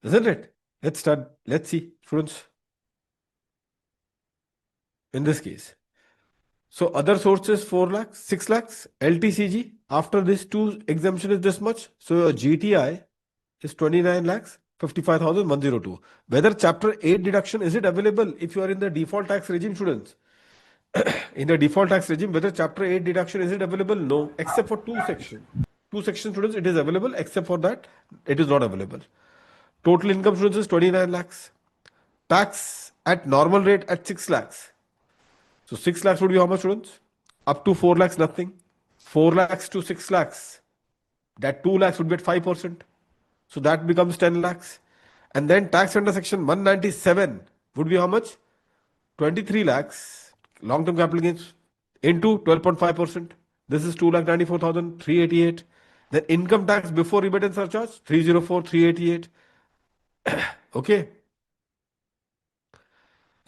Speaker 1: Isn't it? Let's start. Let's see, students. In this case. So other sources 4 lakhs, 6 lakhs, LTCG. After this two exemption is this much. So your GTI is 29 lakhs, 55,102. Whether chapter 8 deduction, is it available if you are in the default tax regime, students? In the default tax regime, whether chapter 8 deduction, is it available? No, except for two sections. Two section, students, it is available. Except for that, it is not available. Total income, students, is 29 lakhs. Tax at normal rate at 6 lakhs. So 6 lakhs would be how much, students? Up to 4 lakhs, nothing. 4 lakhs to 6 lakhs. That 2 lakhs would be at 5%. So that becomes 10 lakhs. And then tax under section 197 would be how much? 23 lakhs. Long-term capital gains into 12.5%. This is 2,94,388. Then income tax before rebate and surcharge, 304,388. Okay.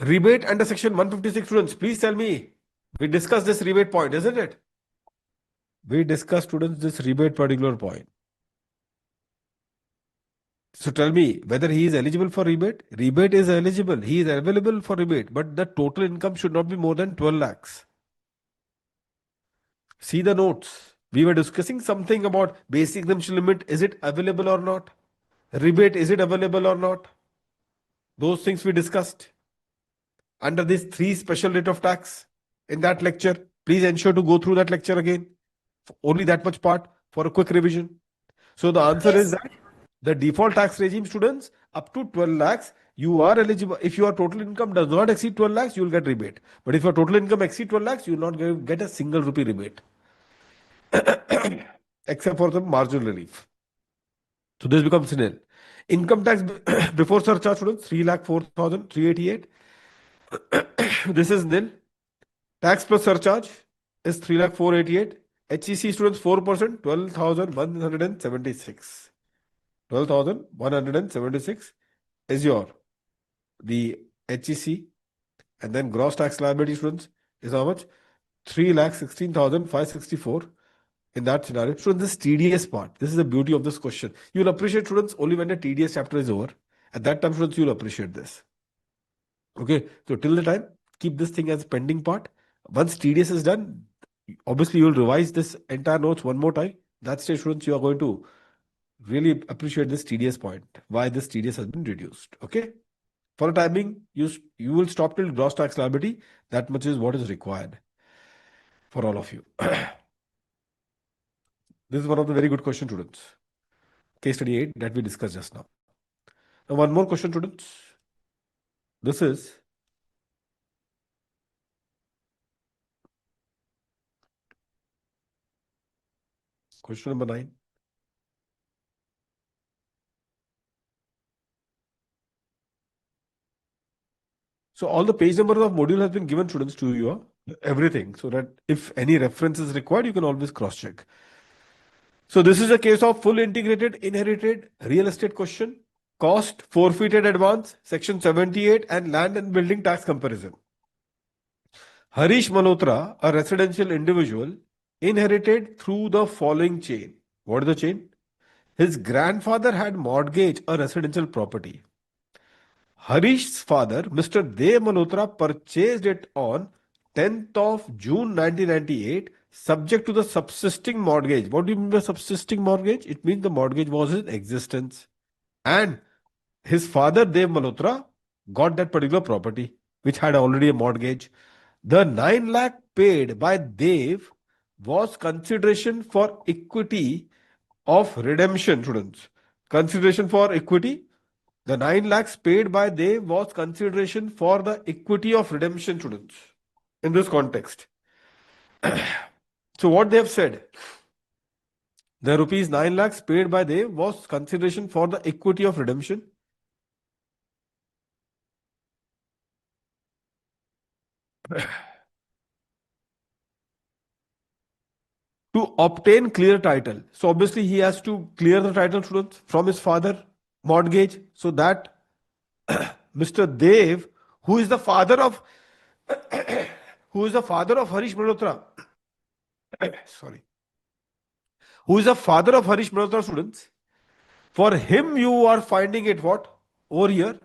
Speaker 1: Rebate under section 156, students. Please tell me. We discussed this rebate point, isn't it? We discussed, students, this rebate particular point. So tell me whether he is eligible for rebate. Rebate is eligible. He is available for rebate, but the total income should not be more than 12 lakhs. See the notes. We were discussing something about basic exemption limit. Is it available or not? Rebate, is it available or not? Those things we discussed under this 3 special rate of tax in that lecture. Please ensure to go through that lecture again. Only that much part for a quick revision. So the answer is that the default tax regime, students, up to 12 lakhs, you are eligible. If your total income does not exceed 12 lakhs, you will get rebate. But if your total income exceeds 12 lakhs, you will not get a single rupee rebate. Except for the marginal relief. So this becomes nil. Income tax before surcharge, students, 3,04,388. This is nil. Tax plus surcharge is 3,04,88. HEC, students, 4%, 12,176. 12,176 is the HEC. And then gross tax liability, students, is how much? 3,16,564 in that scenario. So this TDS part, this is the beauty of this question. You'll appreciate, students, only when the TDS chapter is over. At that time, students, you'll appreciate this. Okay, so till the time, keep this thing as pending part. Once TDS is done, obviously you'll revise this entire notes one more time. That stage, students, you are going to really appreciate this TDS point, why this TDS has been reduced. Okay. For the time being, you will stop till gross tax liability. That much is what is required for all of you. This is one of the very good questions, students. Case study 8 that we discussed just now. Now, one more question, students. This is question number 9. So all the page numbers of module has been given, students, to you, everything, so that if any reference is required, you can always cross-check. So this is a case of full integrated inherited real estate question, cost, forfeited advance, section 78, and land and building tax comparison. Harish Malhotra, a residential individual, inherited through the following chain. What is the chain? His grandfather had mortgaged a residential property. Harish's father, Mr. Dev Malhotra, purchased it on 10th of June 1998, subject to the subsisting mortgage. What do you mean by subsisting mortgage? It means the mortgage was in existence. And his father, Dev Malhotra, got that particular property, which had already a mortgage. The 9 lakh paid by Dev was consideration for equity of redemption, students. Consideration for equity. The 9 lakhs paid by Dev was consideration for the equity of redemption, students, in this context. So what they have said, the rupees 9 lakhs paid by Dev was consideration for the equity of redemption. To obtain clear title. So obviously he has to clear the title, students, from his father mortgage, so that Mr. Dev, who is the father of Harish Malhotra, sorry, who is the father of Harish Malhotra, students, for him you are finding it what? Over here,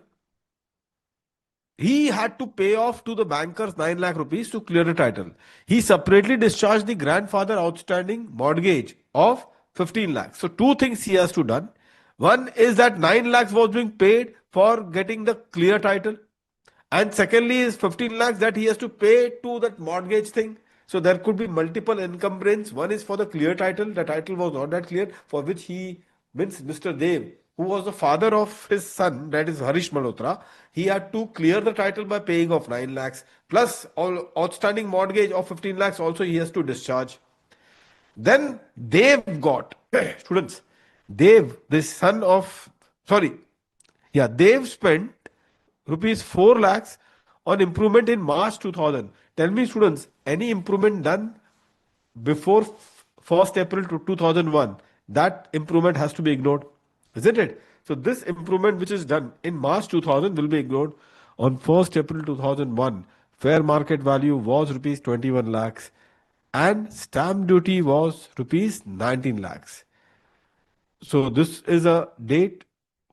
Speaker 1: he had to pay off to the bankers 9 lakh rupees to clear the title. He separately discharged the grandfather outstanding mortgage of 15 lakhs. So two things he has to done. One is that 9 lakhs was being paid for getting the clear title. And secondly is 15 lakhs that he has to pay to that mortgage thing. So there could be multiple encumbrance. One is for the clear title. The title was not that clear, for which he means Mr. Dev, who was the father of his son, that is Harish Malhotra, he had to clear the title by paying of 9 lakhs. Plus all outstanding mortgage of 15 lakhs also he has to discharge. Then Dev got, students, Dev, the son of, Dev spent rupees 4 lakhs on improvement in March 2000. Tell me, students, any improvement done before 1st April to 2001, that improvement has to be ignored, isn't it? So this improvement which is done in March 2000 will be ignored. On 1st April 2001, fair market value was rupees 21 lakhs and stamp duty was rupees 19 lakhs. So this is a date.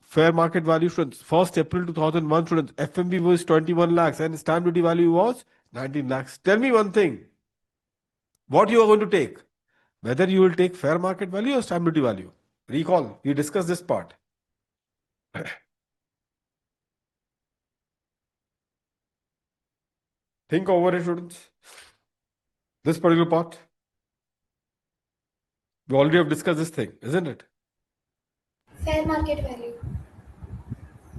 Speaker 1: Fair market value, students, 1st April 2001, students, FMV was 21 lakhs and stamp duty value was 19 lakhs. Tell me one thing. What you are going to take? Whether you will take fair market value or stamp duty value. Recall, we discussed this part. Think over it, students. This particular part. We already have discussed this thing, isn't it?
Speaker 3: Fair market value.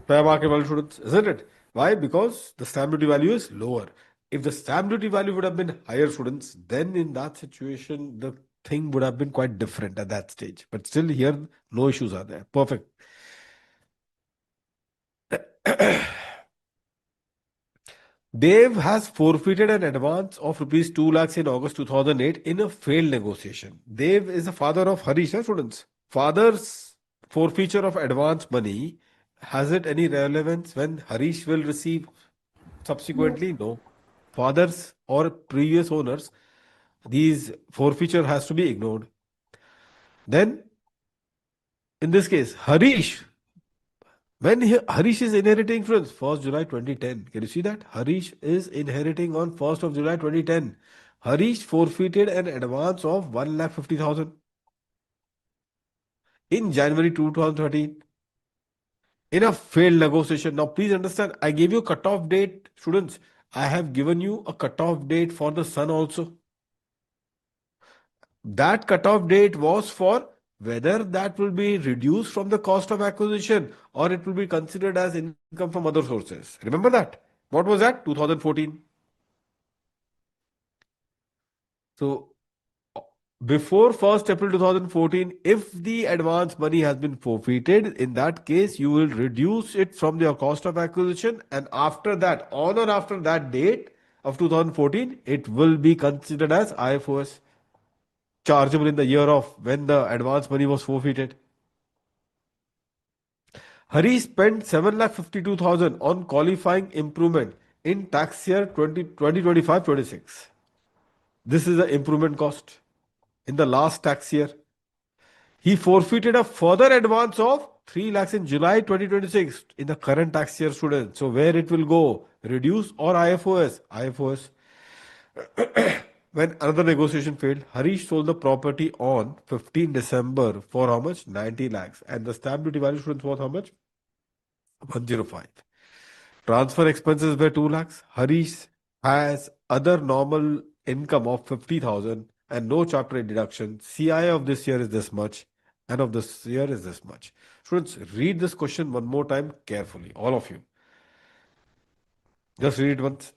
Speaker 1: Fair market value, students, isn't it? Why? Because the stamp duty value is lower. If the stamp duty value would have been higher, students, then in that situation, the thing would have been quite different at that stage. But still here, no issues are there. Perfect. Dev has forfeited an advance of rupees 2 lakhs in August 2008 in a failed negotiation. Dev is the father of Harish, students. Father's forfeiture of advance money, has it any relevance when Harish will receive subsequently? No. Fathers or previous owners, these forfeiture has to be ignored. Then, in this case, Harish, when Harish is inheriting from 1st July 2010, can you see that? Harish is inheriting on 1st of July 2010. Harish forfeited an advance of 1,50,000. in January 2013 in a failed negotiation. Now, please understand, I gave you a cutoff date, students. I have given you a cutoff date for the sun also. That cutoff date was for whether that will be reduced from the cost of acquisition or it will be considered as income from other sources. Remember that? What was that? 2014. So before 1st April 2014, if the advance money has been forfeited, in that case, you will reduce it from your cost of acquisition. And after that, on or after that date of 2014, it will be considered as IFOS, chargeable in the year of when the advance money was forfeited. Hari spent 7,52,000 on qualifying improvement in tax year 2025-26. This is the improvement cost in the last tax year. He forfeited a further advance of 3 lakhs in July 2026 in the current tax year, students. So where it will go? Reduce or IFOS? IFOS. When another negotiation failed, Harish sold the property on 15 December for how much? 90 lakhs. And the stamp duty value, students, was how much? 105. Transfer expenses were 2 lakhs. Harish has other normal income of 50,000 and no chapter 8 deduction. CI of this year is this much and of this year is this much. Students, read this question one more time carefully. All of you. Just read it once.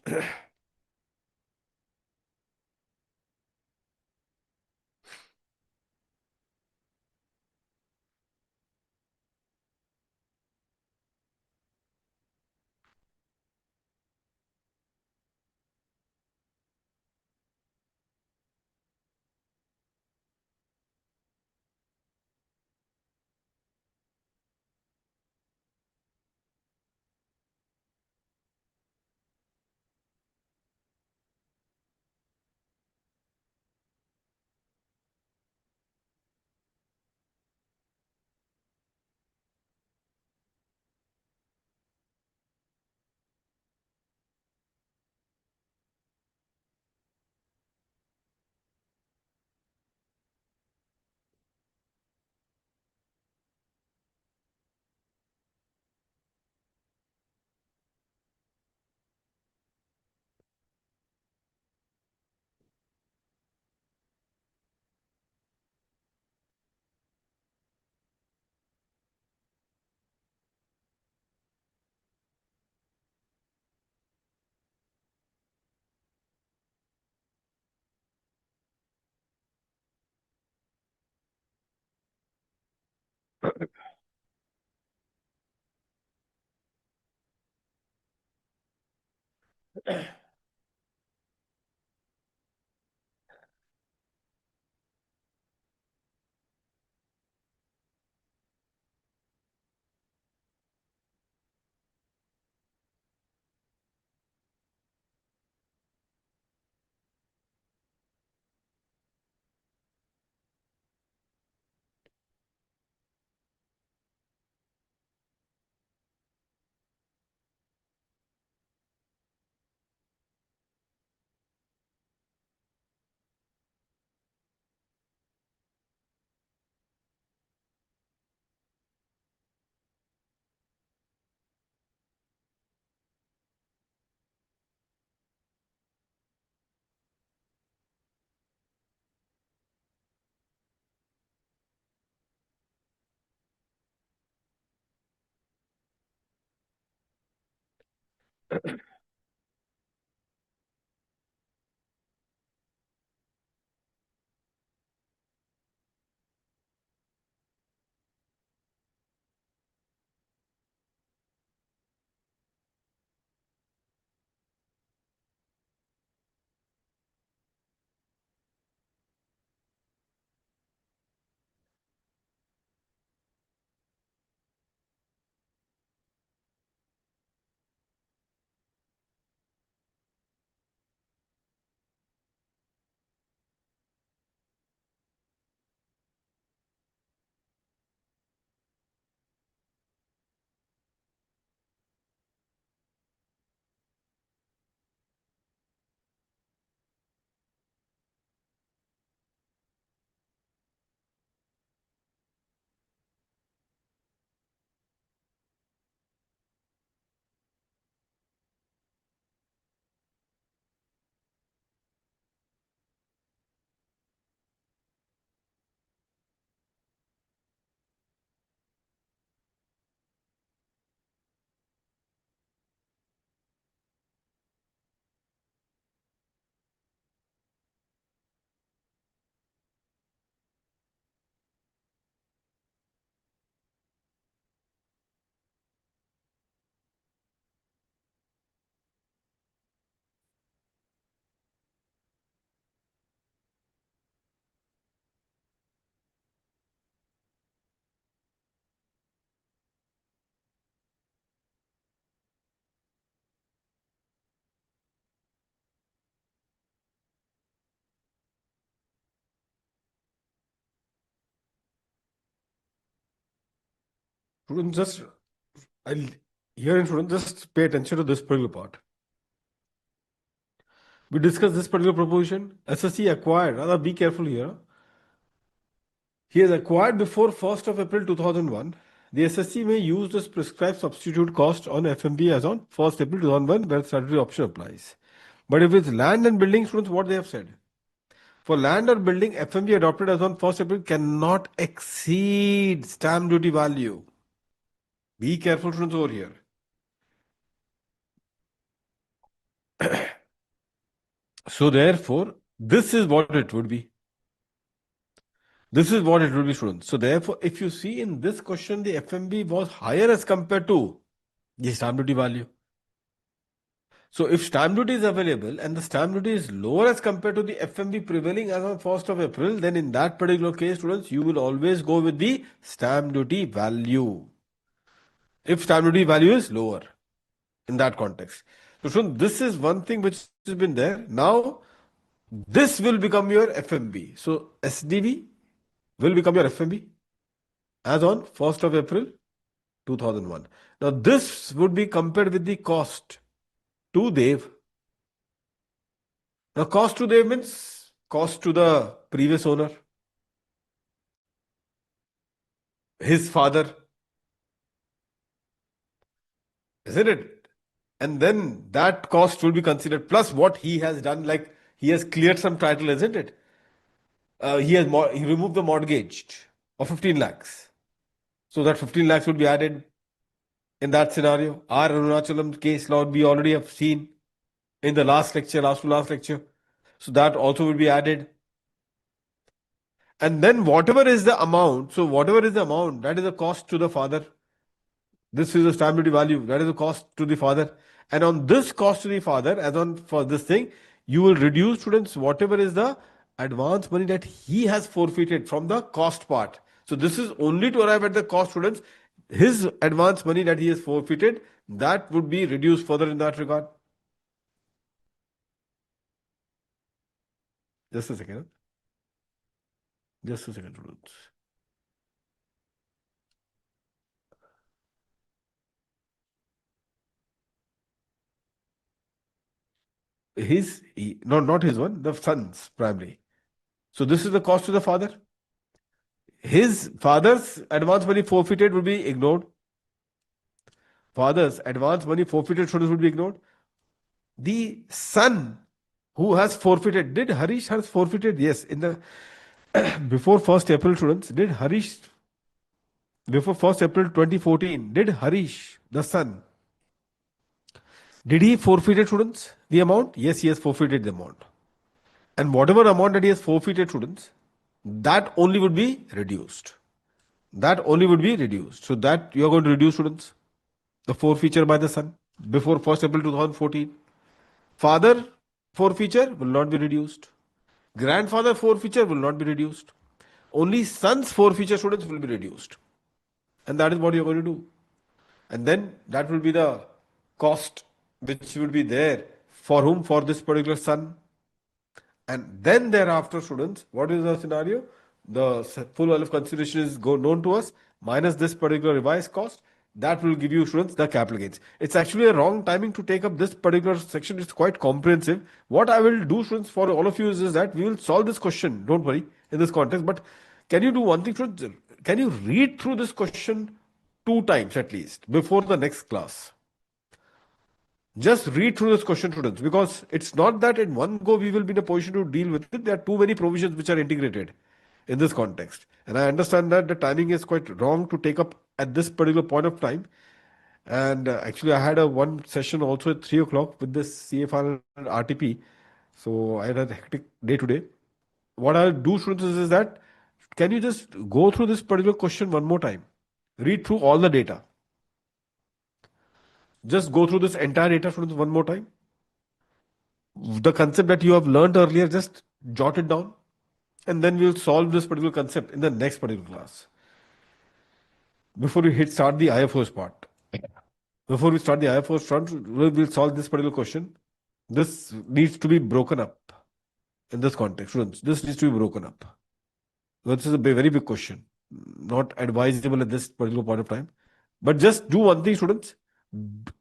Speaker 1: Students, just just pay attention to this particular part. We discussed this particular proposition. SSC acquired. Rather, be careful here. He has acquired before 1st of April 2001. The SSC may use this prescribed substitute cost on FMB as on 1st April 2001 where statutory option applies. But if it's land and building, students, what they have said? For land or building, FMB adopted as on 1st April cannot exceed stamp duty value. Be careful, students, over here. So therefore, this is what it would be. This is what it will be, students. So therefore, if you see in this question, the FMB was higher as compared to the stamp duty value. So if stamp duty is available and the stamp duty is lower as compared to the FMB prevailing as on 1st of April, then in that particular case, students, you will always go with the stamp duty value. If stamp duty value is lower in that context. So students, this is one thing which has been there. Now, this will become your FMB. So SDV will become your FMB as on 1st of April 2001. Now, this would be compared with the cost to Dev. Now, cost to Dev means cost to the previous owner, his father, isn't it? And then that cost will be considered plus what he has done, like he has cleared some title, isn't it? He removed the mortgage of 15 lakhs. So that 15 lakhs would be added in that scenario. Our Arunachalam case law we already have seen in the last lecture, last to last lecture. So that also will be added. And then whatever is the amount, so whatever is the amount, that is the cost to the father. This is the stamp duty value, that is the cost to the father. And on this cost to the father, as on for this thing, you will reduce, students, whatever is the advance money that he has forfeited from the cost part. So this is only to arrive at the cost, students. His advance money that he has forfeited, that would be reduced further in that regard. Just a second. Just a second, students. Not his one, the son's primary. So this is the cost to the father. His father's advance money forfeited would be ignored. Father's advance money forfeited would be ignored. The son who has forfeited, did Harish has forfeited? Yes, in the before 1st April, students, did Harish before 1st April 2014, did Harish, the son, did he forfeited, students, the amount? Yes, he has forfeited the amount. And whatever amount that he has forfeited, students, that only would be reduced. That only would be reduced. So that you are going to reduce, students, the forfeiture by the son before 1st April 2014. Father forfeiture will not be reduced. Grandfather forfeiture will not be reduced. Only son's forfeiture, students, will be reduced. And that is what you're going to do. And then that will be the cost which will be there for whom? For this particular son. And then thereafter, students, what is the scenario? The full value of consideration is known to us minus this particular revised cost. That will give you, students, the capital gains. It's actually a wrong timing to take up this particular section. It's quite comprehensive. What I will do, students, for all of you is that we will solve this question. Don't worry in this context. But can you do one thing, students? Can you read through this question 2 times at least before the next class? Just read through this question, students, because it's not that in one go we will be in a position to deal with it. There are too many provisions which are integrated in this context. And I understand that the timing is quite wrong to take up at this particular point of time. And actually, I had a one session also at 3 o'clock with this CFR and RTP. So I had a hectic day today. What I'll do, students, is that can you just go through this particular question one more time? Read through all the data. Just go through this entire data, students, one more time. The concept that you have learned earlier, just jot it down. And then we'll solve this particular concept in the next particular class. Before we start the IFOs part. Before we start the IFOs front, we'll solve this particular question. This needs to be broken up in this context, students. This needs to be broken up. This is a very big question. Not advisable at this particular point of time. But just do one thing, students.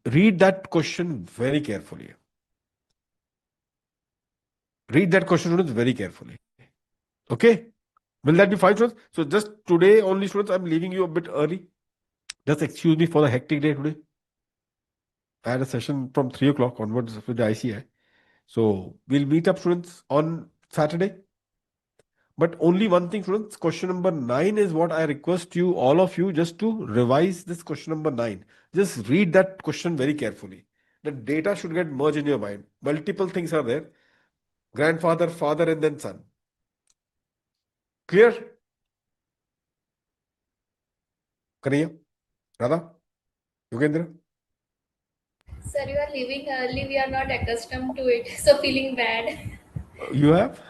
Speaker 1: Read that question very carefully. Read that question, students, very carefully. Okay? Will that be fine, students? So just today only, students, I'm leaving you a bit early. Just excuse me for the hectic day today. I had a session from 3 o'clock onwards with the ICAI. So we'll meet up, students, on Saturday. But only one thing, students, question number 9 is what I request you, all of you, just to revise this question number 9. Just read that question very carefully. The data should get merged in your mind. Multiple things are there. Grandfather, father, and then son. Clear? Kanaya? Radha? Yogendra?
Speaker 3: Sir, you are leaving early. We are not accustomed to it. So feeling bad.
Speaker 1: You have?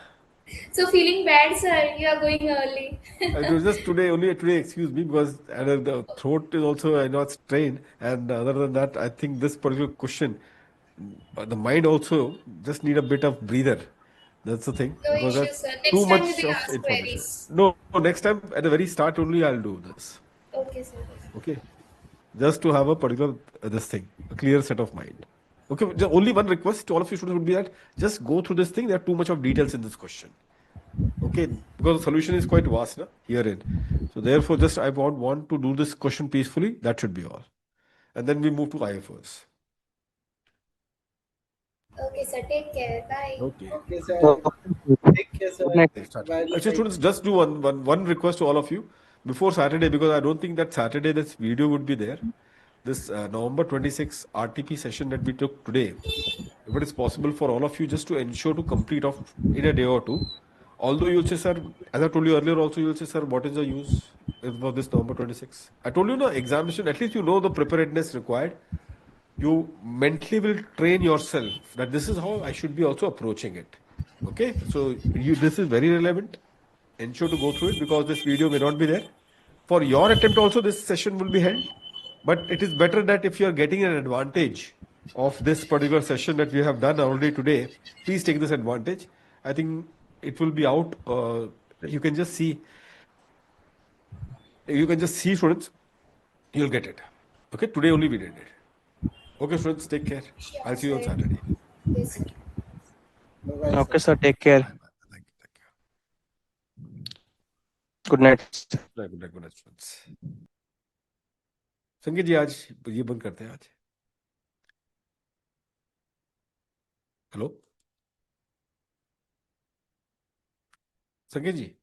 Speaker 3: So feeling bad, sir. You are going early.
Speaker 1: It was just today, only today, excuse me, because the throat is also, I know, it's strained. And other than that, I think this particular question, the mind also just need a bit of breather. That's the thing,
Speaker 3: No
Speaker 1: because
Speaker 3: issues,
Speaker 1: that's
Speaker 3: sir.
Speaker 1: too
Speaker 3: Next time we
Speaker 1: much
Speaker 3: will
Speaker 1: of
Speaker 3: ask
Speaker 1: information.
Speaker 3: queries.
Speaker 1: No, next time at the very start only I'll do this.
Speaker 3: Okay, sir.
Speaker 1: Okay, just to have a particular this thing, a clear set of mind. Okay, only one request to all of you students would be that just go through this thing. There are too much of details in this question. Okay, because the solution is quite vast herein. So therefore, just I want to do this question peacefully. That should be all, and then we move to IFOs.
Speaker 3: Okay, sir. Take care. Bye.
Speaker 1: Okay.
Speaker 4: Okay, sir.
Speaker 5: So,
Speaker 4: Take care, sir.
Speaker 5: good night.
Speaker 1: Let's start.
Speaker 4: Bye
Speaker 1: Actually,
Speaker 4: bye.
Speaker 1: students, just do one request to all of you before Saturday, because I don't think that Saturday this video would be there. This November 26 RTP session that we took today, if it is possible for all of you just to ensure to complete off in a day or two. Although you'll say, sir, as I told you earlier, also you'll say, sir, what is the use for this November 26? I told you, no, examination, at least you know the preparedness required. You mentally will train yourself that this is how I should be also approaching it. Okay, so this is very relevant. Ensure to go through it because this video may not be there. For your attempt also, this session will be held. But it is better that if you are getting an advantage of this particular session that we have done already today, please take this advantage. I think it will be out. You can just see. You can just see, students. You'll get it. Okay, today only we did it. Okay, students, take care.
Speaker 3: Sure,
Speaker 1: I'll see you on
Speaker 3: sir.
Speaker 1: Saturday.
Speaker 3: Yes, sir.
Speaker 4: Bye bye,
Speaker 5: Okay,
Speaker 4: sir.
Speaker 5: sir. Take care.
Speaker 1: Bye bye. Thank you.
Speaker 5: Good night.
Speaker 1: Good night, students. संगीत जी आज ये बंद करते हैं आज. Hello संगीत जी.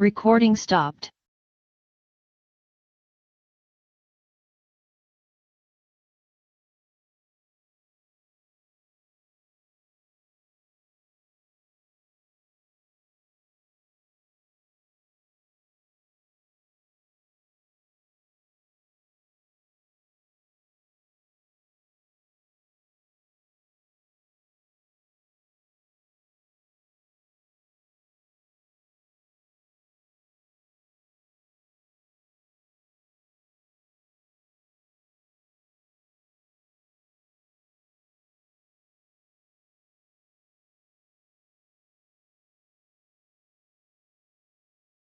Speaker 6: Recording stopped.